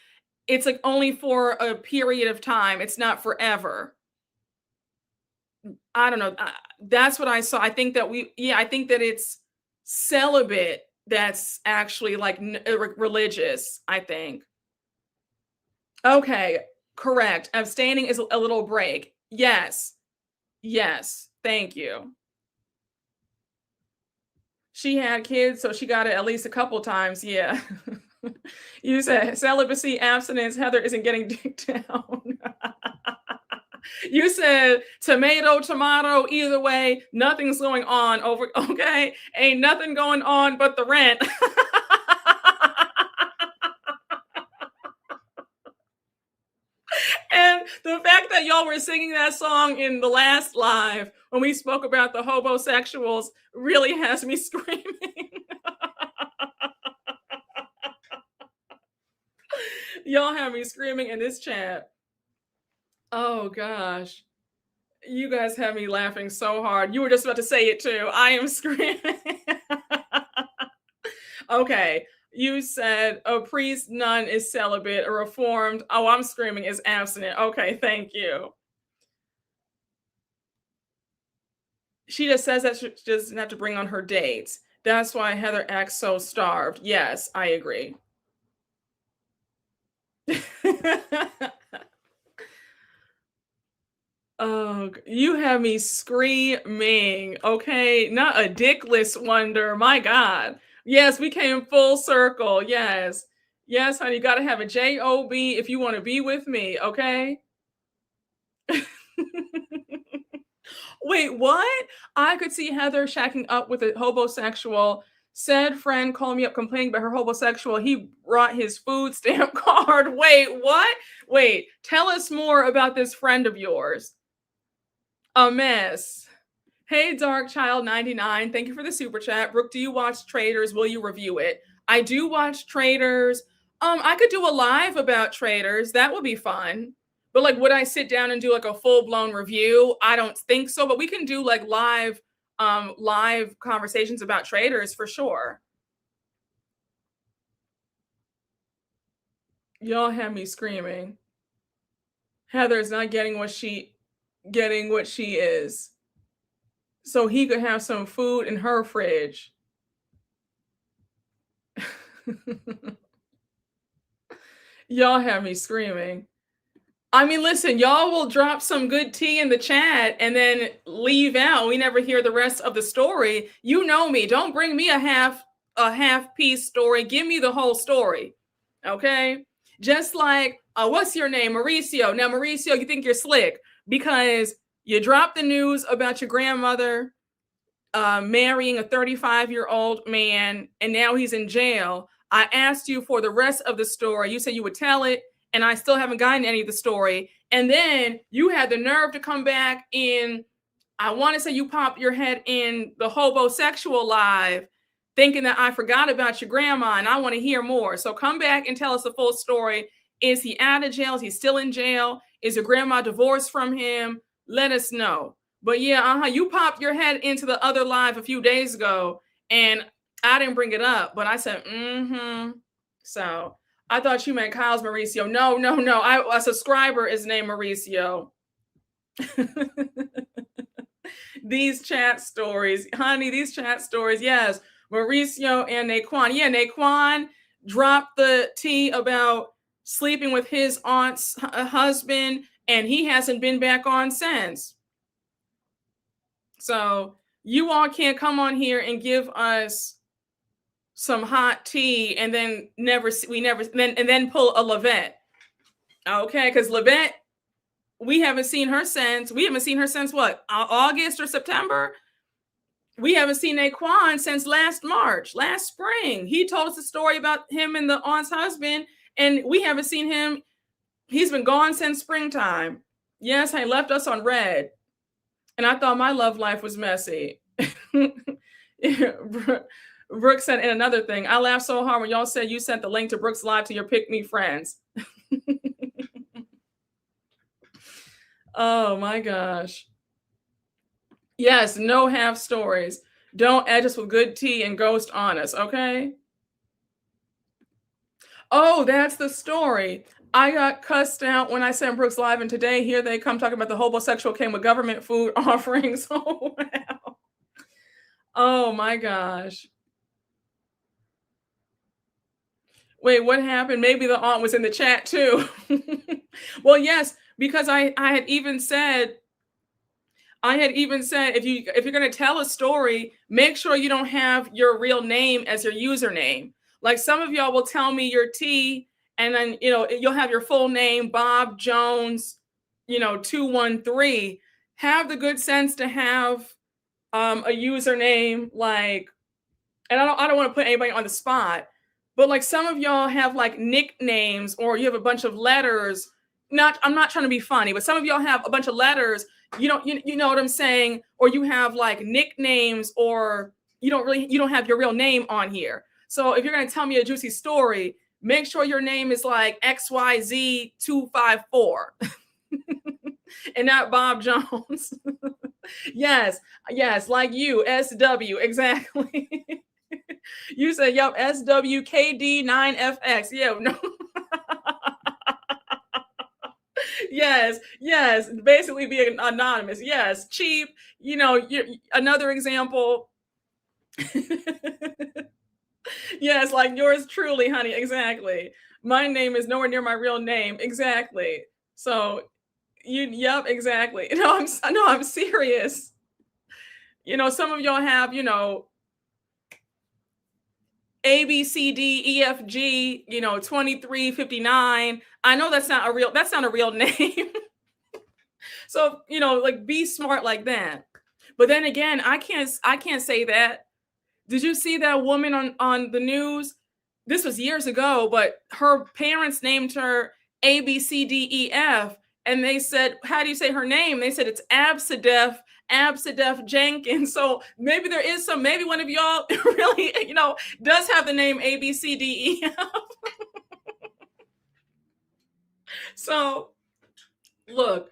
it's like only for a period of time. It's not forever. I don't know. That's what I saw. I think that it's celibate that's actually like religious, I think. Okay, correct. Abstaining is a little break. Yes. Thank you. She had kids, so she got it at least a couple times. Yeah. You said celibacy, abstinence, Heather isn't getting dick down. You said tomato, either way, nothing's going on over. Okay. Ain't nothing going on but the rent. The fact that y'all were singing that song in the last live when we spoke about the hobosexuals really has me screaming. Y'all have me screaming in this chat. Oh gosh. You guys have me laughing so hard. You were just about to say it too. I am screaming. Okay. You said a priest, nun is celibate, a reformed. Oh, I'm screaming is abstinent. Okay, thank you. She just says that she doesn't have to bring on her dates. That's why Heather acts so starved. Yes, I agree. Oh, you have me screaming. Okay, not a dickless wonder. My God. Yes, we came full circle. Yes. Yes, honey, you got to have a job if you want to be with me. Okay. Wait, what? I could see Heather shacking up with a homosexual. Said friend called me up complaining about her homosexual. He brought his food stamp card. Wait, what? Wait, tell us more about this friend of yours. A mess. Hey, Dark Child 99. Thank you for the super chat. Brooke, do you watch Traders? Will you review it? I do watch Traders. I could do a live about Traders. That would be fun. But like, would I sit down and do like a full-blown review? I don't think so, but we can do like live conversations about Traders for sure. Y'all have me screaming. Heather's not getting what she is. So he could have some food in her fridge. Y'all have me screaming. I mean, listen, y'all will drop some good tea in the chat and then leave out. We never hear the rest of the story. You know me. Don't bring me a half piece story. Give me the whole story. Okay? Just like, what's your name? Mauricio. Now, Mauricio, you think you're slick because you dropped the news about your grandmother marrying a 35-year-old man, and now he's in jail. I asked you for the rest of the story. You said you would tell it, and I still haven't gotten any of the story. And then you had the nerve to come back in, I want to say you popped your head in the homosexual live, thinking that I forgot about your grandma, and I want to hear more. So come back and tell us the full story. Is he out of jail? Is he still in jail? Is your grandma divorced from him? Let us know. But yeah, you popped your head into the other live a few days ago, and I didn't bring it up, but I said, So I thought you meant Kyle's Mauricio. No. A subscriber is named Mauricio. These chat stories, honey, yes. Mauricio and Naquan. Yeah, Naquan dropped the tea about sleeping with his aunt's husband, and he hasn't been back on since. So you all can't come on here and give us some hot tea and then then pull a Levette. Okay, because Levette, we haven't seen her since what, August or September? We haven't seen Naquan since last spring. He told us a story about him and the aunt's husband, and we haven't seen him. He's been gone since springtime. Yes, he left us on red. And I thought my love life was messy. Brooke said, and another thing, I laughed so hard when y'all said you sent the link to Brooke's live to your Pick Me friends. Oh my gosh. Yes, no half stories. Don't edge us with good tea and ghost on us, okay? Oh, that's the story. I got cussed out when I sent Brooke's live, and today here they come talking about the homosexual came with government food offerings. Oh, wow. Oh my gosh. Wait, what happened? Maybe the aunt was in the chat too. Well, yes, because I had even said if you're going to tell a story, make sure you don't have your real name as your username. Like some of y'all will tell me your tea, and then, you'll have your full name, Bob Jones, 213. Have the good sense to have a username like, and I don't want to put anybody on the spot, but like some of y'all have like nicknames, or you have a bunch of letters, I'm not trying to be funny, but some of y'all have a bunch of letters, you know what I'm saying? Or you have like nicknames, or you don't have your real name on here. So if you're going to tell me a juicy story, make sure your name is like XYZ254 and not Bob Jones. Yes, like you, SW, exactly. You said, yep, SWKD9FX. Yeah, no. Yes, basically being anonymous. Yes, cheap. Another example. Yes, like yours truly, honey. Exactly. My name is nowhere near my real name. Exactly. So yep, exactly. No, I'm serious. Some of y'all have, A, B, C, D, E, F, G, 2359. I know that's not a real name. So, like, be smart like that. But then again, I can't say that. Did you see that woman on the news? This was years ago, but her parents named her A, B, C, D, E, F. And they said, how do you say her name? They said it's Absidef Jenkins. So maybe maybe one of y'all really, does have the name A, B, C, D, E, F. So look.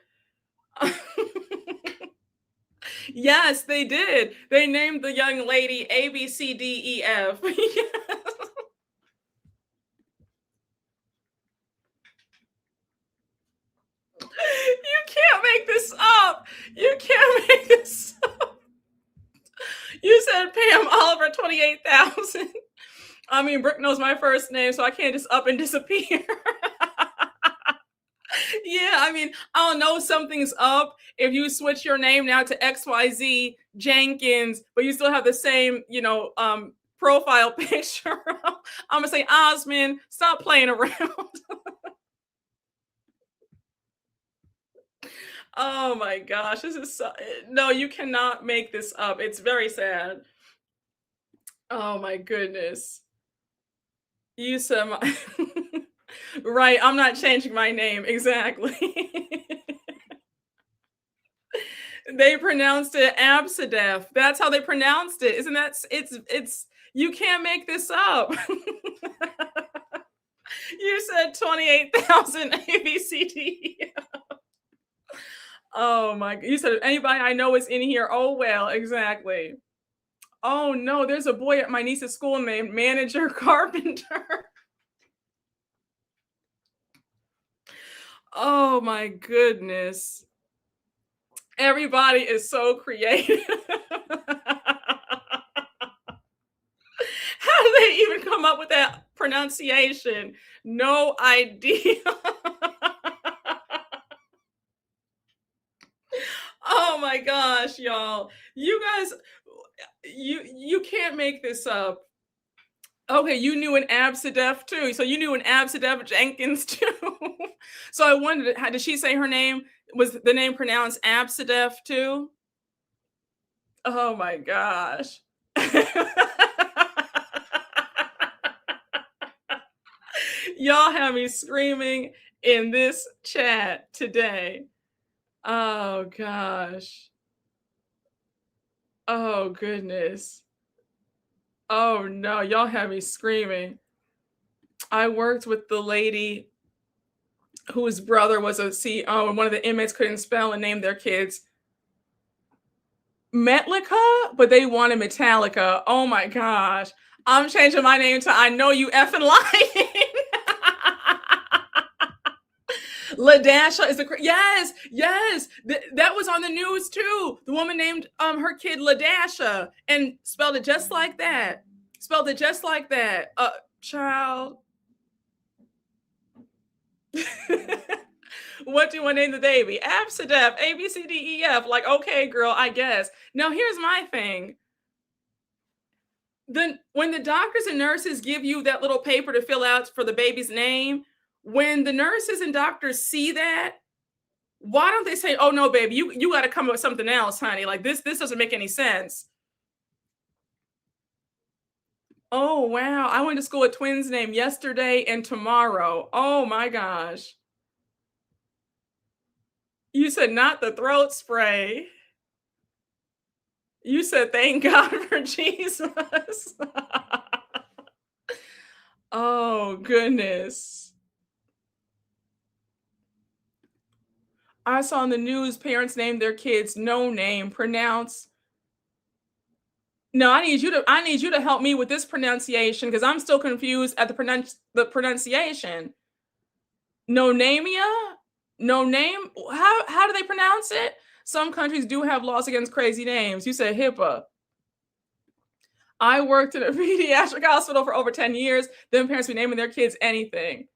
Yes, they did. They named the young lady A, B, C, D, E, F. You can't make this up. You can't make this up. You said Pam Oliver 28,000. I mean, Brooke knows my first name, so I can't just up and disappear. Yeah, I mean, I'll know something's up if you switch your name now to XYZ Jenkins, but you still have the same, profile picture. I'm gonna say, Osmond, stop playing around. Oh my gosh, this is no, you cannot make this up. It's very sad. Oh my goodness. You said my right, I'm not changing my name. Exactly. They pronounced it Absidef. That's how they pronounced it. Isn't that it's you can't make this up. You said 28,000 ABCD. Oh my, you said anybody I know is in here. Oh well, exactly. Oh no, there's a boy at my niece's school named Manager Carpenter. Oh my goodness. Everybody is so creative. How do they even come up with that pronunciation? No idea. Oh my gosh, y'all. You guys, you can't make this up. Okay, you knew an Absidef too. So you knew an Absidef Jenkins too. So I wondered, how did she say her name? Was the name pronounced Absidef too? Oh my gosh. Y'all have me screaming in this chat today. Oh gosh. Oh goodness. Oh no, y'all have me screaming. I worked with the lady whose brother was a CEO, and one of the inmates couldn't spell and name their kids Metallica, but they wanted Metallica. Oh my gosh. I'm changing my name to I Know You Effing Lying. LaDasha is yes. That was on the news too. The woman named her kid LaDasha and spelled it just like that. Child. What do you want to name the baby? Absidef, A, B, C, D, E, F. Like, okay, girl, I guess. Now, here's my thing. Then when the doctors and nurses give you that little paper to fill out for the baby's name, when the nurses and doctors see that, why don't they say, oh no, baby, you got to come up with something else, honey. Like this doesn't make any sense. Oh, wow. I went to school with twins named yesterday and tomorrow. Oh my gosh. You said not the throat spray. You said thank God for Jesus. Oh, goodness. I saw in the news parents named their kids no name, pronounce. No, I need you to help me with this pronunciation because I'm still confused at the pronunciation. Nonamia? No name? How do they pronounce it? Some countries do have laws against crazy names. You said HIPAA. I worked in a pediatric hospital for over 10 years. Then parents be naming their kids anything.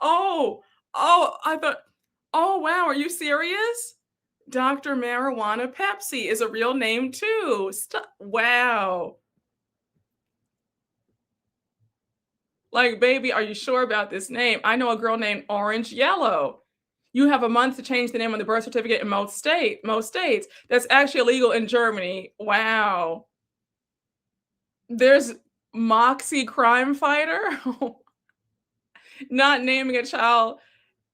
Oh, I thought, oh, wow, are you serious? Dr. Marijuana Pepsi is a real name too. Wow. Like, baby, are you sure about this name? I know a girl named Orange Yellow. You have a month to change the name on the birth certificate in most states. That's actually illegal in Germany. Wow. There's Moxie Crime Fighter. Not naming a child.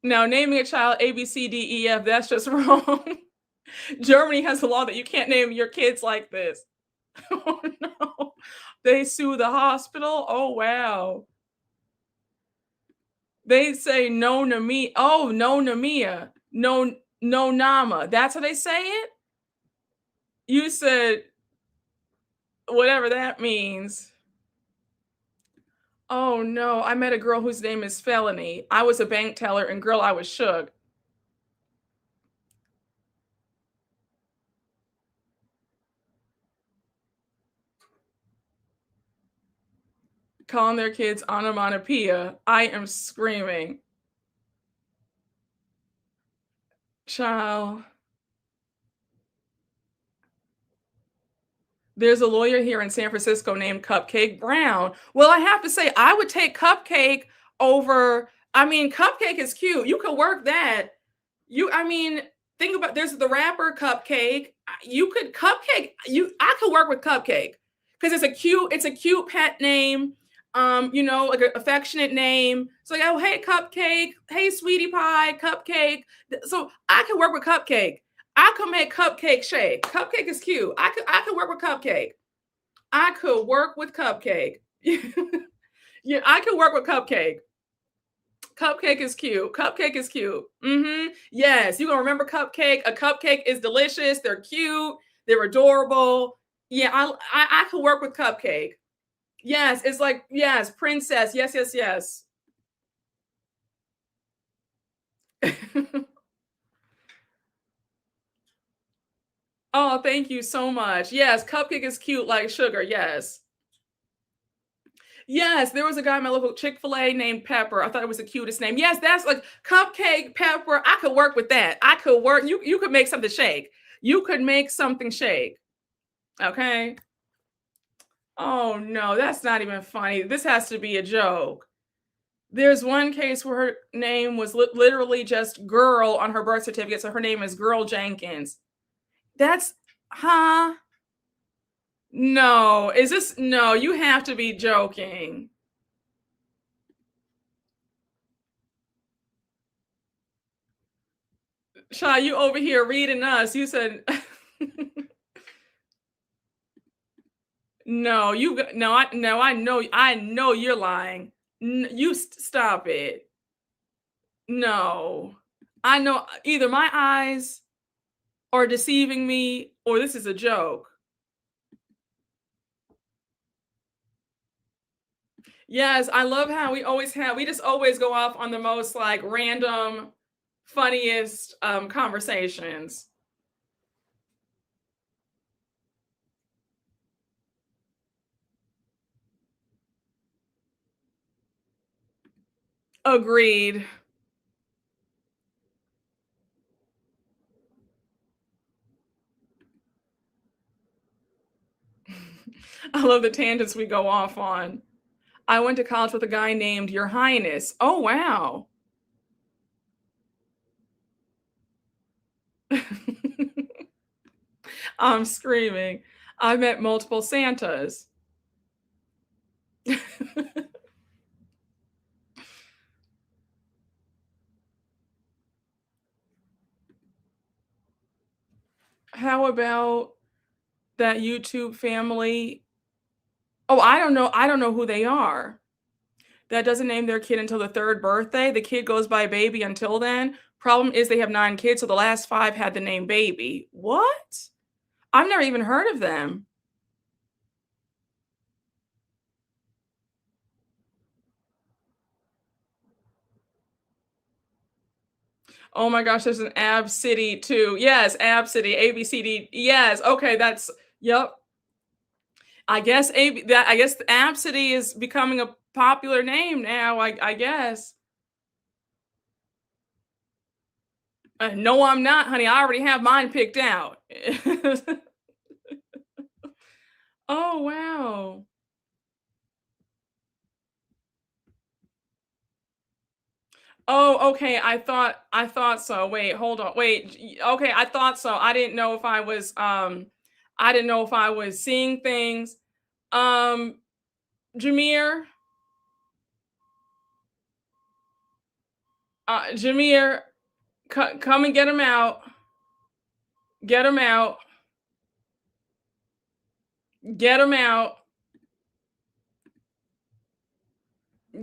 No, naming a child A, B, C, D, E, F. That's just wrong. Germany has a law that you can't name your kids like this. Oh, no. They sue the hospital. Oh, wow. They say no Namia. Oh, no Namia. No Nama. That's how they say it? You said whatever that means. Oh no, I met a girl whose name is Felony. I was a bank teller and girl, I was shook. Calling their kids onomatopoeia. I am screaming. Child. There's a lawyer here in San Francisco named Cupcake Brown. Well, I have to say, I would take Cupcake over. I mean, Cupcake is cute. You could work that. Think about there's the rapper Cupcake. I could work with Cupcake because it's a cute pet name. Like an affectionate name. So like, oh, hey, Cupcake, hey, sweetie pie, Cupcake. So I could work with Cupcake. I could make Cupcake shake. Cupcake is cute. I could work with Cupcake. I could work with Cupcake. Yeah, I could work with Cupcake. Cupcake is cute. Cupcake is cute. Yes, you're gonna remember Cupcake. A cupcake is delicious. They're cute. They're adorable. Yeah, I could work with Cupcake. Yes, it's like, yes, princess. Yes, yes, yes. Oh, thank you so much. Yes, Cupcake is cute like sugar. Yes. Yes, there was a guy in my local Chick-fil-A named Pepper. I thought it was the cutest name. Yes, that's like Cupcake, Pepper. I could work with that. I could work. You could make something shake. You could make something shake. Okay. Oh no, that's not even funny. This has to be a joke. There's one case where her name was literally just girl on her birth certificate. So her name is Girl Jenkins. That's, huh? No, no, you have to be joking. Sha, you over here reading us. You said, no, I know you're lying. Stop it. No, I know either my eyes are deceiving me or this is a joke. Yes, I love how we just always go off on the most like random, funniest conversations. Agreed. I love the tangents we go off on. I went to college with a guy named Your Highness. Oh, wow. I'm screaming. I met multiple Santas. How about that YouTube family? Oh, I don't know. I don't know who they are. That doesn't name their kid until the 3rd birthday. The kid goes by baby until then. Problem is they have 9 kids, so the last 5 had the name baby. What? I've never even heard of them. Oh my gosh, there's an Ab City too. Yes, Ab City, ABCD. Yes, okay, that's yep. I guess Ab City is becoming a popular name now. I guess. No, I'm not, honey. I already have mine picked out. Oh wow. Oh, okay. I thought so. Wait, hold on. Wait. Okay, I thought so. I didn't know if I was seeing things. Jameer. Jameer, come and get him out. Get him out. Get him out.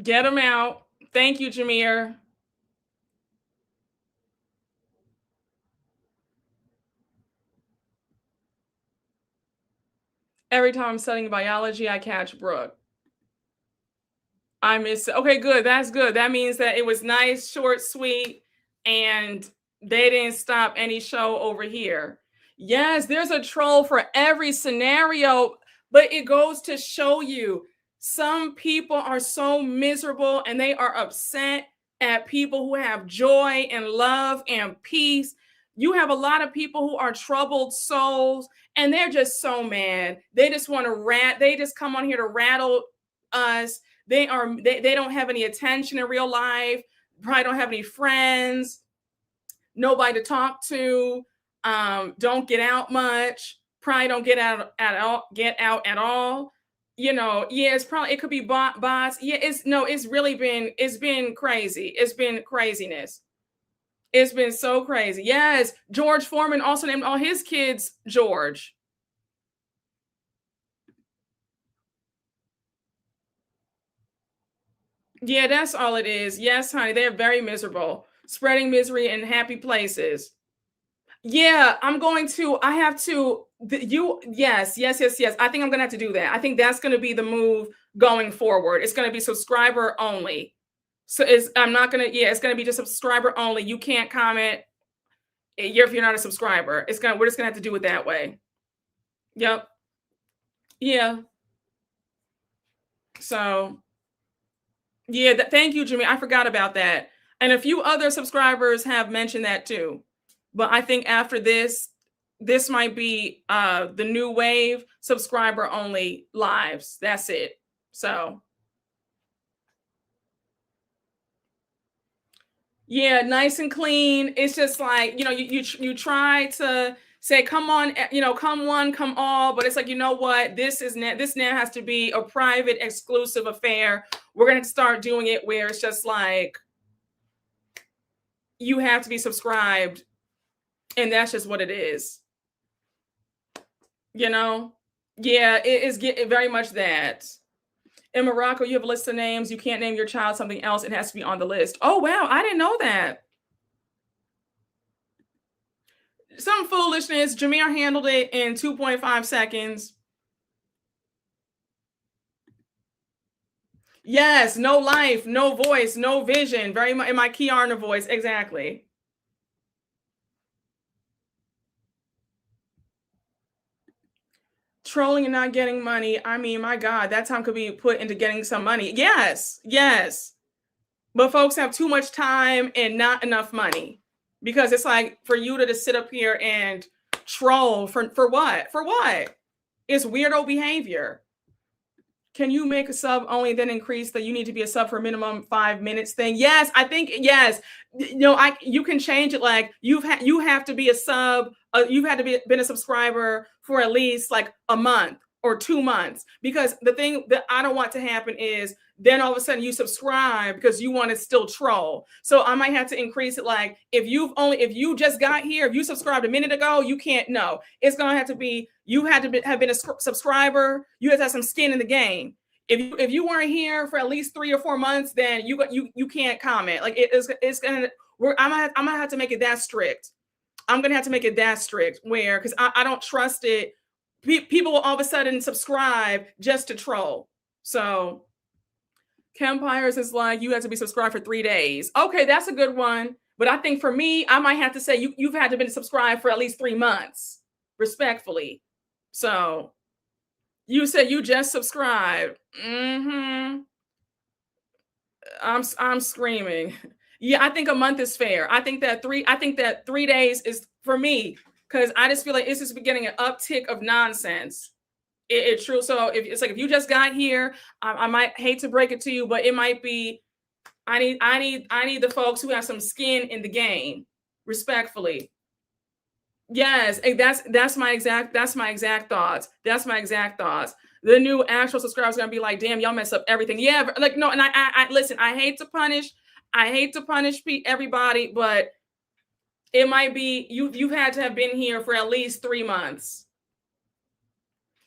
Get him out. Thank you, Jameer. Every time I'm studying biology, I catch Brooke. I miss it. Okay, good. That's good. That means that it was nice, short, sweet, and they didn't stop any show over here. Yes, there's a troll for every scenario, but it goes to show you some people are so miserable and they are upset at people who have joy and love and peace. You have a lot of people who are troubled souls and they're just so mad. They just want to they just come on here to rattle us. They don't have any attention in real life, probably don't have any friends, nobody to talk to, don't get out much, probably don't get out at all. You know, yeah, it could be bots. Yeah, it's been crazy. It's been craziness. It's been so crazy. Yes, George Foreman also named all his kids George. Yeah, that's all it is. Yes, honey, they're very miserable, spreading misery in happy places. Yeah, yes. I think I'm gonna have to do that. I think that's gonna be the move going forward. It's gonna be subscriber only. So it's gonna be just subscriber only. You can't comment if you're not a subscriber. We're just gonna have to do it that way. Yep. Yeah. So yeah, thank you, Jimmy. I forgot about that. And a few other subscribers have mentioned that too. But I think after this might be the new wave, subscriber only lives. That's it. So yeah, nice and clean. It's just like, you try to say, come on, come one, come all, but it's like, you know what? This now has to be a private, exclusive affair. We're going to start doing it where it's just like, you have to be subscribed. And that's just what it is. Yeah, it is very much that. In Morocco, you have a list of names. You can't name your child something else. It has to be on the list. Oh, wow. I didn't know that. Some foolishness. Jameer handled it in 2.5 seconds. Yes, no life, no voice, no vision. Very much in my Kiarna voice. Exactly. Trolling and not getting money. I mean, my God, that time could be put into getting some money. Yes. But folks have too much time and not enough money, because it's like for you to just sit up here and troll for what? For what? It's weirdo behavior. Can you make a sub only, then increase that you need to be a sub for minimum 5 minutes thing? Yes, I think yes. You can change it. Like you have to be a sub. You've had to been a subscriber for at least like a month or 2 months, because the thing that I don't want to happen is then all of a sudden you subscribe because you want to still troll. So I might have to increase it. Like if you just got here, if you subscribed a minute ago, you can't know. It's going to have to be, you had to have been a subscriber. You have to have some skin in the game. If you weren't here for at least 3 or 4 months, then you can't comment. Like it's going to, I'm gonna have to make it that strict. I'm going to have to make it that strict where, because I don't trust it. People will all of a sudden subscribe just to troll. So Campires is like, you have to be subscribed for 3 days. Okay, that's a good one. But I think for me, I might have to say you've had to been subscribed for at least 3 months, respectfully. So you said you just subscribed. I'm screaming. Yeah, I think a month is fair. I think that 3 days is for me, because I just feel like it's just getting an uptick of nonsense. It's true. So if it's like, if you just got here, I might hate to break it to you, but it might be, I need the folks who have some skin in the game, respectfully. Yes, that's my exact thoughts. That's my exact thoughts. The new actual subscribers are gonna be like, damn, y'all mess up everything. Yeah, but like, no, and I listen, I hate to punish everybody, but it might be you've had to have been here for at least 3 months.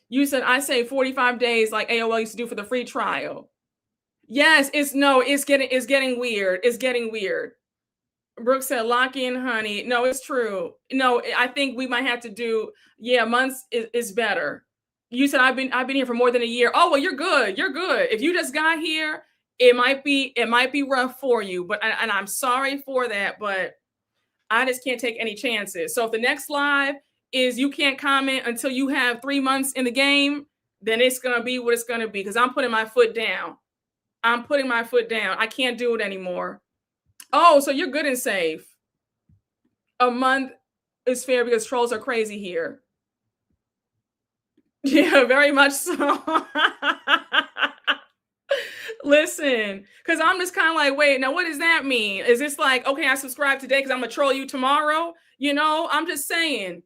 You said, I say 45 days like AOL used to do for the free trial. Yes, it's getting weird. It's getting weird. Brooke said, lock in, honey. No, it's true. No, I think we might have to do, months is better. You said I've been here for more than a year. Oh, well, you're good. You're good. If you just got here, it might be rough for you, but and I'm sorry for that, but I just can't take any chances. So if the next live is you can't comment until you have 3 months in the game, then it's going to be what it's going to be, because I'm putting my foot down. I can't do it anymore. Oh, so you're good and safe. A month is fair because trolls are crazy here. Yeah, very much so. Listen, because I'm just kind of like, wait, now what does that mean? Is this like, okay, I subscribe today because I'm going to troll you tomorrow? I'm just saying.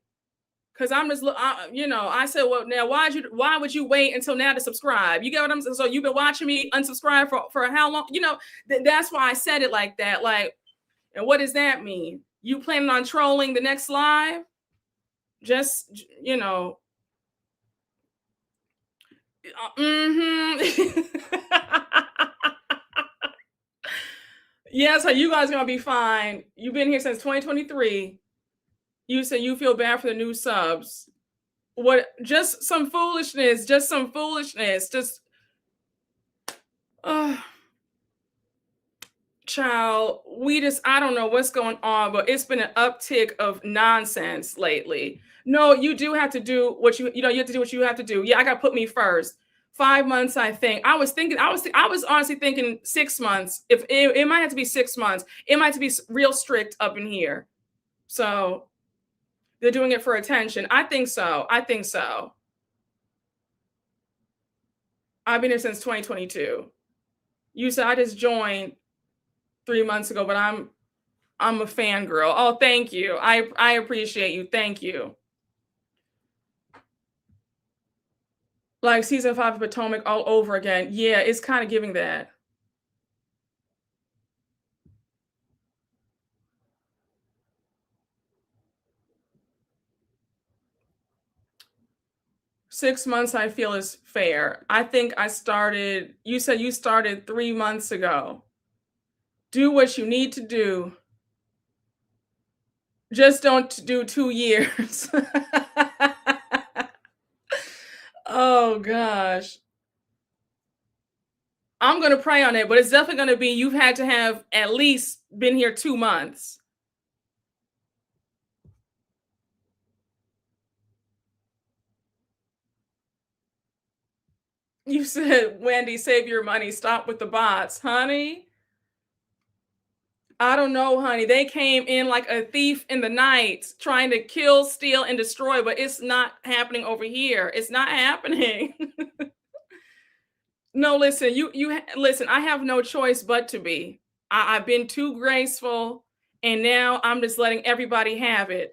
Because I'm just, I said, well, now why would you wait until now to subscribe? You get what I'm saying? So you've been watching me unsubscribe for how long? That's why I said it like that. Like, and what does that mean? You planning on trolling the next live? Just, Yeah, so you guys are gonna be fine. You've been here since 2023. You said you feel bad for the new subs. What? Just some foolishness. Just, child, I don't know what's going on, but it's been an uptick of nonsense lately. No, you do have to do what you have to do what you have to do. Yeah, I got to put me first. 5 months, I think. I was honestly thinking 6 months. If it might have to be 6 months. It might have to be real strict up in here. So they're doing it for attention. I think so. I've been here since 2022. You said I just joined 3 months ago, but I'm a fangirl. Oh, thank you. I appreciate you. Thank you. Like season 5 of Potomac all over again. Yeah, it's kind of giving that. Six months I feel is fair. I think you said you started 3 months ago. Do what you need to do. Just don't do 2 years. Oh gosh. I'm going to pray on it, but it's definitely going to be, you've had to have at least been here 2 months. You said, Wendy, save your money. Stop with the bots. Honey, I don't know, honey. They came in like a thief in the night trying to kill, steal, and destroy, but it's not happening over here. It's not happening. No, listen, listen, I have no choice but to be. I've been too graceful, and now I'm just letting everybody have it.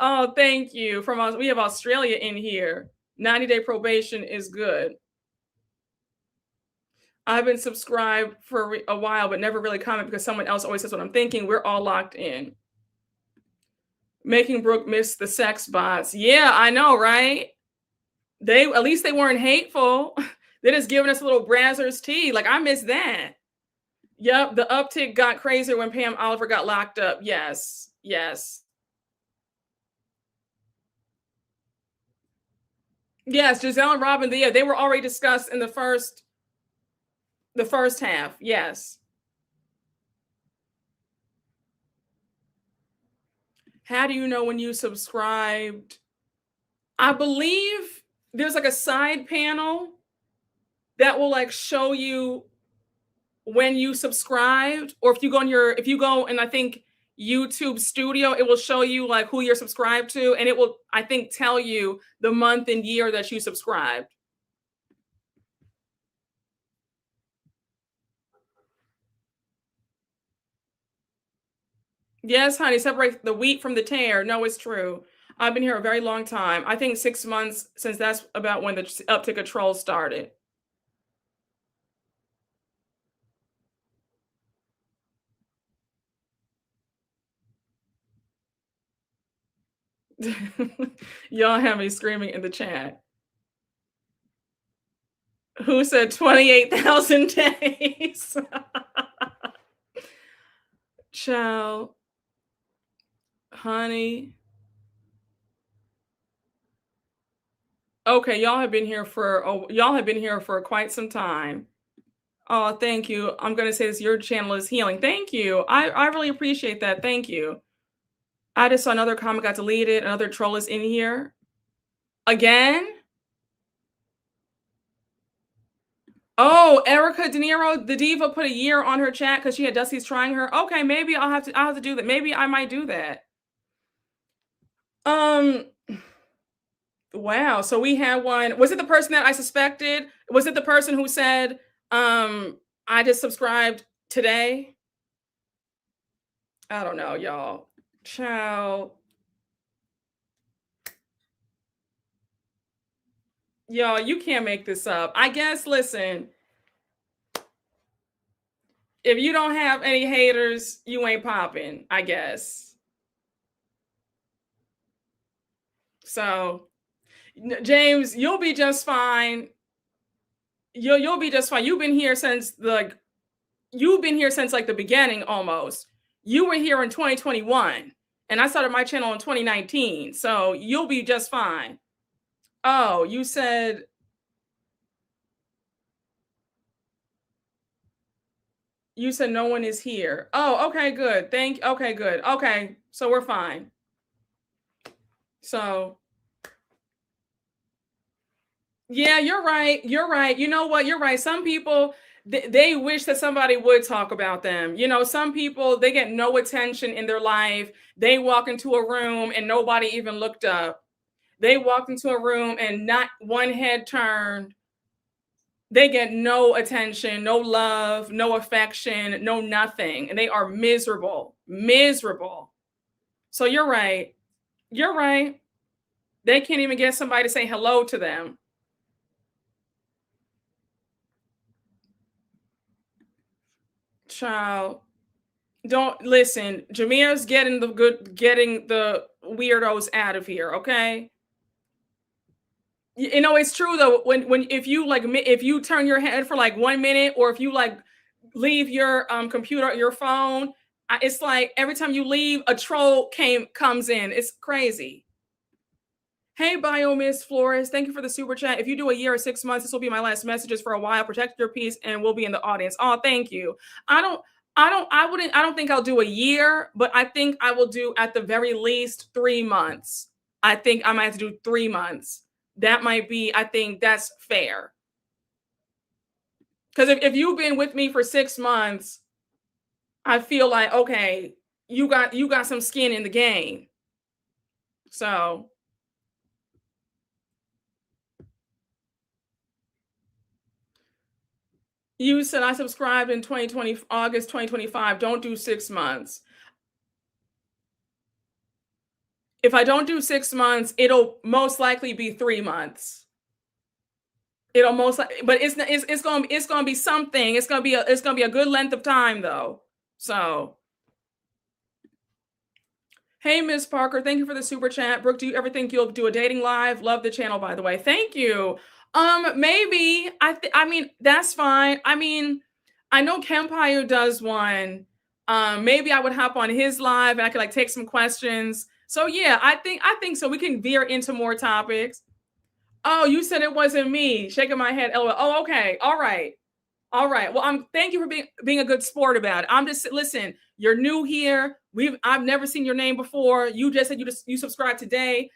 Oh, thank you. We have Australia in here. 90-day probation is good. I've been subscribed for a while, but never really comment because someone else always says what I'm thinking. We're all locked in. Making Brooke miss the sex bots. Yeah, I know, right? At least they weren't hateful. They're just giving us a little Brazzers tea. Like, I miss that. Yep, the uptick got crazier when Pam Oliver got locked up. Yes, yes. Yes, Gizelle and Robyn, they were already discussed in the first half. Yes. How do you know when you subscribed? I believe there's like a side panel that will like show you when you subscribed, or if you go and I think YouTube Studio, it will show you like who you're subscribed to, and it will, I think, tell you the month and year that you subscribed. Yes, honey, separate the wheat from the tare. No, it's true. I've been here a very long time. I think 6 months, since that's about when the uptick of trolls started. Y'all have me screaming in the chat. Who said 28,000 days? Child. Honey. Okay, y'all have been here for quite some time. Oh, thank you. I'm gonna say this, your channel is healing. Thank you. I really appreciate that. Thank you. I just saw another comment got deleted. Another troll is in here. Again? Oh, Erica De Niro, the diva, put a year on her chat because she had Dusty's trying her. Okay, maybe I'll have to do that. Maybe I might do that. Wow. So we had one. Was it the person that I suspected? Was it the person who said, I just subscribed today? I don't know, y'all. Child. Y'all, you can't make this up. I guess, listen, if you don't have any haters, you ain't popping, I guess. So, James, you'll be just fine. You'll be just fine. You've been here since like the beginning almost. You were here in 2021, and I started my channel in 2019. So you'll be just fine. Oh, you said no one is here. Oh, okay, good. Okay, good. Okay, so we're fine. So yeah, you're right. You're right. You know what? You're right. Some people, they wish that somebody would talk about them. You know, some people, they get no attention in their life. They walk into a room and nobody even looked up. They walked into a room and not one head turned. They get no attention, no love, no affection, no nothing. And they are miserable, miserable. So you're right. You're right. They can't even get somebody to say hello to them. Child, don't listen. Jameer's getting the weirdos out of here, okay? You know, it's true though. If you turn your head for like 1 minute, or if you like leave your computer, your phone, it's like every time you leave, a troll comes in. It's crazy. Hey, Bio Miss Flores, thank you for the super chat. If you do a year or 6 months, this will be my last messages for a while. Protect your peace, and we'll be in the audience. Oh, thank you. I don't think I'll do a year, but I think I will do at the very least 3 months. I think I might have to do 3 months. That might be, I think that's fair. Because if you've been with me for 6 months, I feel like, okay, you got some skin in the game. So you said I subscribed in August 2025. Don't do 6 months. If I don't do 6 months, it'll most likely be 3 months. It'll most likely, but it's going to be something. It's going to be a good length of time though. So, hey, Miss Parker, thank you for the super chat. Brooke, do you ever think you'll do a dating live? Love the channel, by the way. Thank you. Maybe. I mean, that's fine. I mean, I know Kempire does one. Maybe I would hop on his live and I could like take some questions. So yeah, I think so. We can veer into more topics. Oh, you said it wasn't me. Shaking my head. LOL. Oh, okay. All right. All right. Well, thank you for being a good sport about it. I'm just listen. You're new here. I've never seen your name before. You just said you subscribed today.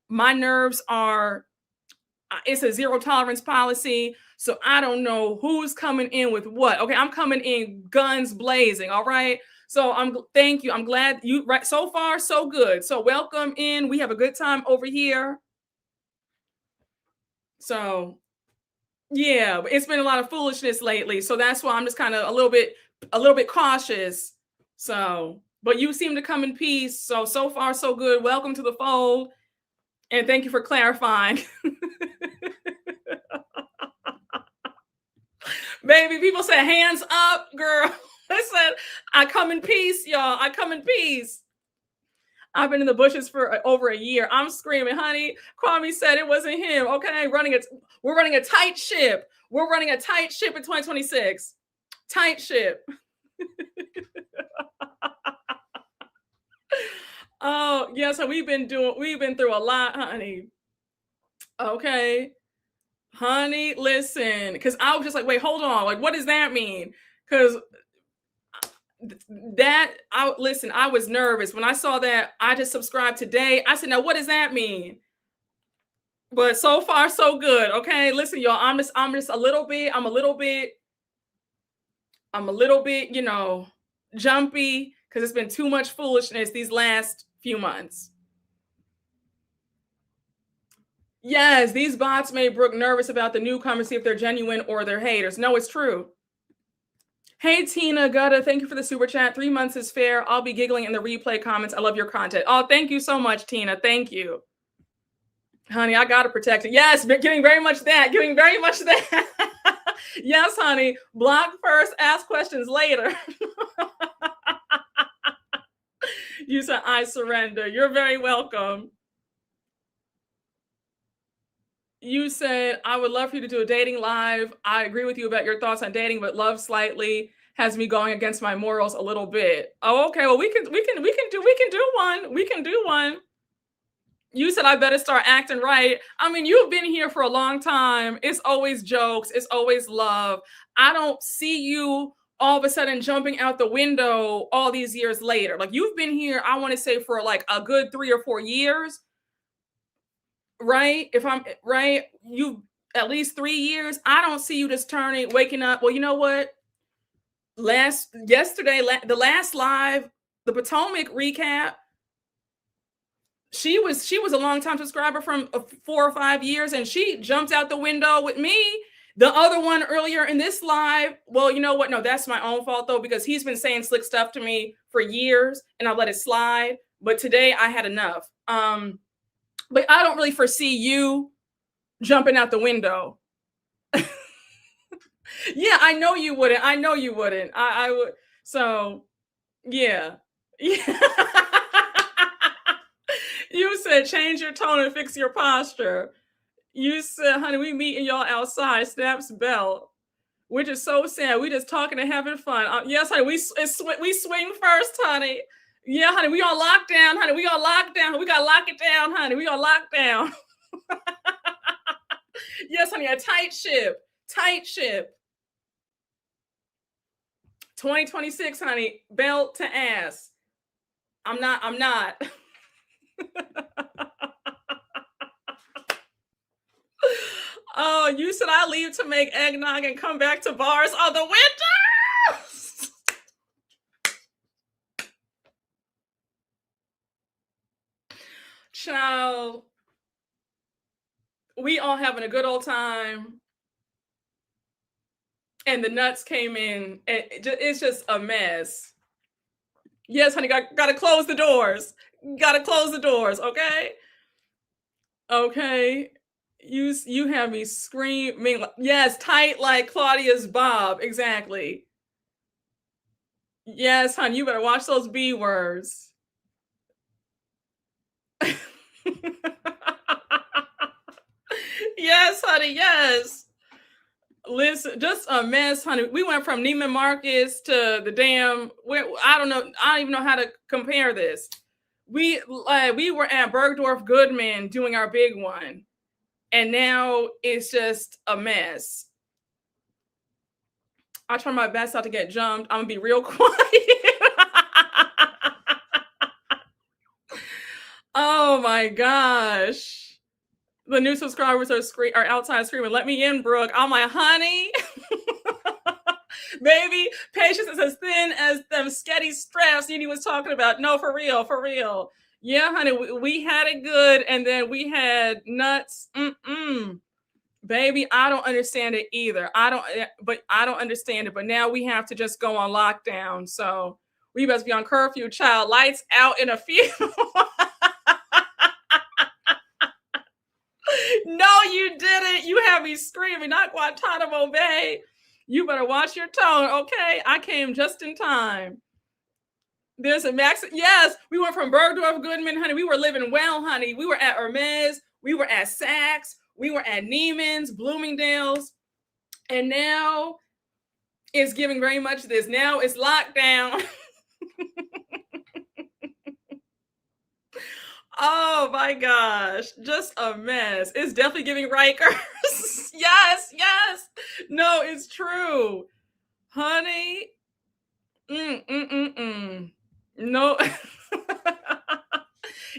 My nerves are. It's a zero tolerance policy, so I don't know who's coming in with what. Okay, I'm coming in guns blazing. All right. So thank you. I'm glad you right. So far, so good. So welcome in. We have a good time over here. So. Yeah, it's been a lot of foolishness lately, so that's why I'm just kind of a little bit cautious. So, but you seem to come in peace. So far so good. Welcome to the fold, and thank you for clarifying. Baby, people said hands up, girl. I said I come in peace, y'all. I come in peace. I've been in the bushes for over a year. I'm screaming, honey. Kwame said it wasn't him. Okay, we're running a tight ship. We're running a tight ship in 2026. Tight ship. Oh, yeah, so we've been through a lot, honey. Okay. Honey, listen. Because I was just like, wait, hold on. Like, what does that mean? Because listen, I was nervous when I saw that. I just subscribed today. I said, now what does that mean? But so far so good. Okay, listen, y'all, I'm just a little bit, you know, jumpy because it's been too much foolishness these last few months. Yes, these bots made Brooke nervous about the newcomers, see if they're genuine or they're haters. No, it's true. Hey, Tina Gutta, thank you for the super chat. 3 months is fair. I'll be giggling in the replay comments. I love your content. Oh, thank you so much, Tina. Thank you. Honey, I got to protect it. Yes, giving very much that. Giving very much that. Yes, honey. Block first, ask questions later. You said, I surrender. You're very welcome. You said, I would love for you to do a dating live. I agree with you about your thoughts on dating, but love slightly has me going against my morals a little bit. Oh, okay. Well, we can do one. We can do one. You said I better start acting right. I mean, you've been here for a long time. It's always jokes. It's always love. I don't see you all of a sudden jumping out the window all these years later. Like you've been here, I want to say for like a good 3 or 4 years. Right? If I'm right, you at least 3 years. I don't see you just waking up. Well, you know what? Yesterday, the last live, the Potomac recap. She was a long time subscriber from 4 or 5 years, and she jumped out the window with me. The other one earlier in this live. Well, you know what? No, that's my own fault though, because he's been saying slick stuff to me for years, and I let it slide. But today I had enough. But I don't really foresee you jumping out the window. Yeah, I know you wouldn't. I would. So, yeah. Yeah. You said change your tone and fix your posture. You said, honey, we meeting y'all outside, snaps belt, which is so sad. We just talking and having fun. Yes, honey, we swing first, honey. Yeah, honey, we on lockdown, honey. We on lockdown. We gotta lock it down, honey. We on lockdown. Yes, honey, a tight ship. Tight ship. 2026, honey, belt to ass. I'm not. Oh, you said I leave to make eggnog and come back to bars on the winter. Child, we all having a good old time. And the nuts came in. It's just a mess. Yes, honey, gotta close the doors. Gotta close the doors, okay? Okay. You have me screaming. Yes, tight like Claudia's bob. Exactly. Yes, honey, you better watch those B words. Yes, honey, yes. Listen, just a mess, honey. We went from Neiman Marcus to the damn. I don't know. I don't even know how to compare this. We were at Bergdorf Goodman doing our big one, and now it's just a mess. I try my best not to get jumped. I'm gonna be real quiet. Oh my gosh. The new subscribers are outside screaming, "Let me in, Brooke." I'm like, honey, baby, patience is as thin as them sketty straps Edie was talking about. No, for real, for real. Yeah, honey, we had it good, and then we had nuts. Baby, I don't understand it either. I don't understand it. But now we have to just go on lockdown. So we must be on curfew, child. Lights out in a few. No, you didn't. You have me screaming, not Guantanamo Bay. You better watch your tone, okay? I came just in time. There's a max. Yes, we went from Bergdorf Goodman, honey. We were living well, honey. We were at Hermes. We were at Saks. We were at Neiman's, Bloomingdale's. And now it's giving very much this. Now it's lockdown. Oh my gosh, just a mess. It's definitely giving Rikers. Yes, yes. No, it's true. Honey. No.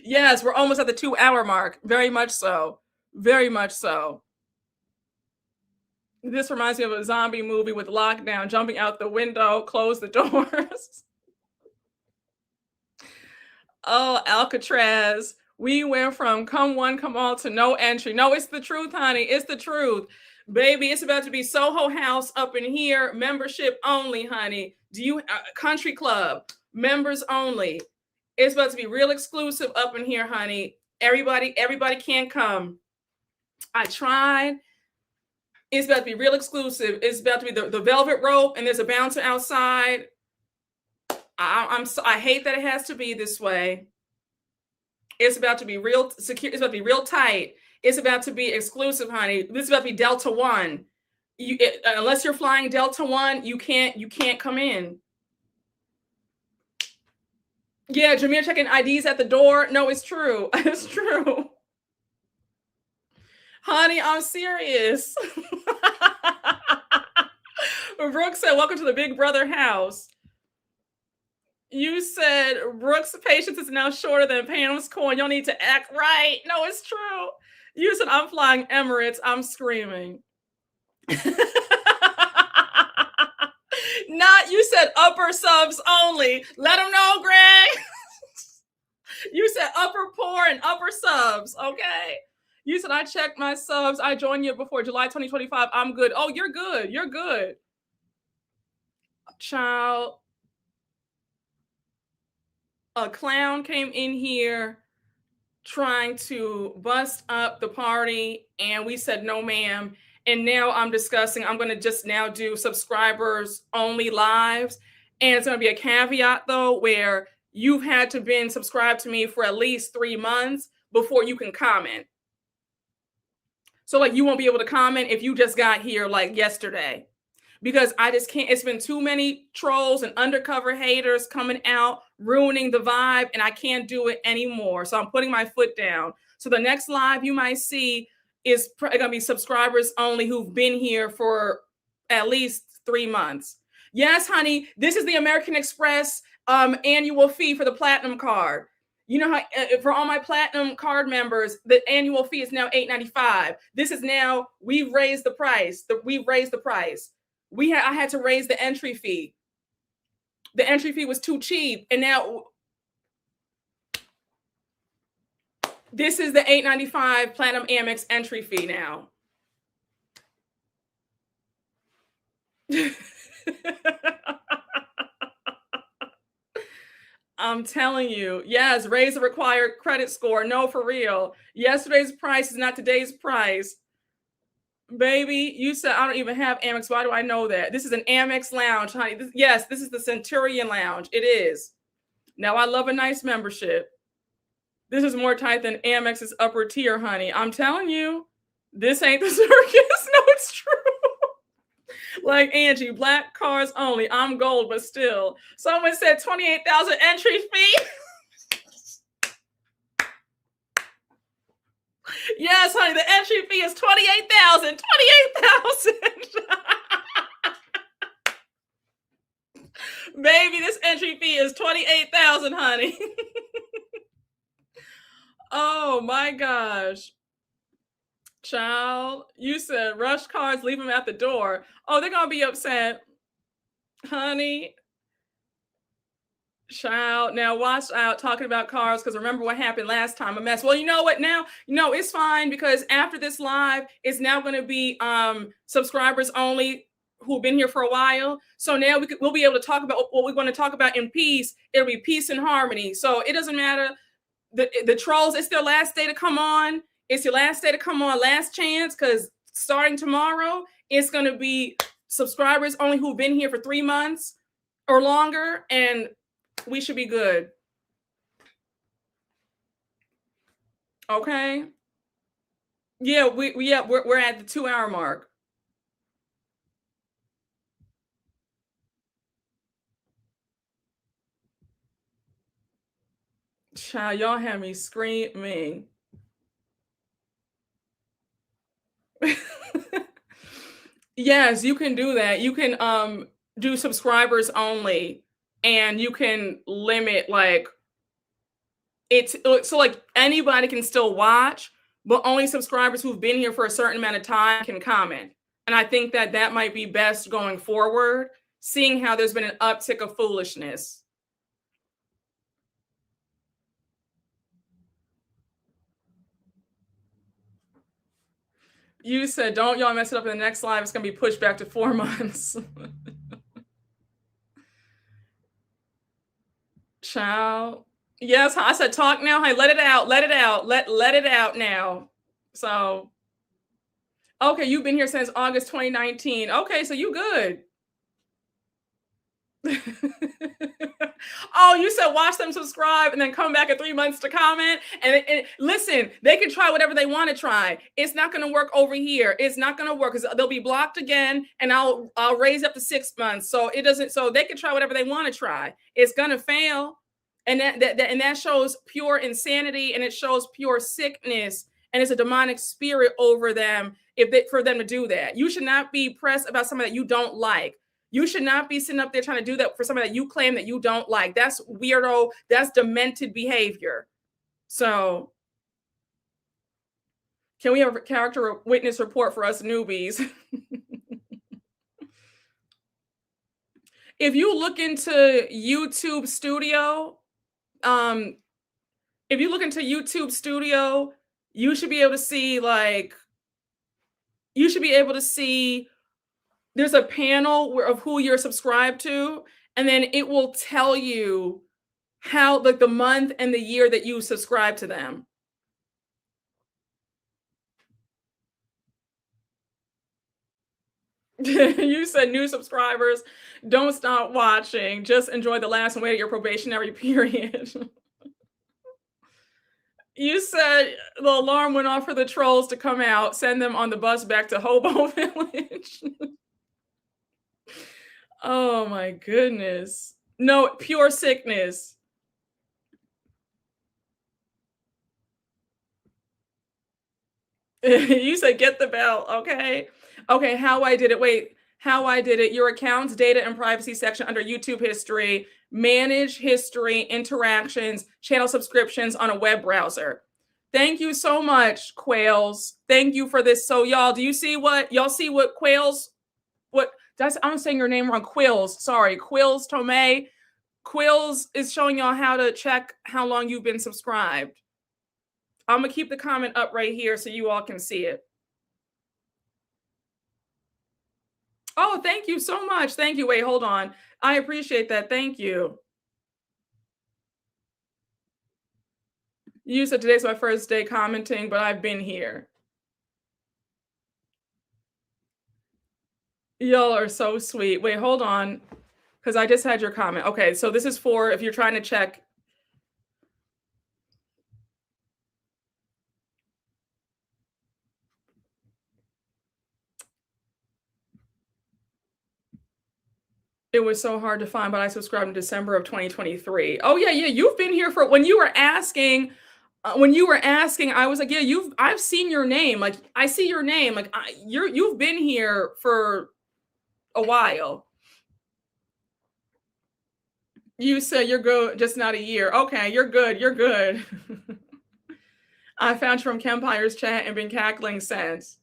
Yes, we're almost at the 2-hour mark. Very much so. Very much so. This reminds me of a zombie movie with lockdown, jumping out the window, close the doors. Oh, Alcatraz. We went from come one, come all to no entry. No, it's the truth, honey. It's the truth. Baby, it's about to be Soho House up in here. Membership only, honey. Country Club, members only. It's about to be real exclusive up in here, honey. Everybody can't come. I tried. It's about to be real exclusive. It's about to be the velvet rope, and there's a bouncer outside. I hate that it has to be this way. It's about to be real secure. It's about to be real tight. It's about to be exclusive, honey. This is about to be Delta One. Unless you're flying Delta One, you can't come in. Yeah, Jameer checking IDs at the door. No, it's true. It's true. Honey, I'm serious. Brooke said, "Welcome to the Big Brother house." You said Brooke's patience is now shorter than Pam's coin. Y'all need to act right. No, it's true. You said, "I'm flying Emirates." I'm screaming. Not, you said upper subs only. Let them know, Greg. You said upper poor and upper subs, okay? You said, "I checked my subs. I joined you before July 2025. I'm good." Oh, you're good. You're good. Child. A clown came in here trying to bust up the party, and we said, "No, ma'am." And now I'm going to just now do subscribers only lives. And it's going to be a caveat, though, where you've had to been subscribed to me for at least 3 months before you can comment. So, like, you won't be able to comment if you just got here, like, yesterday. Because I just can't. It's been too many trolls and undercover haters coming out, ruining the vibe, and I can't do it anymore. So I'm putting my foot down. So the next live you might see is going to be subscribers only who've been here for at least 3 months. Yes, honey, this is the American Express annual fee for the Platinum card. You know how for all my Platinum card members, the annual fee is now $8.95. This is now, we've raised the price. We've raised the price. I had to raise the entry fee. The entry fee was too cheap. And now this is the $8.95 Platinum Amex entry fee now. I'm telling you. Yes, raise the required credit score. No, for real. Yesterday's price is not today's price. Baby, you said I don't even have Amex. Why do I know that? This is an Amex lounge, honey. Yes, this is the Centurion Lounge. It is. Now, I love a nice membership. This is more tight than Amex's upper tier, honey. I'm telling you, this ain't the circus. No, it's true. Like Angie, black cars only. I'm gold, but still. Someone said 28,000 entry fee. Yes, honey, the entry fee is 28,000. 28,000. Baby, this entry fee is 28,000, honey. Oh my gosh. Child, you said rush cars, leave them at the door. Oh, they're gonna be upset. Honey. Child, now watch out talking about cars, because remember what happened last time, a mess. Well, you know what now? No, it's fine, because after this live, it's now going to be subscribers only who've been here for a while. So now we'll be able to talk about what we're going to talk about in peace. It'll be peace and harmony. So it doesn't matter. The trolls, it's their last day to come on. It's your last day to come on, last chance, because starting tomorrow, it's going to be subscribers only who've been here for 3 months or longer, and we should be good. Okay. Yeah, we're at the 2-hour mark. Child, y'all have me screaming. Yes, you can do that. You can do subscribers only, and you can limit like it's so like anybody can still watch, but only subscribers who've been here for a certain amount of time can comment. And I think that might be best going forward, seeing how there's been an uptick of foolishness. You said, don't y'all mess it up in the next live. It's going to be pushed back to 4 months. Child. Yes, I said talk now. Hey, let it out. Let it out. Let it out now. So, okay, you've been here since August 2019. Okay, so you good. Oh, you said watch them subscribe and then come back in 3 months to comment. And listen, they can try whatever they want to try. It's not going to work over here. It's not going to work because they'll be blocked again, and I'll raise up to 6 months. So it doesn't. So they can try whatever they want to try. It's going to fail, and that shows pure insanity, and it shows pure sickness, and it's a demonic spirit over them for them to do that. You should not be pressed about somebody that you don't like. You should not be sitting up there trying to do that for somebody that you claim that you don't like. That's weirdo. That's demented behavior. So, can we have a character witness report for us newbies? If you look into YouTube Studio, you should be able to see there's a panel of who you're subscribed to, and then it will tell you how, like, the month and the year that you subscribe to them. You said new subscribers, don't stop watching. Just enjoy the last and wait at your probationary period. You said the alarm went off for the trolls to come out. Send them on the bus back to Hobo Village. Oh my goodness. No, pure sickness. You said get the bell. Okay. Okay, how I did it. Wait, how I did it. Your account's data and privacy section under YouTube history, manage history, interactions, channel subscriptions on a web browser. Thank you so much, Quails. Thank you for this. So y'all, do you see y'all see what Quails, I'm saying your name wrong. Quills. Sorry. Quills Tomei. Quills is showing y'all how to check how long you've been subscribed. I'm going to keep the comment up right here so you all can see it. Oh, thank you so much. Thank you. Wait, hold on. I appreciate that. Thank you. You said today's my first day commenting, but I've been here. Y'all are so sweet. Wait, hold on. Because I just had your comment. Okay, so this is for if you're trying to check. It was so hard to find, but I subscribed in December of 2023. Oh yeah, you've been here for when you were asking. I was like, yeah, I've seen your name. Like, I see your name. Like, you've been here for a while. You said you're good, just not a year. Okay, you're good. You're good. I found you from Kempire's chat and been cackling since.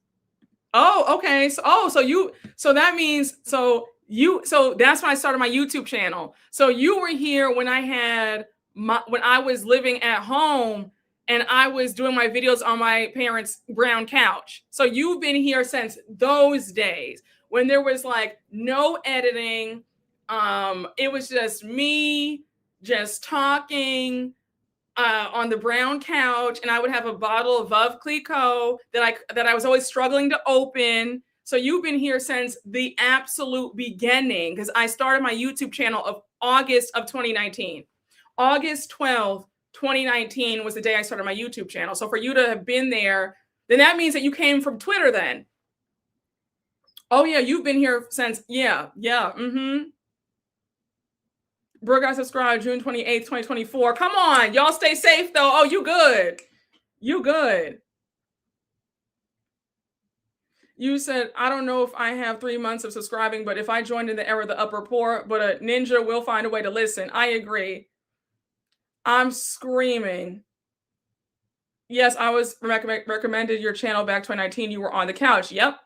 Oh, okay. So that means, so that's when I started my YouTube channel. So you were here when when I was living at home and I was doing my videos on my parents' brown couch. So you've been here since those days when there was like no editing. It was just me just talking on the brown couch, and I would have a bottle of Veuve Clicquot that I was always struggling to open. So you've been here since the absolute beginning, because I started my YouTube channel of August of 2019. August 12th, 2019 was the day I started my YouTube channel. So for you to have been there, then that means that you came from Twitter then. Oh yeah, you've been here since, yeah. Brooke, I subscribed June 28th, 2024. Come on, y'all stay safe though. Oh, you good. You good. You said, I don't know if I have 3 months of subscribing, but if I joined in the era of the upper poor, but a ninja will find a way to listen. I agree. I'm screaming. Yes, I was recommended your channel back 2019. You were on the couch. Yep.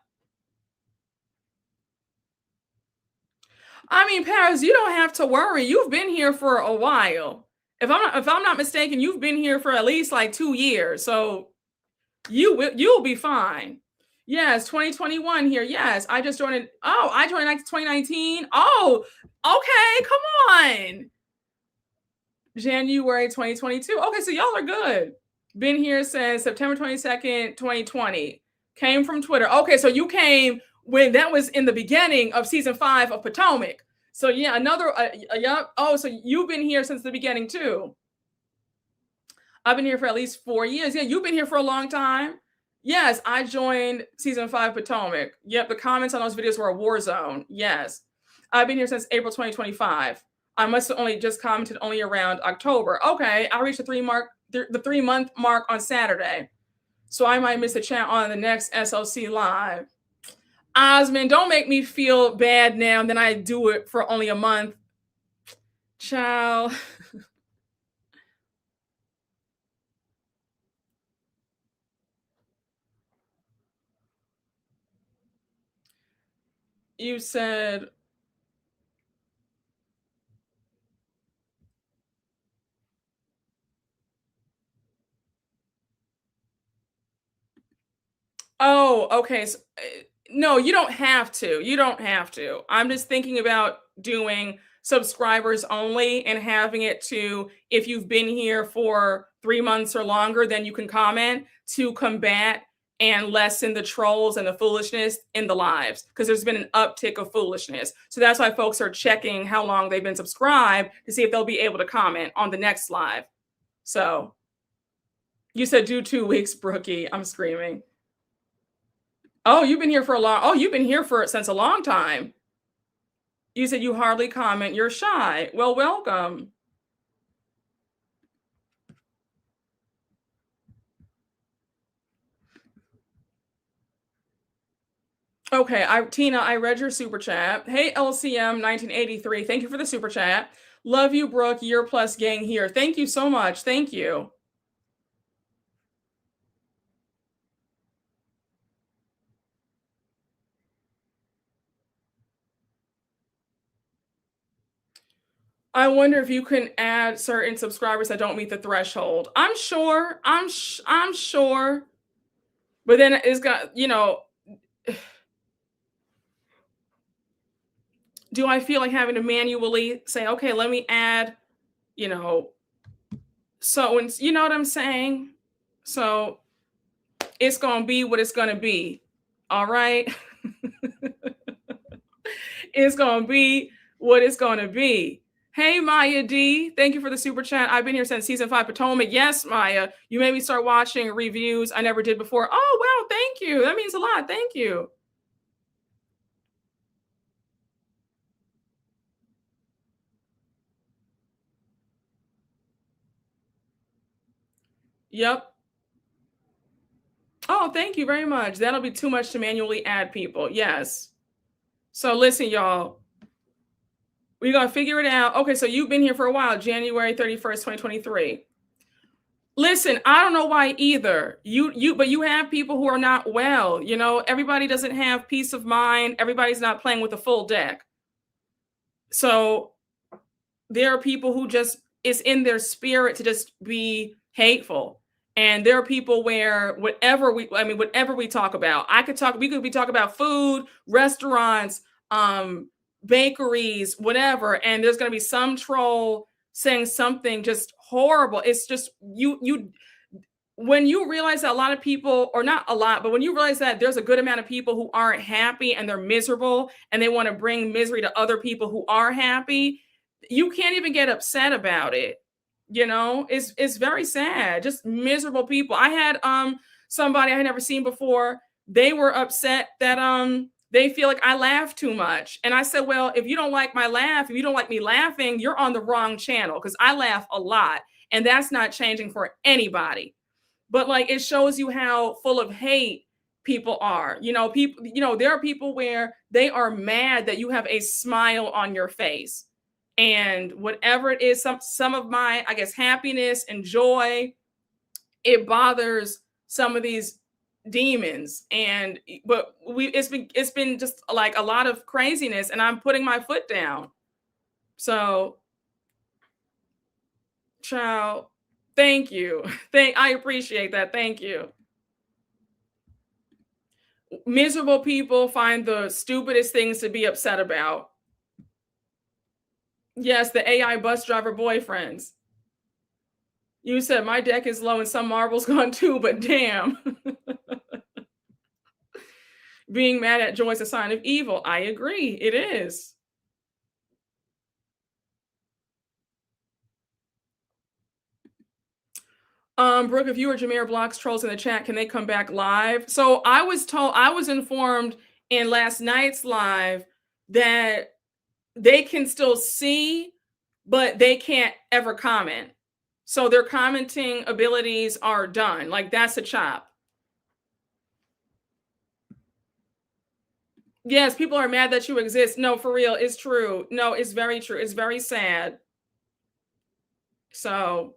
I mean, Paris, you don't have to worry. You've been here for a while. If I'm not mistaken, you've been here for at least like 2 years. So you'll be fine. Yes, 2021 here. Yes, I just joined. I joined in 2019. Oh, okay, come on. January 2022. Okay, so y'all are good. Been here since September 22nd, 2020. Came from Twitter. Okay, so you came when that was in the beginning of season 5 of Potomac. So yeah, so you've been here since the beginning too. I've been here for at least 4 years. Yeah, you've been here for a long time. Yes, I joined season 5 Potomac. Yep, the comments on those videos were a war zone. Yes. I've been here since April 2025. I must have only just commented only around October. Okay, I reached the 3 month mark on Saturday. So I might miss a chat on the next SOC live. Osmond, don't make me feel bad now, and then I do it for only a month. Ciao. You said, oh, okay. So, no, you don't have to. You don't have to. I'm just thinking about doing subscribers only and having it to, if you've been here for 3 months or longer, then you can comment to combat and lessen the trolls and the foolishness in the lives, because there's been an uptick of foolishness. So that's why folks are checking how long they've been subscribed to see if they'll be able to comment on the next live. So you said do 2 weeks, Brookie. I'm screaming. Oh, you've been here since a long time. You said you hardly comment. You're shy. Well, welcome. Okay, Tina, I read your super chat. Hey, LCM 1983. Thank you for the super chat. Love you, Brooke. Year plus gang here. Thank you so much. Thank you. I wonder if you can add certain subscribers that don't meet the threshold. I'm sure. I'm sure. But then it's got, do I feel like having to manually say, okay, let me add, So, and you know what I'm saying? So it's going to be what it's going to be. All right. It's going to be what it's going to be. Hey, Maya D. Thank you for the super chat. I've been here since season 5 Potomac. Yes, Maya. You made me start watching reviews I never did before. Oh, wow. Thank you. That means a lot. Thank you. Yep. Oh, thank you very much. That'll be too much to manually add people. Yes. So listen, y'all. We're going to figure it out. Okay, so you've been here for a while, January 31st, 2023. Listen, I don't know why either. But you have people who are not well. You know, everybody doesn't have peace of mind. Everybody's not playing with a full deck. So there are people who just, it's in their spirit to just be hateful. And there are people where whatever we talk about, we could be talking about food, restaurants, bakeries, whatever, and there's going to be some troll saying something just horrible. It's just when you realize that a lot of people, or not a lot, but when you realize that there's a good amount of people who aren't happy and they're miserable and they want to bring misery to other people who are happy, you can't even get upset about it. You know, it's very sad. Just miserable people. I had somebody I had never seen before. They were upset that they feel like I laugh too much. And I said, well, if you don't like my laugh, if you don't like me laughing, you're on the wrong channel, because I laugh a lot and that's not changing for anybody. But like, it shows you how full of hate people are. You know, people, you know, there are people where they are mad that you have a smile on your face. And whatever it is, some of my, I guess, happiness and joy, it bothers some of these demons. But it's been just like a lot of craziness, and I'm putting my foot down. So, ciao. Thank you. I appreciate that. Thank you. Miserable people find the stupidest things to be upset about. Yes, the AI bus driver boyfriends. You said my deck is low and some marbles gone too, but damn. Being mad at joy is a sign of evil. I agree. It is. Brooke, if you or Jameer blocks trolls in the chat, can they come back live? So I was informed in last night's live that they can still see, but they can't ever comment. So their commenting abilities are done. Like, that's a chop. Yes, people are mad that you exist. No, for real, it's true. No, it's very true. It's very sad. So,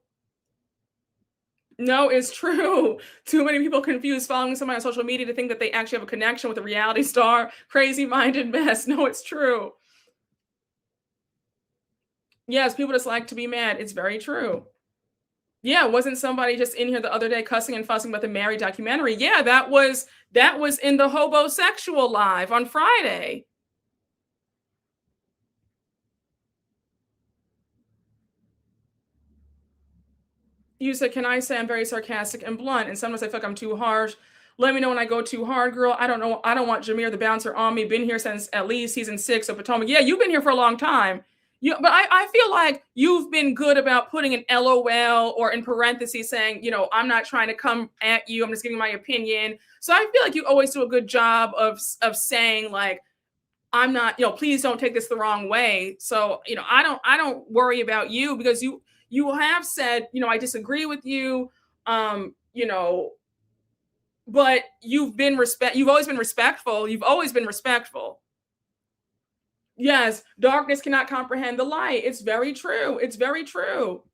no, it's true. Too many people confuse following somebody on social media to think that they actually have a connection with a reality star. Crazy-minded mess. No, it's true. Yes, people just like to be mad. It's very true. Yeah, wasn't somebody just in here the other day cussing and fussing about the Mary documentary? Yeah, that was in the Hobosexual live on Friday. You said, can I say I'm very sarcastic and blunt? And sometimes I feel like I'm too harsh. Let me know when I go too hard, girl. I don't know. I don't want Jameer the bouncer on me. Been here since at least season 6 of Potomac. Yeah, you've been here for a long time. But I feel like you've been good about putting an LOL or in parentheses saying, you know, I'm not trying to come at you. I'm just giving my opinion. So I feel like you always do a good job of saying, like, I'm not, you know, please don't take this the wrong way. So, you know, I don't worry about you, because you have said, you know, I disagree with you, you know, but you've always been respectful. You've always been respectful. Yes, darkness cannot comprehend the light. It's very true. It's very true.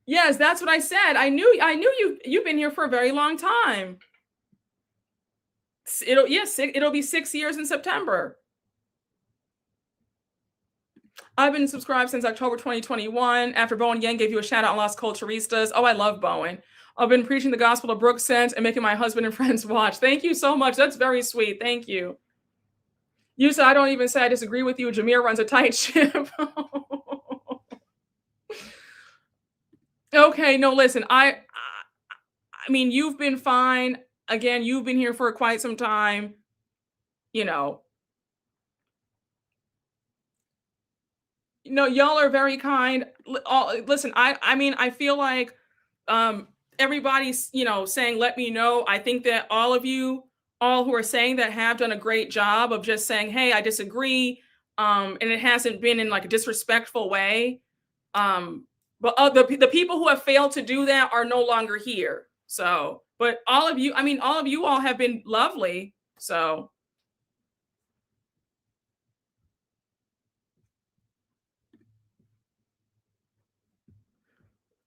Yes, that's what I said. I knew you've been here for a very long time. It'll be 6 years in September. I've been subscribed since October 2021. After Bowen Yang gave you a shout out on Las Culturistas. Oh, I love Bowen. I've been preaching the gospel of Brooke since and making my husband and friends watch. Thank you so much. That's very sweet. Thank you. You said I don't even say I disagree with you. Jameer runs a tight ship. Okay, no, listen. I mean, you've been fine. Again, you've been here for quite some time. You know, y'all are very kind. Listen, I mean, I feel like everybody's, saying, let me know. I think that all who are saying that have done a great job of just saying, hey, I disagree. And it hasn't been in like a disrespectful way. But the people who have failed to do that are no longer here. So, but all of you all have been lovely. So.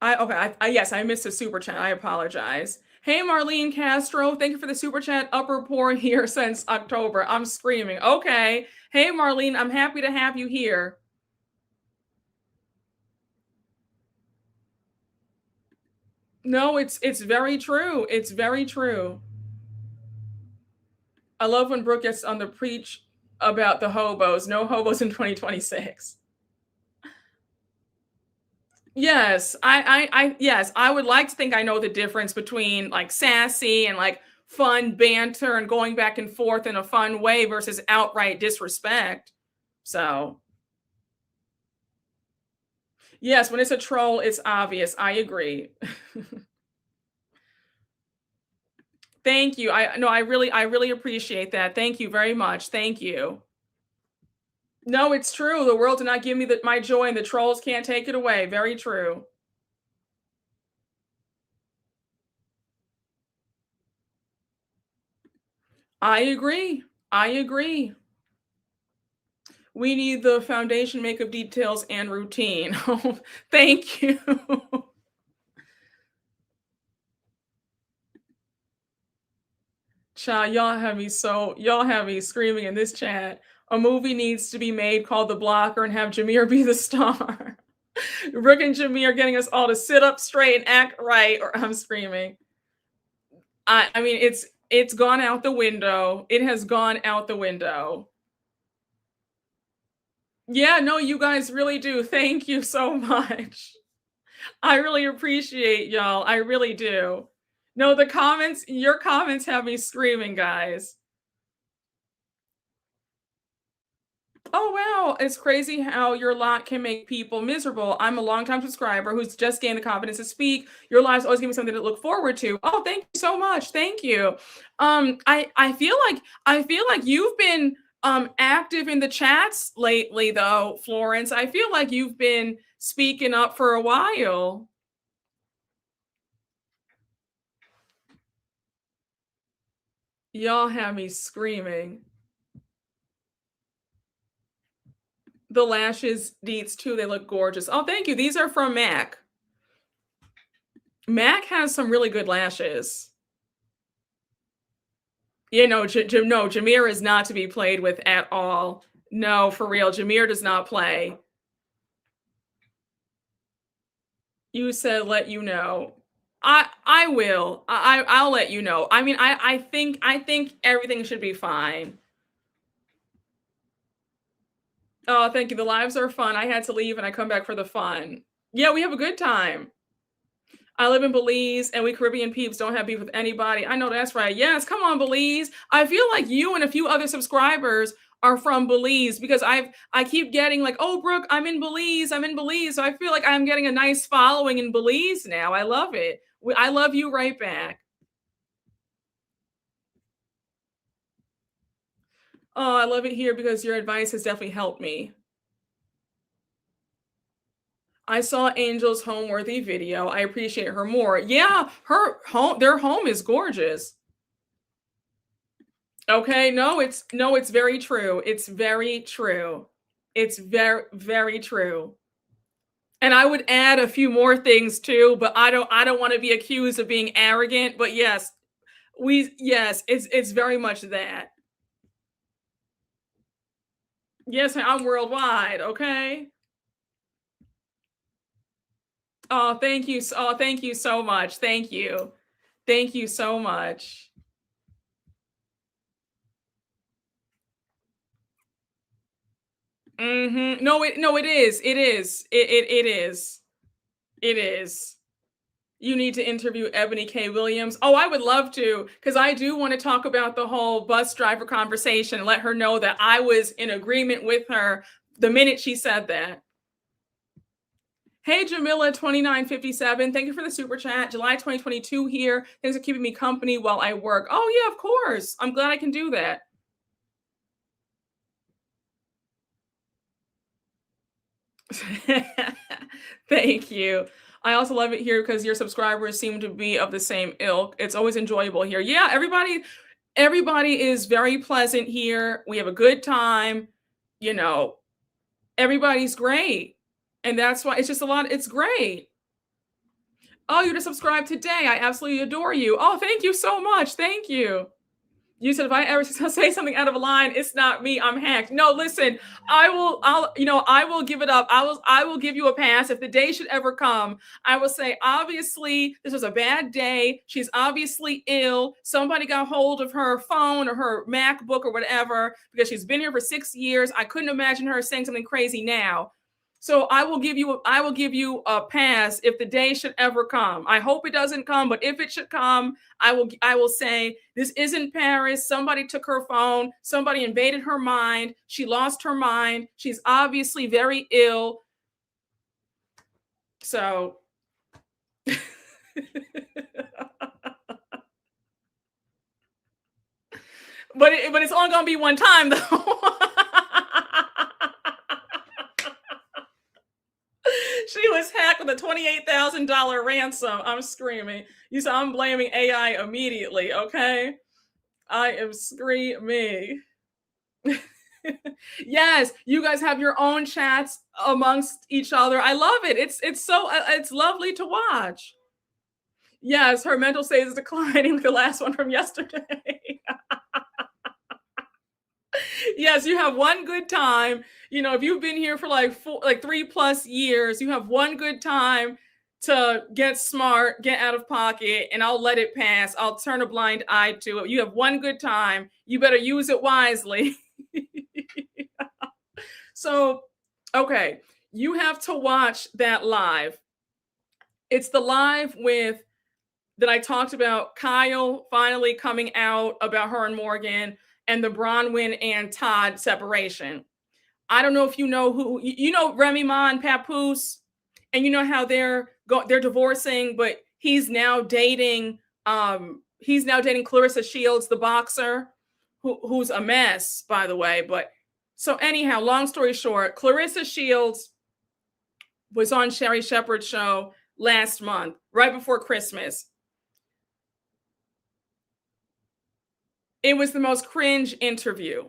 Yes, I missed a super chat. I apologize. Hey, Marlene Castro, thank you for the super chat. Up report here since October. I'm screaming. Okay. Hey, Marlene, I'm happy to have you here. No, it's very true. It's very true. I love when Brooke gets on the preach about the hobos. No hobos in 2026. Yes, yes, I would like to think I know the difference between like sassy and like fun banter and going back and forth in a fun way versus outright disrespect. So, yes, when it's a troll, it's obvious. I agree. Thank you. I really appreciate that. Thank you very much. Thank you. No, it's true. The world did not give me my joy, and the trolls can't take it away. Very true. I agree. I agree. We need the foundation, makeup details, and routine. Thank you. Child, y'all have me screaming in this chat. A movie needs to be made called The Blocker and have Jameer be the star. Brooke and Jameer getting us all to sit up straight and act right, or I'm screaming. I mean, it's gone out the window. It has gone out the window. Yeah, no, you guys really do. Thank you so much. I really appreciate y'all. I really do. No, your comments have me screaming, guys. Oh, wow. It's crazy how your lot can make people miserable. I'm a longtime subscriber who's just gained the confidence to speak. Your lives always give me something to look forward to. Oh, thank you so much. Thank you. I feel like you've been active in the chats lately, though, Florence. I feel like you've been speaking up for a while. Y'all have me screaming. The lashes deets too, they look gorgeous. Oh, thank you. These are from MAC. MAC has some really good lashes. No, Jameer is not to be played with at all. No, for real. Jameer does not play. You said let you know. I will. I'll let you know. I mean, I think everything should be fine. Oh, thank you. The lives are fun. I had to leave and I come back for the fun. Yeah, we have a good time. I live in Belize and we Caribbean peeps don't have beef with anybody. I know that's right. Yes, come on, Belize. I feel like you and a few other subscribers are from Belize because I keep getting like, oh, Brooke, I'm in Belize. So I feel like I'm getting a nice following in Belize now. I love it. I love you right back. Oh, I love it here because your advice has definitely helped me. I saw Angel's Homeworthy video. I appreciate her more. Yeah, their home is gorgeous. Okay, no, it's very true. It's very true. It's very, very true. And I would add a few more things too, but I don't want to be accused of being arrogant. But yes, it's very much that. Yes, I'm worldwide, okay? Oh, thank you. Oh, thank you so much. Thank you. Thank you so much. Mm-hmm. No, it is. It is. It is. It is. You need to interview Ebony K. Williams. Oh, I would love to, because I do want to talk about the whole bus driver conversation and let her know that I was in agreement with her the minute she said that. Hey, Jamila 2957. Thank you for the super chat. July 2022 here. Thanks for keeping me company while I work. Oh, yeah, of course. I'm glad I can do that. Thank you. I also love it here because your subscribers seem to be of the same ilk. It's always enjoyable here. Yeah, everybody is very pleasant here. We have a good time. You know, everybody's great. And that's why it's just a lot. It's great. Oh, you just subscribed today. I absolutely adore you. Oh, thank you so much. Thank you. You said if I ever say something out of line, it's not me. I'm hacked. No, listen, I will give it up. I will give you a pass. If the day should ever come, I will say, obviously, this was a bad day. She's obviously ill. Somebody got hold of her phone or her MacBook or whatever, because she's been here for 6 years. I couldn't imagine her saying something crazy now. So I will give you a pass if the day should ever come. I hope it doesn't come, but if it should come, I will say this isn't Paris. Somebody took her phone. Somebody invaded her mind. She lost her mind. She's obviously very ill. So but it's only gonna be one time though. She was hacked with a $28,000 ransom. I'm screaming. You said I'm blaming AI immediately, okay? I am screaming. Yes, you guys have your own chats amongst each other. I love it. It's lovely to watch. Yes, her mental state is declining like the last one from yesterday. Yes, you have one good time. You know, if you've been here for like 3+ years, you have one good time to get smart, get out of pocket, and I'll let it pass. I'll turn a blind eye to it. You have one good time. You better use it wisely. So, okay, you have to watch that live. It's the live that I talked about Kyle finally coming out about her and Morgan, and the Bronwyn and Todd separation. I don't know if you know who, you know Remy Ma and Papoose, and you know how they're divorcing, but he's now dating Clarissa Shields, the boxer, who's a mess, by the way. But so anyhow, long story short, Clarissa Shields was on Sherri Shepherd's show last month, right before Christmas. It was the most cringe interview.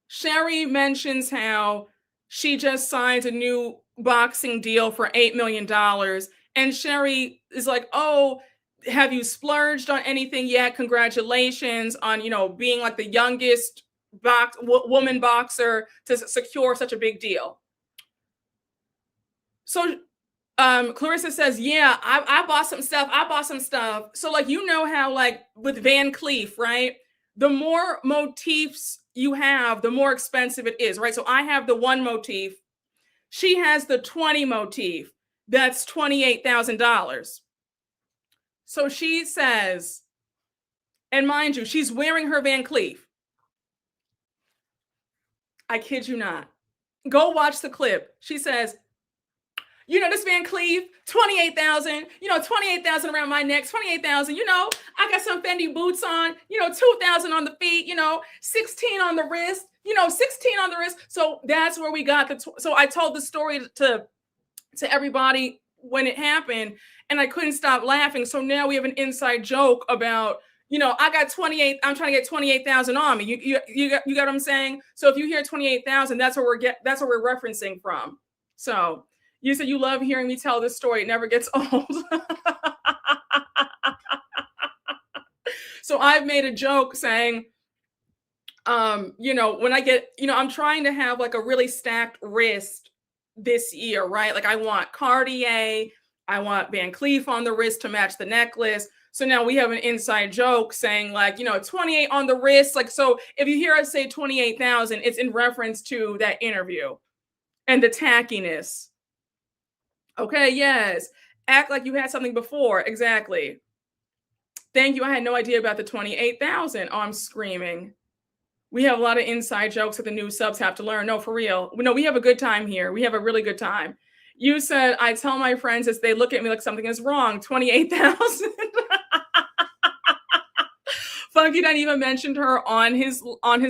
Sherri mentions how she just signed a new boxing deal for $8 million. And Sherri is like, oh, have you splurged on anything yet? Congratulations on, being like the youngest woman boxer to secure such a big deal. So Clarissa says, yeah, I bought some stuff. So like, how like with Van Cleef, right? The more motifs you have, the more expensive it is, right? So I have the 1 motif. She has the 20 motif. That's $28,000. So she says, and mind you, she's wearing her Van Cleef. I kid you not. Go watch the clip. She says, this Van Cleef, $28,000, $28,000 around my neck, $28,000, I got some Fendi boots on, $2,000 on the feet, $16 on the wrist, $16 on the wrist. So that's where we got so I told the story to everybody when it happened, and I couldn't stop laughing. So now we have an inside joke about, I got 28, I'm trying to get 28,000 on me. You got what I'm saying? So if you hear 28,000, that's what we're referencing from. So you said you love hearing me tell this story. It never gets old. So I've made a joke saying, when I get, I'm trying to have like a really stacked wrist this year, right? Like I want Cartier, I want Van Cleef on the wrist to match the necklace. So now we have an inside joke saying like, 28 on the wrist. Like, so if you hear us say 28,000, it's in reference to that interview and the tackiness. Okay, yes. Act like you had something before. Exactly. Thank you. I had no idea about the 28,000. Oh, I'm screaming. We have a lot of inside jokes that the new subs have to learn. No, for real. No, we have a good time here. We have a really good time. You said, I tell my friends as they look at me like something is wrong. 28,000. Funky didn't even mention her on his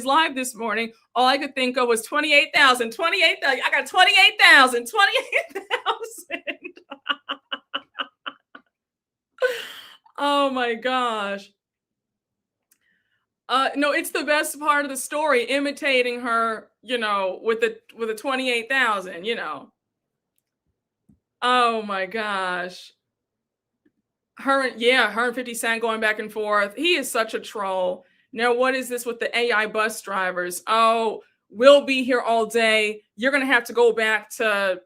live this morning. All I could think of was 28,000. 28,000. I got 28,000. 28,000. Oh my gosh. No, it's the best part of the story, imitating her, with the 28,000, Oh my gosh. Her and 50 Cent going back and forth. He is such a troll. Now, what is this with the AI bus drivers? Oh, we'll be here all day. You're going to have to go back to,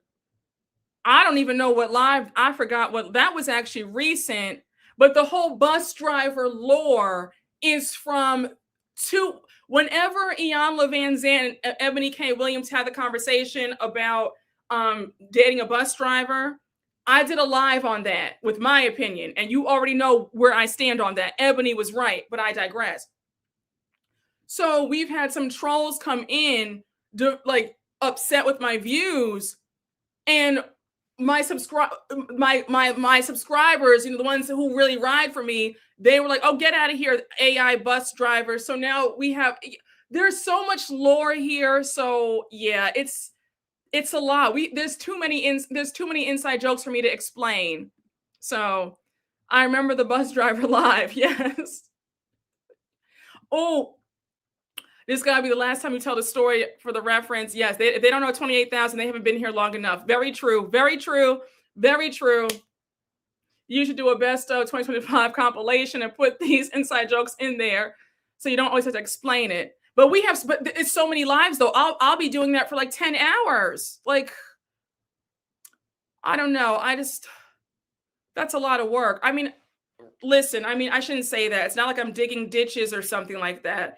I don't even know what live, I forgot what, that was actually recent, but the whole bus driver lore is from whenever Iyanla Vanzant and Ebony K. Williams had the conversation about dating a bus driver, I did a live on that with my opinion, and you already know where I stand on that. Ebony was right, but I digress. So we've had some trolls come in, upset with my views, and my subscribers, the ones who really ride for me, they were like, "Oh, get out of here, AI bus driver." So now there's so much lore here. So yeah, it's a lot. There's too many inside jokes for me to explain. So I remember the bus driver live. Yes. Oh, this gotta be the last time you tell the story for the reference. Yes, if they don't know 28,000, they haven't been here long enough. Very true. Very true. Very true. You should do a best of 2025 compilation and put these inside jokes in there, so you don't always have to explain it. But it's so many lives though. I'll be doing that for like 10 hours. Like, I don't know. That's a lot of work. I mean, listen, I shouldn't say that. It's not like I'm digging ditches or something like that.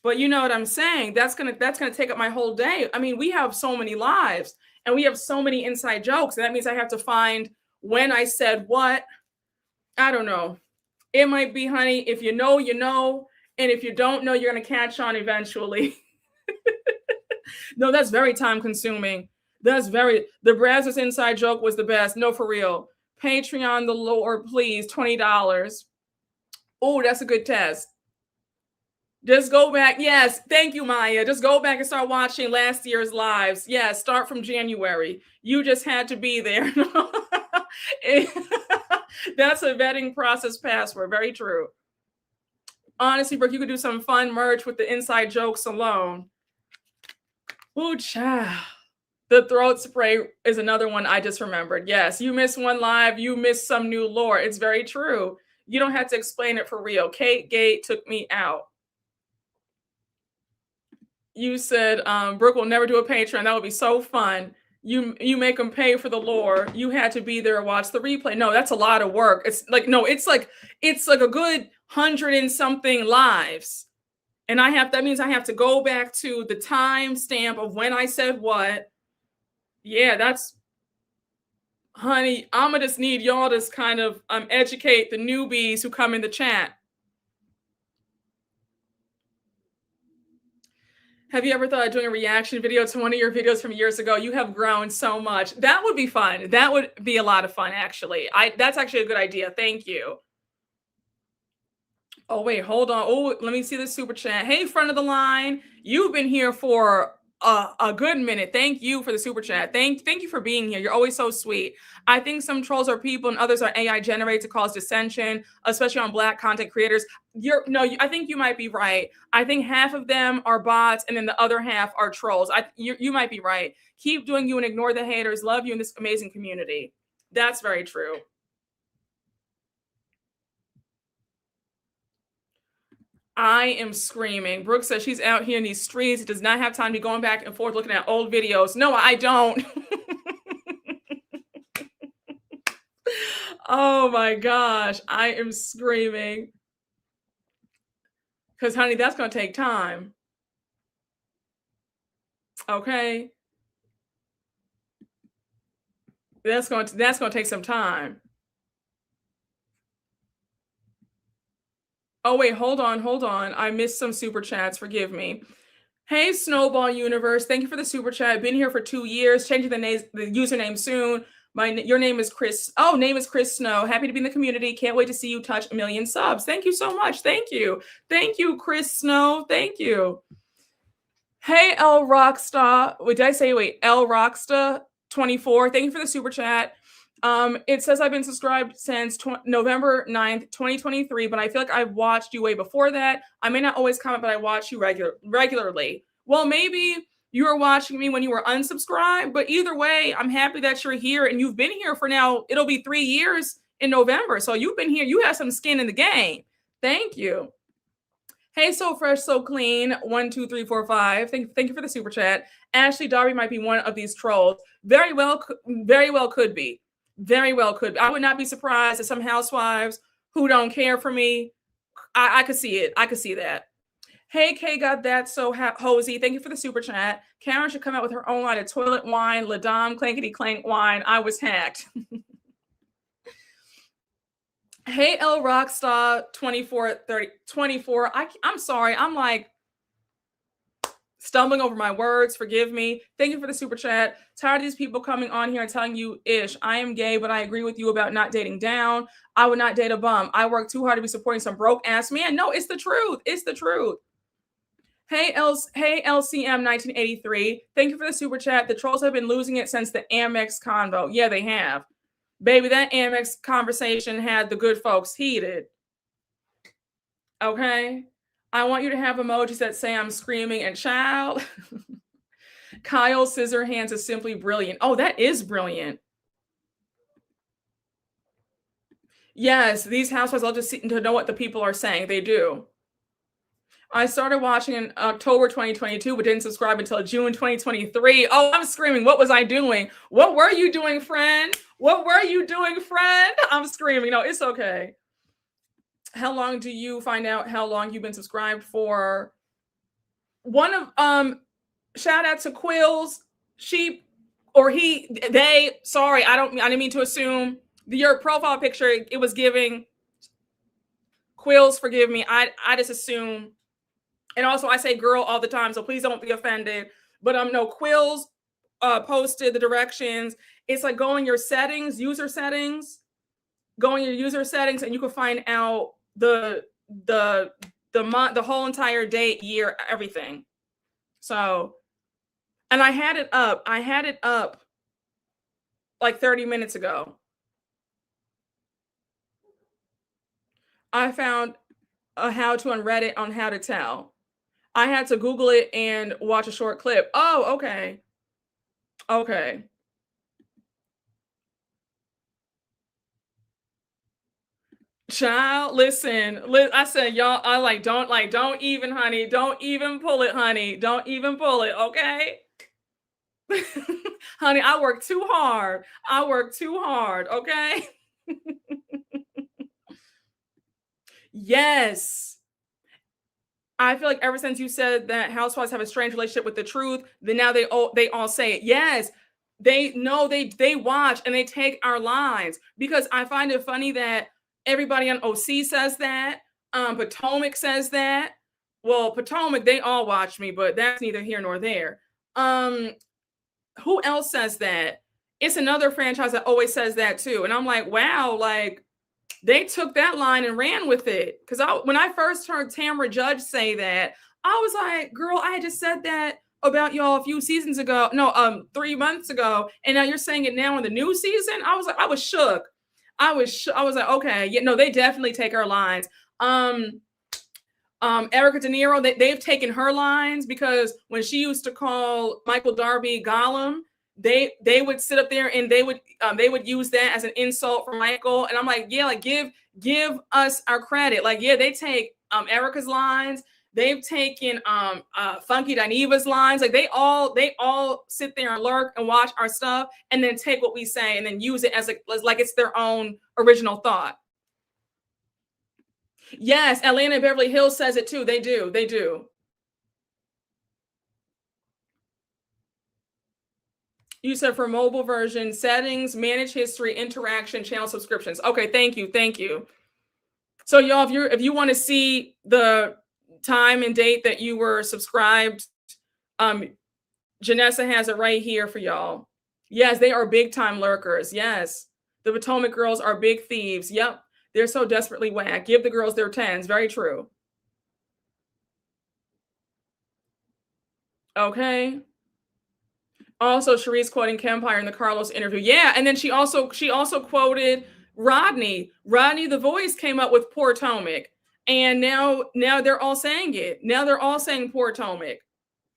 But you know what I'm saying? That's gonna take up my whole day. I mean, we have so many lives and we have so many inside jokes. And that means I have to find when I said what. I don't know. It might be, honey, if you know, you know. And if you don't know, you're gonna catch on eventually. No, that's very time consuming. The Brazzers inside joke was the best. No, for real. Patreon the Lord, please, $20. Oh, that's a good test. Just go back. Yes. Thank you, Maya. Just go back and start watching last year's lives. Yes. Start from January. You just had to be there. That's a vetting process password. Very true. Honestly, Brooke, you could do some fun merch with the inside jokes alone. Ooh, child. The throat spray is another one I just remembered. Yes. You miss one live. You miss some new lore. It's very true. You don't have to explain it for real. Kate Gate took me out. You said Brooke will never do a Patreon. That would be so fun. You make them pay for the lore. You had to be there and watch the replay. No, that's a lot of work. It's like a good 100 and something lives. And that means I have to go back to the time stamp of when I said what. Yeah, honey, I'ma just need y'all to kind of educate the newbies who come in the chat. Have you ever thought of doing a reaction video to one of your videos from years ago? You have grown so much. That would be fun. That would be a lot of fun, actually. That's actually a good idea. Thank you. Oh, wait, hold on. Oh, let me see the super chat. Hey, front of the line. You've been here for a good minute. Thank you for the super chat. Thank you for being here. You're always so sweet. I think some trolls are people and others are AI generated to cause dissension, especially on Black content creators. I think you might be right. I think half of them are bots and then the other half are trolls. You might be right. Keep doing you and ignore the haters. Love you in this amazing community. That's very true. I am screaming. Brooke says she's out here in these streets. Does not have time to be going back and forth looking at old videos. No, I don't. Oh my gosh, I am screaming. Because, honey, that's going to take time. Okay? That's going to take some time. Oh, wait, hold on. I missed some super chats. Forgive me. Hey, Snowball Universe. Thank you for the super chat. Been here for 2 years. Changing the username soon. Your name is Chris. Oh, name is Chris Snow. Happy to be in the community. Can't wait to see you touch 1 million subs. Thank you so much. Thank you. Thank you, Chris Snow. Thank you. Hey, L Rockstar. Did I say, wait, L Rockstar 24. Thank you for the super chat. It says I've been subscribed since November 9th, 2023, but I feel like I've watched you way before that. I may not always comment, but I watch you regularly. Well, maybe you were watching me when you were unsubscribed, but either way, I'm happy that you're here and you've been here for now. It'll be 3 years in November. So you've been here. You have some skin in the game. Thank you. Hey, So Fresh, So Clean, 1, 2, 3, 4, 5. Thank you for the super chat. Ashley Darby might be one of these trolls. Very well could be. Very well could be. I would not be surprised if some housewives who don't care for me, I could see it. I could see that. Hey, Kay, got that so hosey. Thank you for the super chat. Karen should come out with her own line of toilet wine, La Dame, clankety clank wine. I was hacked. Hey, L Rockstar 24. I'm sorry. I'm like stumbling over my words. Forgive me. Thank you for the super chat. Tired of these people coming on here and telling you, ish, I am gay, but I agree with you about not dating down. I would not date a bum. I work too hard to be supporting some broke ass man. No, it's the truth. It's the truth. Hey, LCM 1983. Thank you for the super chat. The trolls have been losing it since the Amex convo. Yeah, they have. Baby, that Amex conversation had the good folks heated. Okay? I want you to have emojis that say I'm screaming and child. Kyle Scissorhands is simply brilliant. Oh, that is brilliant. Yes, these housewives love to know what the people are saying. They do. I started watching in October 2022, but didn't subscribe until June 2023. Oh, I'm screaming. What was I doing? What were you doing, friend? What were you doing, friend? I'm screaming. No, it's okay. How long do you find out how long you've been subscribed for? One of shout out to Quills, she or he, they, sorry, I didn't mean to assume. Your profile picture, it was giving Quills, forgive me. I just assume. And also I say girl all the time, so please don't be offended. But no, Quills posted the directions. It's like go in your settings, user settings, and you can find out the month, the whole entire date, year, everything. So, and I had it up like 30 minutes ago. I found a how to on Reddit on how to tell. I had to Google it and watch a short clip. Oh, okay. Okay. Child, listen, I said, y'all, don't even, honey. Don't even pull it, honey. Don't even pull it, okay? Honey, I work too hard. Okay? Yes. I feel like ever since you said that housewives have a strange relationship with the truth, then now they all say it. Yes. They know they watch and they take our lines, because I find it funny that everybody on OC says that. Potomac says that. Well, Potomac, they all watch me, but that's neither here nor there. Who else says that? It's another franchise that always says that too. And I'm like, wow, like they took that line and ran with it. Because when I first heard Tamra Judge say that, I was like, girl, I had just said that about y'all a few seasons ago. No, 3 months ago. And now you're saying it now in the new season. I was like, I was shook. I was like, okay, yeah, no, they definitely take our lines. Erica De Niro, they've taken her lines, because when she used to call Michael Darby Gollum, they would sit up there and they would use that as an insult for Michael. And I'm like, yeah, like give us our credit. Like, yeah, they take Erica's lines. They've taken Funky Dineva's lines. Like they all sit there and lurk and watch our stuff and then take what we say and then use it as like it's their own original thought. Yes, Atlanta and Beverly Hills says it too. They do. They do. You said for mobile version, settings, manage history, interaction, channel subscriptions. Okay, thank you. Thank you. So y'all, if you want to see the time and date that you were subscribed, Janessa has it right here for y'all. Yes, they are big time lurkers. Yes. The Potomac girls are big thieves. Yep. They're so desperately whack. Give the girls their 10s. Very true. Okay. Also, Charrisse quoting Kempire in the Carlos interview. Yeah, and then she also quoted Rodney. Rodney the Voice came up with Poor Potomac. And now they're all saying it. Now they're all saying Poor Potomac.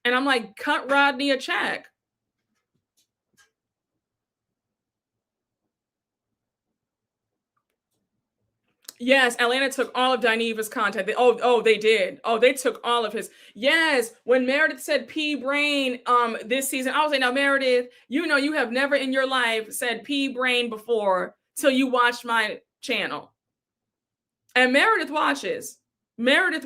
And I'm like, cut Rodney a check. Yes, Atlanta took all of Dineva's content. They did. Oh, they took all of his. Yes, when Meredith said P brain this season, I was like, now Meredith, you know you have never in your life said P brain before till you watched my channel. And Meredith watches. Meredith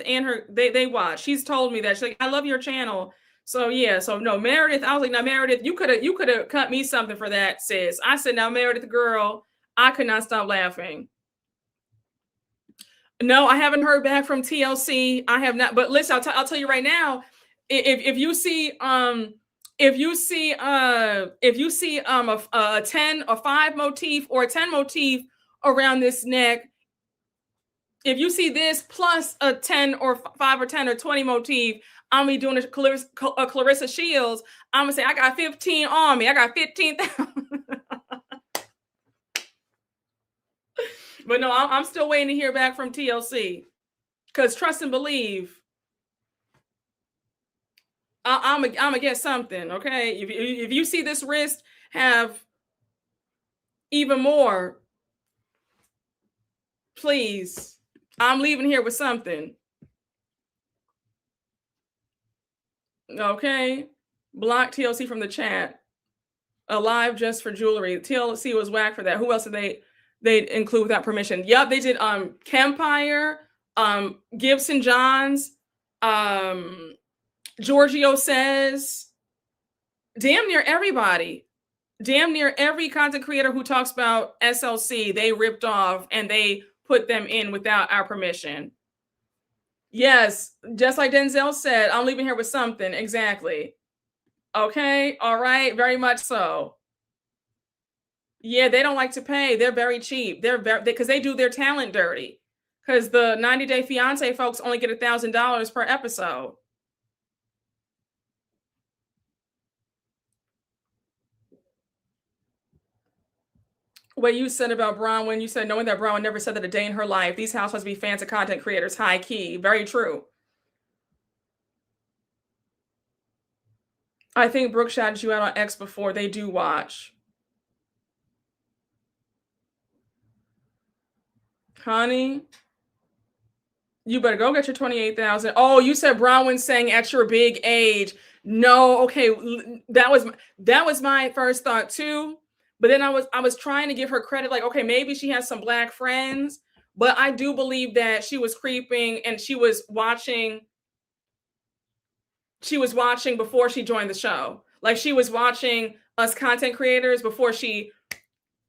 and her they watch. She's told me that. She's like, I love your channel. So yeah, so no, Meredith, I was like, now Meredith, you could have cut me something for that, sis. I said, now Meredith girl, I could not stop laughing. No, I haven't heard back from TLC. I have not. But listen, I'll tell you right now. If you see a 10 or 5 motif or a 10 motif around this neck, if you see this plus a 10 or 5 or 10 or 20 motif, I'm gonna be doing a Clarissa Shields. I'm gonna say I got 15 on me. I got 15,000. But no, I'm still waiting to hear back from TLC. Because trust and believe, I'm gonna get something, okay? If you see this wrist have even more, please, I'm leaving here with something. Okay? Block TLC from the chat. Alive just for jewelry. TLC was whack for that. Who else did they include without permission? Yep, they did Kempire, Gibson Johns, Giorgio Says, damn near everybody. Damn near every content creator who talks about SLC, they ripped off and they put them in without our permission. Yes, just like Denzel said, I'm leaving here with something. Exactly. Okay, all right, very much so. Yeah, they don't like to pay. They're very cheap. Because they do their talent dirty. Because the 90 Day Fiance folks only get $1,000 per episode. What you said about Bronwyn, you said knowing that Bronwyn never said that a day in her life. These housewives be fans of content creators, high key. Very true. I think Brooke shouted you out on X before. They do watch. Honey, you better go get your 28,000. Oh, you said Bronwyn saying at your big age. No, okay, that was my first thought too. But then I was trying to give her credit, like, okay, maybe she has some Black friends, but I do believe that she was creeping and she was watching before she joined the show. Like she was watching us content creators before she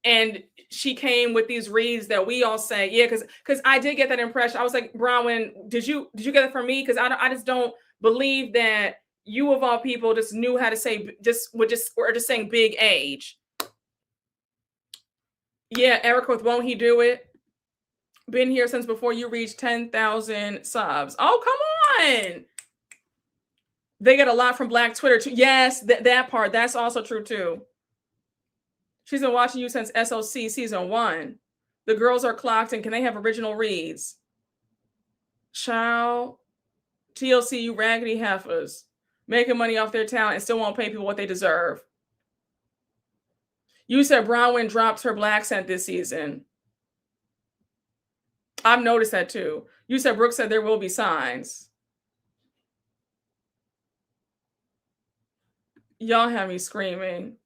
came with these reads that we all say, yeah, because I did get that impression. I was like, Bronwyn, did you get it from me? Because I just don't believe that you of all people just knew how to say we're just saying big age. Yeah, Erica with Won't He Do It? Been here since before you reached 10,000 subs. Oh, come on. They get a lot from Black Twitter too. Yes, that part. That's also true too. She's been watching you since SLC season 1. The girls are clocked and can they have original reads? Child, TLC, you raggedy heifers. Making money off their talent and still won't pay people what they deserve. You said Bronwyn dropped her Black scent this season. I've noticed that too. You said Brooke said there will be signs. Y'all have me screaming.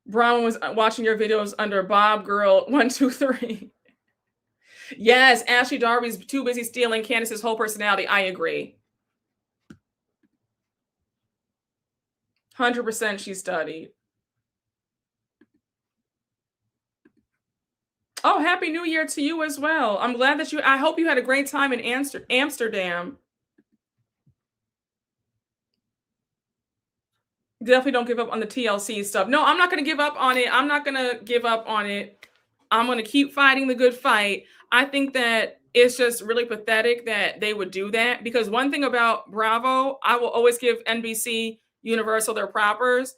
Brown was watching your videos under Bob Girl 123. Yes, Ashley Darby's too busy stealing Candace's whole personality. I agree. 100% she studied. Oh, Happy New Year to you as well. I'm glad that I hope you had a great time in Amsterdam. Definitely don't give up on the TLC stuff. No, I'm not going to give up on it. I'm not going to give up on it. I'm going to keep fighting the good fight. I think that it's just really pathetic that they would do that, because one thing about Bravo, I will always give NBC Universal their propers.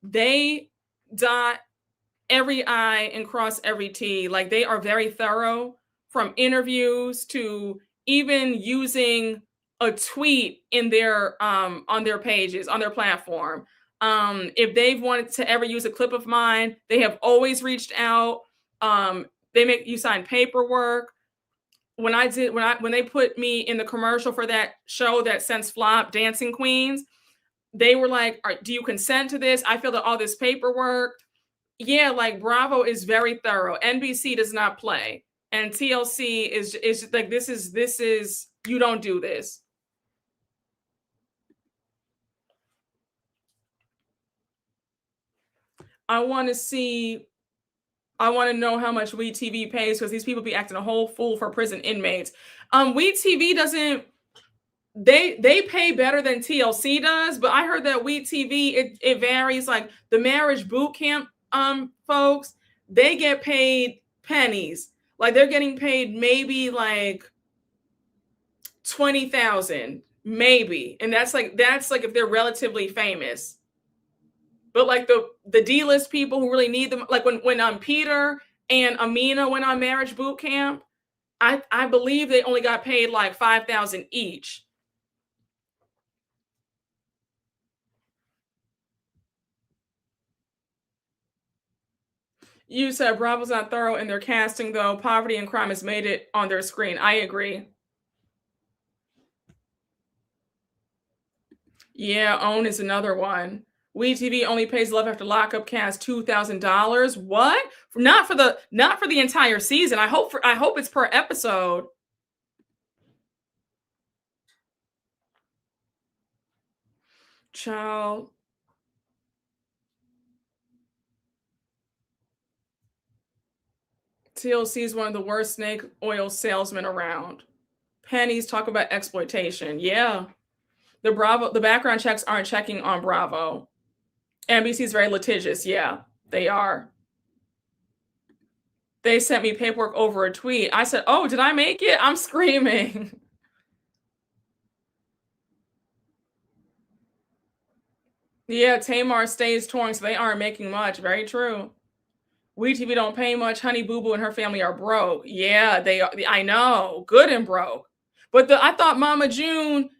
They dot every I and cross every T. Like, they are very thorough, from interviews to even using a tweet in their on their pages, on their platform. If they've wanted to ever use a clip of mine, they have always reached out. They make you sign paperwork. When they put me in the commercial for that show that since flopped, Dancing Queens, they were like, do you consent to this? I filled out all this paperwork. Yeah, like, Bravo is very thorough. NBC does not play. And TLC is like, this is, you don't do this. I want to know how much WeTV pays, because these people be acting a whole fool for prison inmates. WeTV doesn't, they pay better than TLC does, but I heard that WeTV, it varies. Like, the marriage boot camp folks, they get paid pennies. Like, they're getting paid maybe like $20,000, maybe. And that's like if they're relatively famous. But like the D-list people who really need them, like when Peter and Amina went on marriage boot camp, I believe they only got paid like $5,000 each. You said Bravo's not thorough in their casting, though. Poverty and crime has made it on their screen. I agree. Yeah, OWN is another one. WeTV only pays Love After Lockup cast $2,000. What? Not for the entire season. I hope it's per episode. Child. TLC is one of the worst snake oil salesmen around. Pennies, talk about exploitation. Yeah. The background checks aren't checking on Bravo. NBC is very litigious. Yeah, they are. They sent me paperwork over a tweet. I said, oh, did I make it? I'm screaming. Yeah, Tamar stays touring, so they aren't making much. Very true. WeTV don't pay much. Honey Boo Boo and her family are broke. Yeah, they are. I know, good and broke. But I thought Mama June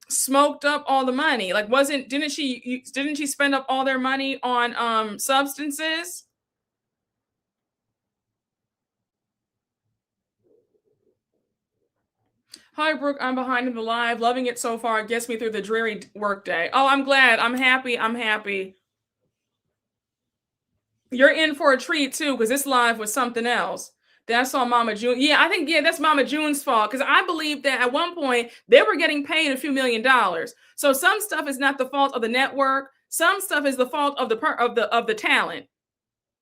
smoked up all the money. Like, didn't she spend up all their money on substances? Hi, Brooke. I'm behind in the live. Loving it so far. It gets me through the dreary workday. Oh, I'm glad. I'm happy. You're in for a treat, too, because this live was something else. That's on Mama June. Yeah, I think, that's Mama June's fault, because I believe that at one point they were getting paid a few $1 million. So some stuff is not the fault of the network. Some stuff is the fault of the talent.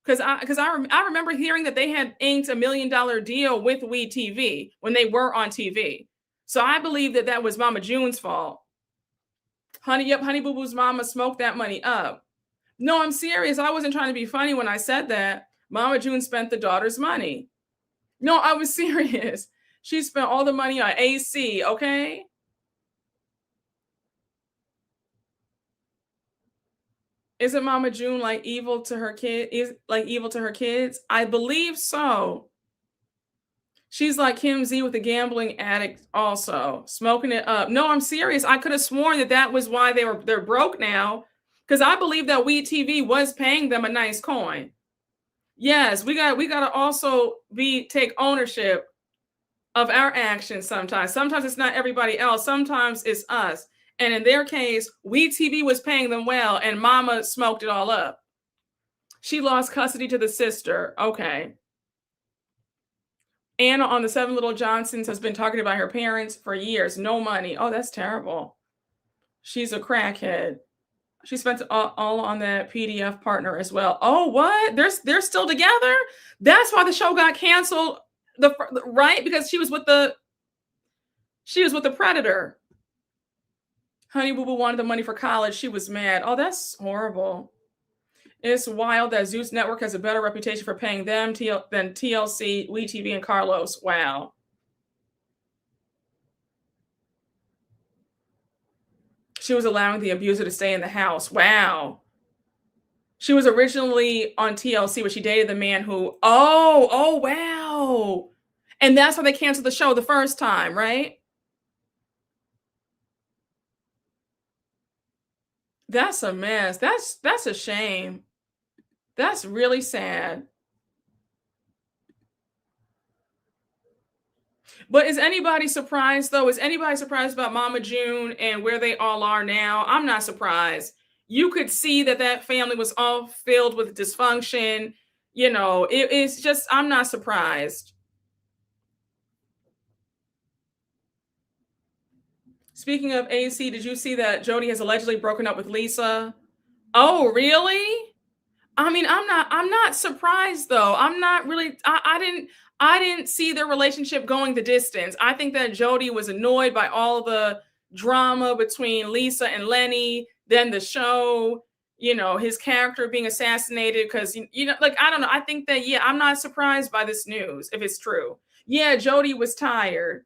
Because I remember hearing that they had inked $1 million deal with WeTV when they were on TV. So I believe that was Mama June's fault. Honey Boo Boo's mama smoked that money up. No, I'm serious. I wasn't trying to be funny when I said that. Mama June spent the daughter's money. No, I was serious. She spent all the money on AC, okay? Isn't Mama June like evil to her kids? I believe so. She's like Kim Z with the gambling addict also, smoking it up. No, I'm serious. I could have sworn that was why they're broke now, because I believe that WeTV was paying them a nice coin. Yes, we got to also take ownership of our actions sometimes. Sometimes it's not everybody else. Sometimes it's us. And in their case, WeTV was paying them well and mama smoked it all up. She lost custody to the sister. Okay. Anna on the Seven Little Johnsons has been talking about her parents for years. No money. Oh, that's terrible. She's a crackhead. She spent all on that PDF partner as well. Oh, what? They're still together? That's why the show got canceled. Right? Because she was with the predator. Honey Boo Boo wanted the money for college. She was mad. Oh, that's horrible. It's wild that Zeus Network has a better reputation for paying them than TLC, WeTV, and Carlos. Wow. She was allowing the abuser to stay in the house. Wow. She was originally on TLC, where she dated the man who, oh, wow. And that's why they canceled the show the first time, right? That's a mess. That's a shame. That's really sad. But is anybody surprised, though? Is anybody surprised about Mama June and where they all are now? I'm not surprised. You could see that family was all filled with dysfunction. You know, it's just, I'm not surprised. Speaking of AC, did you see that Jody has allegedly broken up with Lisa? Oh, really? I mean, I'm not surprised though. I'm not really, I didn't see their relationship going the distance. I think that Jody was annoyed by all the drama between Lisa and Lenny, then the show, you know, his character being assassinated because, you know, like, I don't know. I think that, yeah, I'm not surprised by this news if it's true. Yeah, Jody was tired.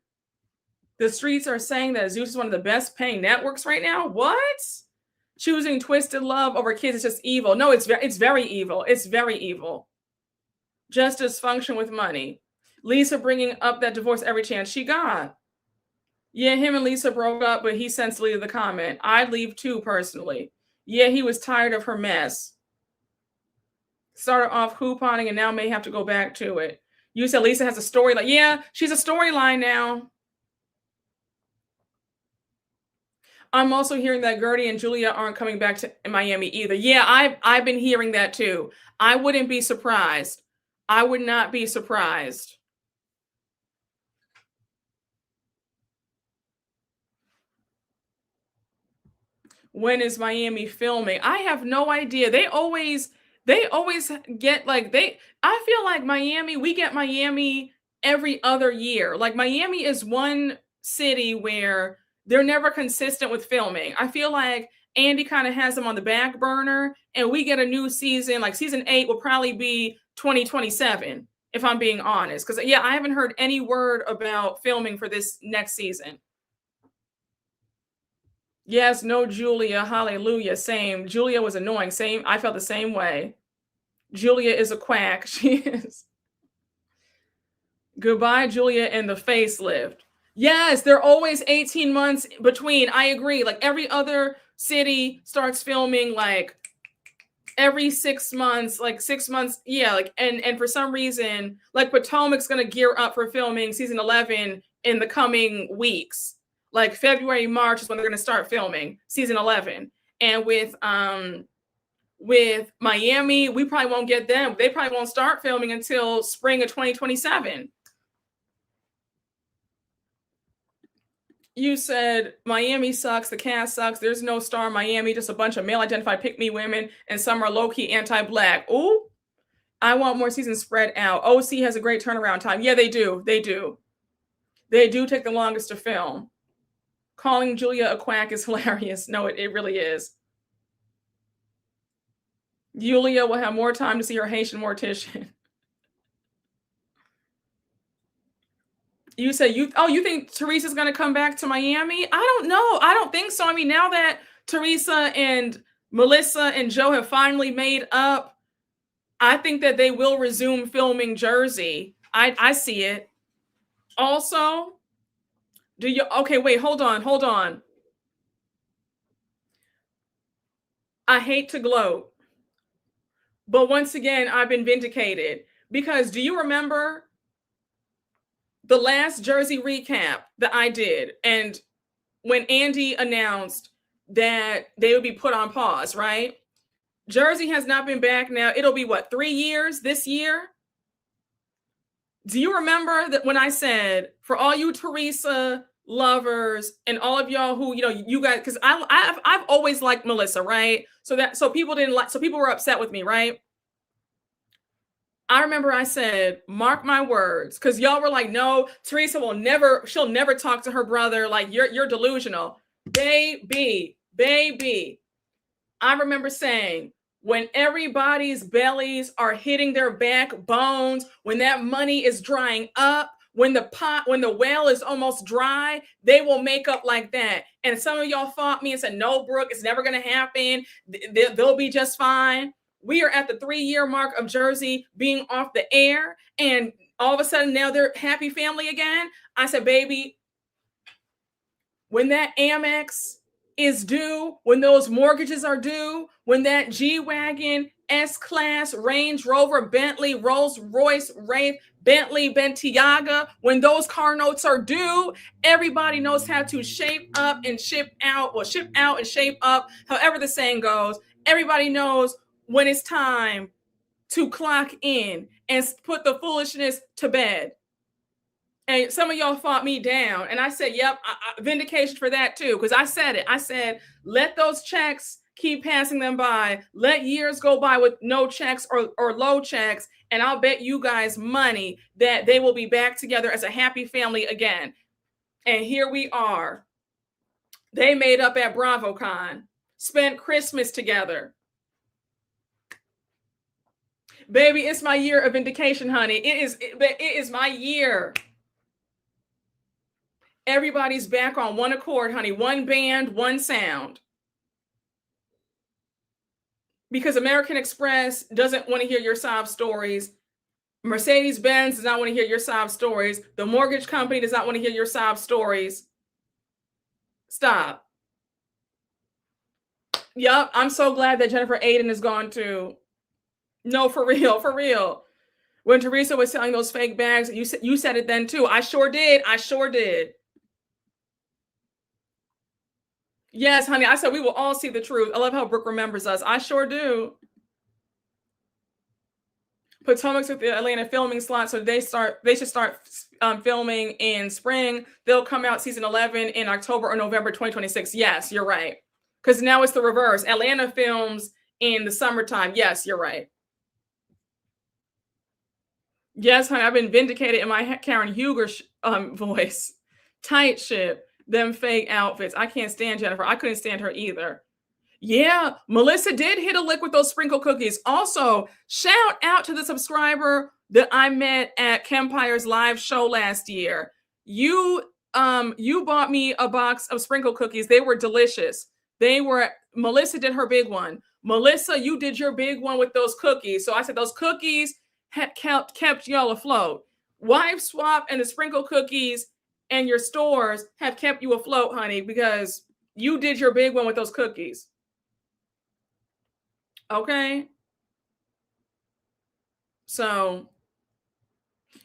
The streets are saying that Zeus is one of the best paying networks right now. What? Choosing twisted love over kids is just evil. No, it's very evil. It's very evil. Just dysfunction with money. Lisa bringing up that divorce every chance she got. Yeah, him and Lisa broke up, but he since deleted the comment. I'd leave too, personally. Yeah, he was tired of her mess. Started off couponing and now may have to go back to it. You said Lisa has a storyline. Yeah, she's a storyline now. I'm also hearing that Gertie and Julia aren't coming back to Miami either. Yeah, I've been hearing that too. I wouldn't be surprised. I would not be surprised. When is Miami filming? I have no idea. They always get like I feel like Miami, we get Miami every other year. Like Miami is one city where they're never consistent with filming. I feel like Andy kind of has them on the back burner and we get a new season. Like season 8 will probably be 2027, if I'm being honest. Because yeah, I haven't heard any word about filming for this next season. Yes, no Julia, hallelujah, same. Julia was annoying, same. I felt the same way. Julia is a quack. She is. Goodbye, Julia, and the facelift. Yes, they're always 18 months between. I agree. Like every other city starts filming like every 6 months, like 6 months. Yeah, like and for some reason, like Potomac's gonna gear up for filming season 11 in the coming weeks. Like February, March is when they're gonna start filming season 11. And with Miami, we probably won't get them. They probably won't start filming until spring of 2027. You said Miami sucks, the cast sucks, there's no star in Miami, just a bunch of male-identified pick-me women, and some are low-key anti-Black. Ooh, I want more seasons spread out. OC has a great turnaround time. Yeah, they do. They do. They do take the longest to film. Calling Julia a quack is hilarious. No, it really is. Julia will have more time to see her Haitian mortician. You say you think Charrisse is going to come back to Miami? I don't know. I don't think so. I mean, now that Teresa and Melissa and Joe have finally made up, I think that they will resume filming Jersey. I see it. Also, okay, wait, hold on. I hate to gloat, but once again, I've been vindicated because do you remember the last Jersey recap that I did, and when Andy announced that they would be put on pause, right? Jersey has not been back now. It'll be what, 3 years this year? Do you remember that when I said, for all you Teresa lovers and all of y'all who, you guys, because I've always liked Melissa, right? So people were upset with me, right? I remember I said, mark my words, because y'all were like, no, Teresa she'll never talk to her brother. Like, you're delusional. Baby. I remember saying, when everybody's bellies are hitting their backbones, when that money is drying up, when the well is almost dry, they will make up like that. And some of y'all fought me and said, no, Brooke, it's never going to happen. They'll be just fine. We are at the 3-year mark of Jersey being off the air, and all of a sudden now they're happy family again. I said, baby, when that Amex is due, when those mortgages are due, when that G-Wagon, S-Class, Range Rover, Bentley, Rolls Royce, Wraith, Bentley, Bentiaga, when those car notes are due, everybody knows how to shape up and ship out, or ship out and shape up, however the saying goes. Everybody knows when it's time to clock in and put the foolishness to bed. And some of y'all fought me down. And I said, yep, vindication for that too. Because I said it. I said, let those checks keep passing them by. Let years go by with no checks or low checks. And I'll bet you guys money that they will be back together as a happy family again. And here we are. They made up at BravoCon, spent Christmas together. Baby, it's my year of vindication, honey. It is my year. Everybody's back on one accord, honey. One band, one sound. Because American Express doesn't want to hear your sob stories. Mercedes-Benz does not want to hear your sob stories. The mortgage company does not want to hear your sob stories. Stop. Yup, I'm so glad that Jennifer Aiden is gone too. No, for real. When Teresa was selling those fake bags, you said it then too. I sure did. Yes, honey, I said we will all see the truth. I love how Brooke remembers us. I sure do. Potomac's with the Atlanta filming slot, so they should start filming in spring. They'll come out season 11 in October or November 2026. Yes, you're right. Because now it's the reverse. Atlanta films in the summertime. Yes, you're right. Yes, honey, I've been vindicated in my Karen Huger voice. Tight ship, them fake outfits. I can't stand Jennifer. I couldn't stand her either. Yeah, Melissa did hit a lick with those sprinkle cookies. Also, shout out to the subscriber that I met at Kempire's live show last year. You bought me a box of sprinkle cookies. They were delicious. Melissa did her big one. Melissa, you did your big one with those cookies. So I said those cookies had kept y'all afloat. Wife Swap and the sprinkle cookies and your stores have kept you afloat, honey, because you did your big one with those cookies. Okay. So,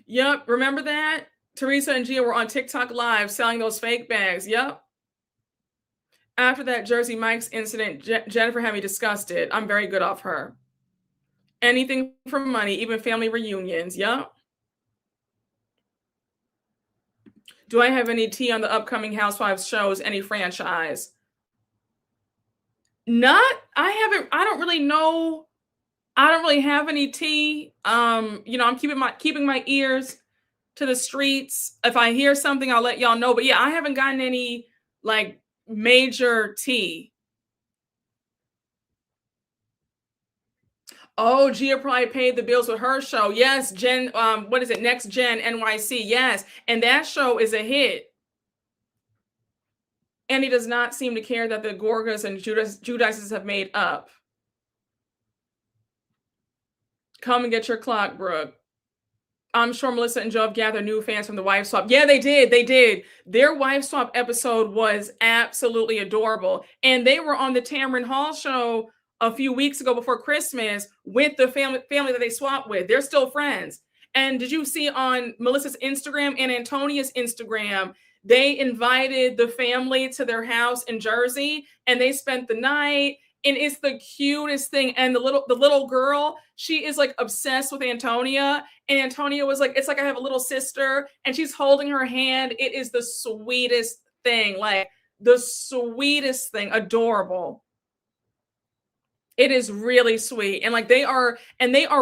yep, remember that? Teresa and Gia were on TikTok live selling those fake bags. Yep. After that Jersey Mike's incident, Jennifer had me disgusted. I'm very good off her. Anything for money, even family reunions. Yep. Do I have any tea on the upcoming Housewives shows? Any franchise? I don't really know. I don't really have any tea. I'm keeping my ears to the streets. If I hear something, I'll let y'all know. But yeah, I haven't gotten any like major tea. Oh, Gia probably paid the bills with her show. Yes, what is it? Next Gen NYC. Yes. And that show is a hit. And he does not seem to care that the Gorgas and Judices have made up. Come and get your clock, Brooke. I'm sure Melissa and Joe have gathered new fans from the Wife Swap. Yeah, they did. Their Wife Swap episode was absolutely adorable. And they were on the Tamron Hall show a few weeks ago before Christmas with the family that they swapped with. They're still friends. And did you see on Melissa's Instagram and Antonia's Instagram, they invited the family to their house in Jersey and they spent the night. And it's the cutest thing. And the little girl, she is like obsessed with Antonia. And Antonia was like, it's like I have a little sister and she's holding her hand. It is the sweetest thing, like the sweetest thing, adorable. It is really sweet. And like they are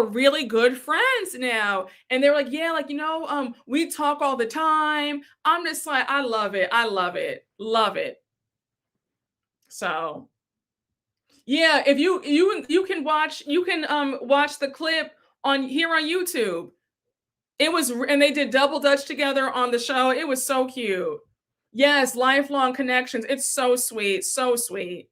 really good friends now. And they're like, yeah, like, we talk all the time. I'm just like, I love it. I love it. Love it. So yeah, if you can watch the clip on YouTube. It was, and they did double dutch together on the show. It was so cute. Yes, lifelong connections. It's so sweet, so sweet.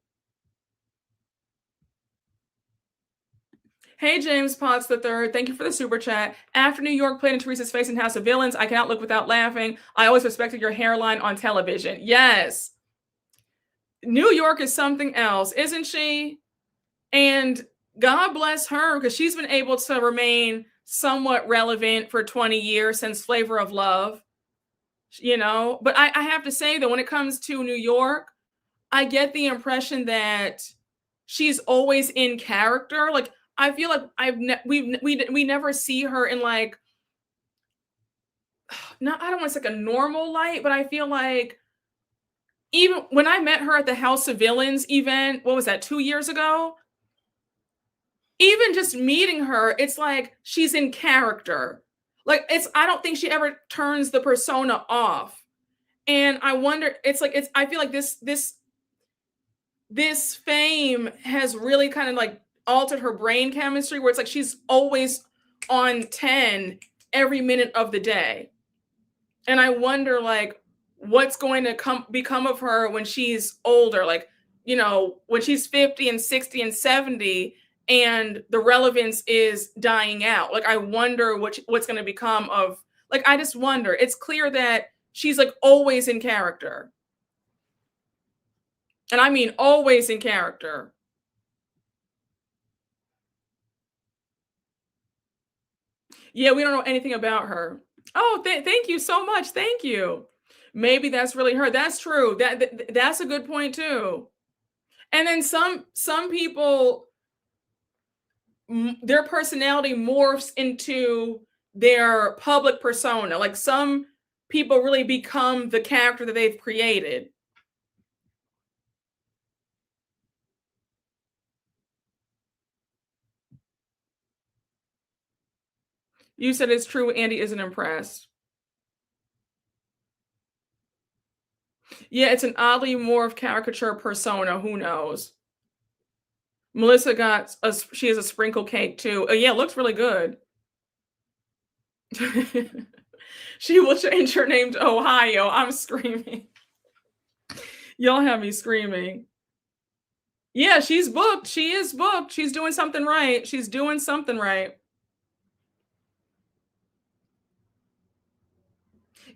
Hey, James Potts III, thank you for the super chat. After New York played in Teresa's face in House of Villains, I cannot look without laughing. I always respected your hairline on television. Yes. New York is something else, isn't she? And God bless her, because she's been able to remain somewhat relevant for 20 years since Flavor of Love, But I have to say, though, when it comes to New York, I get the impression that she's always in character. Like, I feel like we never see her in like, no, I don't want to say like a normal light, but I feel like even when I met her at the House of Villains event, what was that, 2 years ago? Even just meeting her, it's like she's in character. Like I don't think she ever turns the persona off. And I wonder, I feel like this fame has really kind of like altered her brain chemistry, where it's like she's always on 10 every minute of the day. And I wonder like what's going to become of her when she's older, like, when she's 50 and 60 and 70 and the relevance is dying out. Like, I wonder what's going to become of, like, I just wonder. It's clear that she's like always in character. And I mean always in character. Yeah, we don't know anything about her. Oh, thank you so much. Thank you. Maybe that's really her. That's true. That's a good point too. And then some people, their personality morphs into their public persona. Like some people really become the character that they've created. You said it's true. Andy isn't impressed. Yeah, it's an oddly morphed caricature persona. Who knows? Melissa she has a sprinkle cake too. Oh, yeah, looks really good. She will change her name to Ohio. I'm screaming. Y'all have me screaming. Yeah, she's booked. She is booked. She's doing something right. She's doing something right.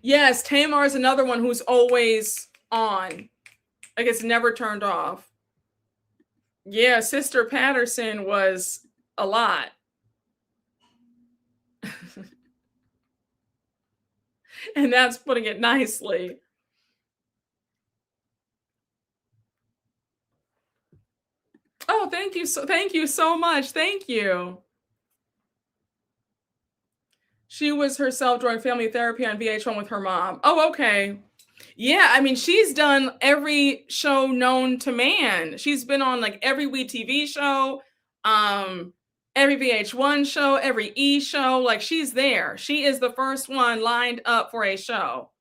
Yes, Tamar is another one who's always on. Like, it's never turned off. Yeah, Sister Patterson was a lot. And that's putting it nicely. Oh, thank you so much. Thank you. She was herself during family therapy on VH1 with her mom. Oh, okay. Yeah, I mean, she's done every show known to man. She's been on like every WeTV show, every VH1 show, every E show. Like, she's there. She is the first one lined up for a show.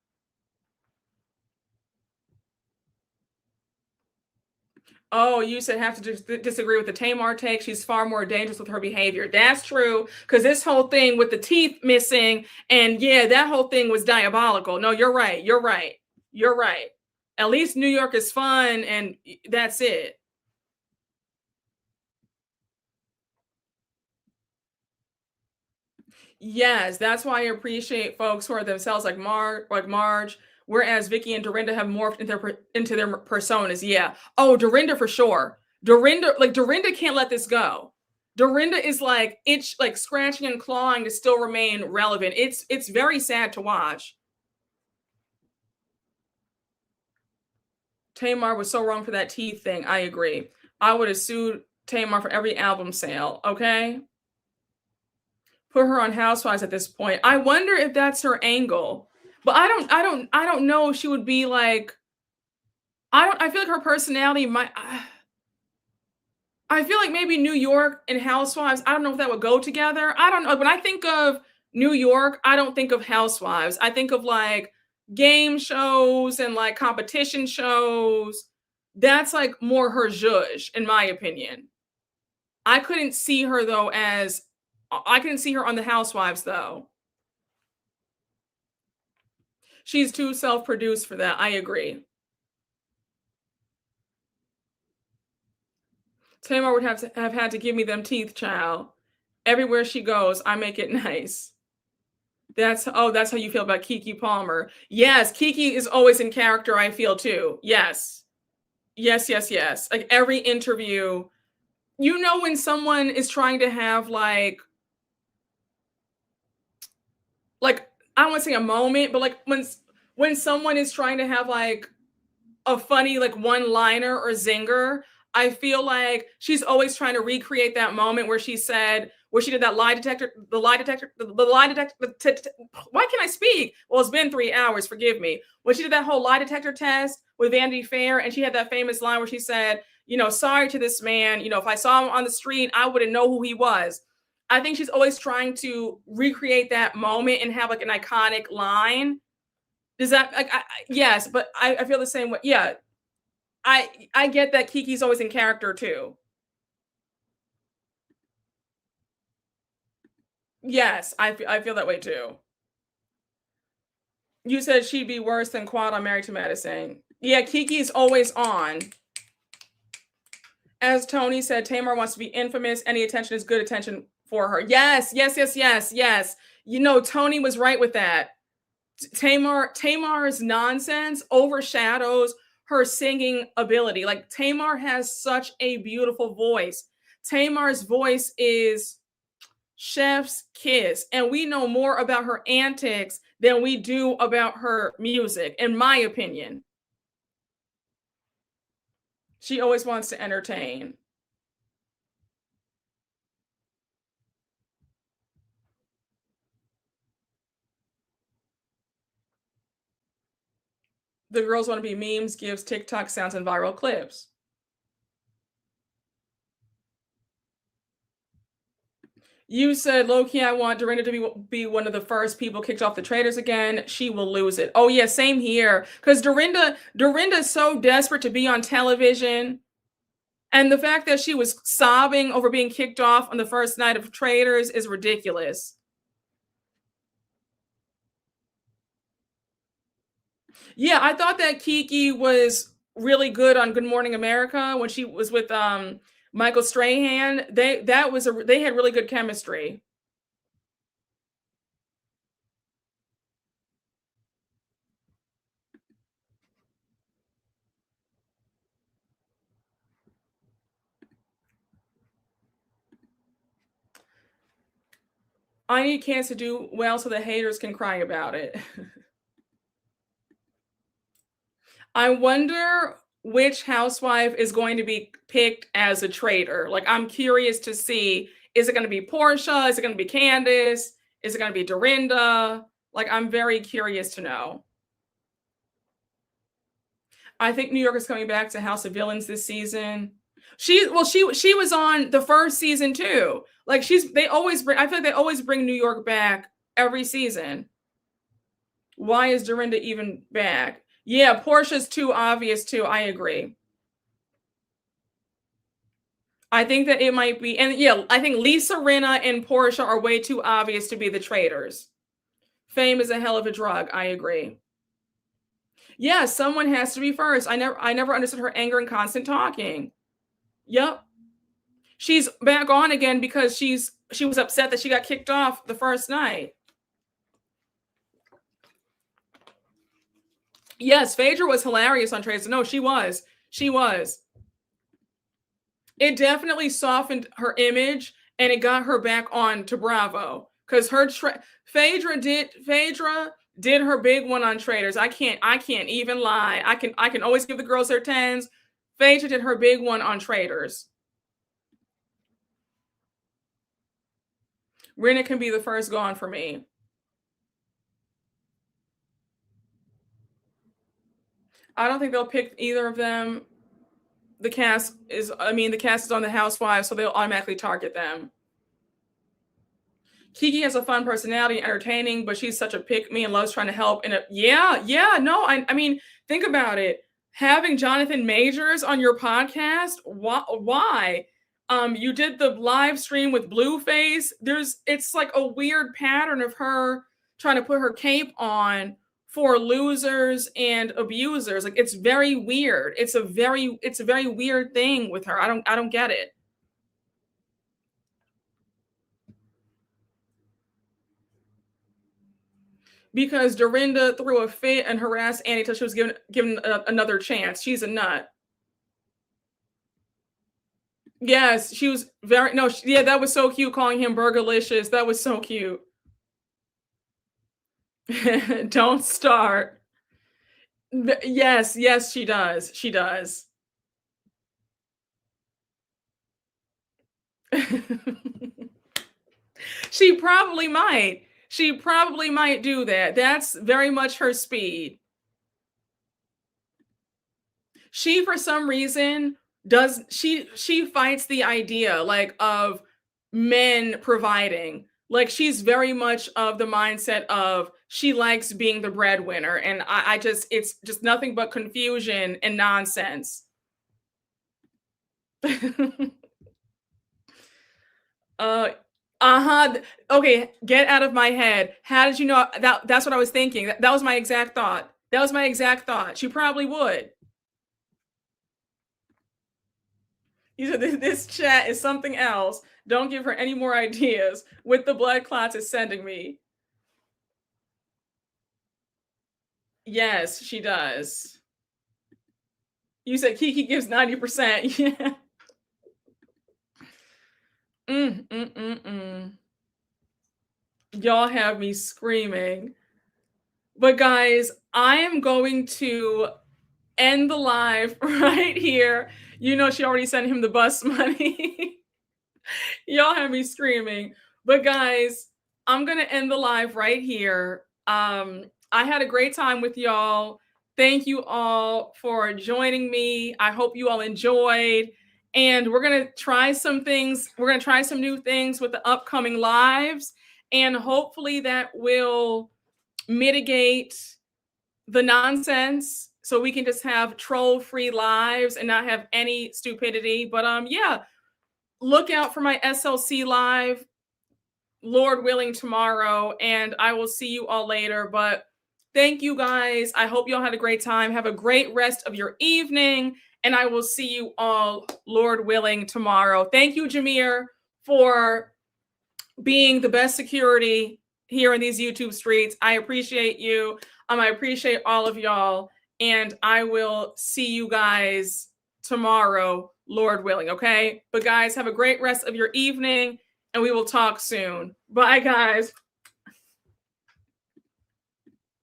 Oh, you said have to disagree with the Tamar take. She's far more dangerous with her behavior. That's true, because this whole thing with the teeth missing, and yeah, that whole thing was diabolical. No, you're right. You're right. You're right. At least New York is fun, and that's it. Yes, that's why I appreciate folks who are themselves like Marge. Whereas Vicky and Dorinda have morphed into their personas. Yeah. Oh, Dorinda for sure. Dorinda can't let this go. Dorinda is like scratching and clawing to still remain relevant. It's very sad to watch. Tamar was so wrong for that teeth thing. I agree. I would have sued Tamar for every album sale. Okay. Put her on Housewives at this point. I wonder if that's her angle. But I don't know if she would be like, I feel like her personality might, I feel like maybe New York and Housewives, I don't know if that would go together. I don't know. When I think of New York, I don't think of Housewives. I think of like game shows and like competition shows. That's like more her zhuzh, in my opinion. I couldn't see her though I couldn't see her on the Housewives though. She's too self-produced for that. I agree. Tamar would have had to give me them teeth, child. Everywhere she goes, I make it nice. That's how you feel about Keke Palmer. Yes, Keke is always in character, I feel too. Yes. Yes. Like every interview, you know, when someone is trying to have like I don't want to say a moment, but like when someone is trying to have like a funny like one-liner or zinger, I feel like she's always trying to recreate that moment where she did that lie detector. Why can't I speak? Well, it's been 3 hours, forgive me. When she did that whole lie detector test with Vanity Fair, and she had that famous line where she said, you know, sorry to this man, you know, if I saw him on the street, I wouldn't know who he was. I think she's always trying to recreate that moment and have like an iconic line. Does that, like, yes, but I feel the same way. Yeah. I get that Keke's always in character too. Yes, I feel that way too. You said she'd be worse than Quad on Married to Medicine. Yeah, Keke's always on. As Tony said, Tamar wants to be infamous. Any attention is good attention for her. Yes. You know, Tony was right with that. Tamar's nonsense overshadows her singing ability. Like Tamar has such a beautiful voice. Tamar's voice is chef's kiss, and we know more about her antics than we do about her music, in my opinion. She always wants to entertain. The girls want to be memes, gives TikTok sounds and viral clips. You said, low-key, I want Dorinda to be one of the first people kicked off the Traitors again. She will lose it. Oh, yeah, same here. Because Dorinda's so desperate to be on television. And the fact that she was sobbing over being kicked off on the first night of Traitors is ridiculous. Yeah, I thought that Keke was really good on Good Morning America when she was with Michael Strahan. They had really good chemistry. I need Candace to do well so the haters can cry about it. I wonder which housewife is going to be picked as a traitor. Like, I'm curious to see, is it going to be Portia? Is it going to be Candace? Is it going to be Dorinda? Like, I'm very curious to know. I think New York is coming back to House of Villains this season. She was on the first season too. Like I feel like they always bring New York back every season. Why is Dorinda even back? Yeah, Portia's too obvious too. I agree. I think that it might be, and yeah, I think Lisa Rinna and Portia are way too obvious to be the traitors. Fame is a hell of a drug. I agree. Yeah, someone has to be first. I never understood her anger and constant talking. Yep. She's back on again because she was upset that she got kicked off the first night. Yes, Phaedra was hilarious on Traitors. No, she was. She was. It definitely softened her image and it got her back on to Bravo because Phaedra did her big one on Traders. I can't even lie. I can always give the girls their 10s. Phaedra did her big one on Traders. Rinna can be the first gone for me. I don't think they'll pick either of them. The cast is on the Housewives, so they'll automatically target them. Kiki has a fun personality, entertaining, but she's such a pick-me and loves trying to help. I mean, think about it. Having Jonathan Majors on your podcast, why? You did the live stream with Blueface. It's like a weird pattern of her trying to put her cape on for losers and abusers. Like, it's very weird. It's a very weird thing with her. I don't get it. Because Dorinda threw a fit and harassed Annie until she was given another chance. She's a nut. Yes, she was that was so cute, calling him Burgerlicious. That was so cute. Don't start. Yes, she does. She does. She probably might. She probably might do that. That's very much her speed. She, for some reason, she fights the idea like of men providing. Like, she's very much of the mindset of she likes being the breadwinner, and it's just nothing but confusion and nonsense. Okay, get out of my head. How did you know that? That's what I was thinking. That was my exact thought. She probably would. You said this chat is something else. Don't give her any more ideas. With the blood clots it's sending me. Yes, she does. You said Kiki gives 90%. Yeah. Y'all have me screaming. But guys, I am going to end the live right here. You know, she already sent him the bus money. Y'all have me screaming. But guys, I'm going to end the live right here. I had a great time with y'all. Thank you all for joining me. I hope you all enjoyed. And we're going to try some things. We're going to try some new things with the upcoming lives. And hopefully that will mitigate the nonsense so we can just have troll-free lives and not have any stupidity. But yeah, look out for my SLC live, Lord willing, tomorrow. And I will see you all later. But thank you guys. I hope you all had a great time. Have a great rest of your evening. And I will see you all, Lord willing, tomorrow. Thank you, Jameer, for being the best security here in these YouTube streets. I appreciate you. I appreciate all of y'all. And I will see you guys tomorrow, Lord willing, okay? But guys, have a great rest of your evening, and we will talk soon. Bye, guys.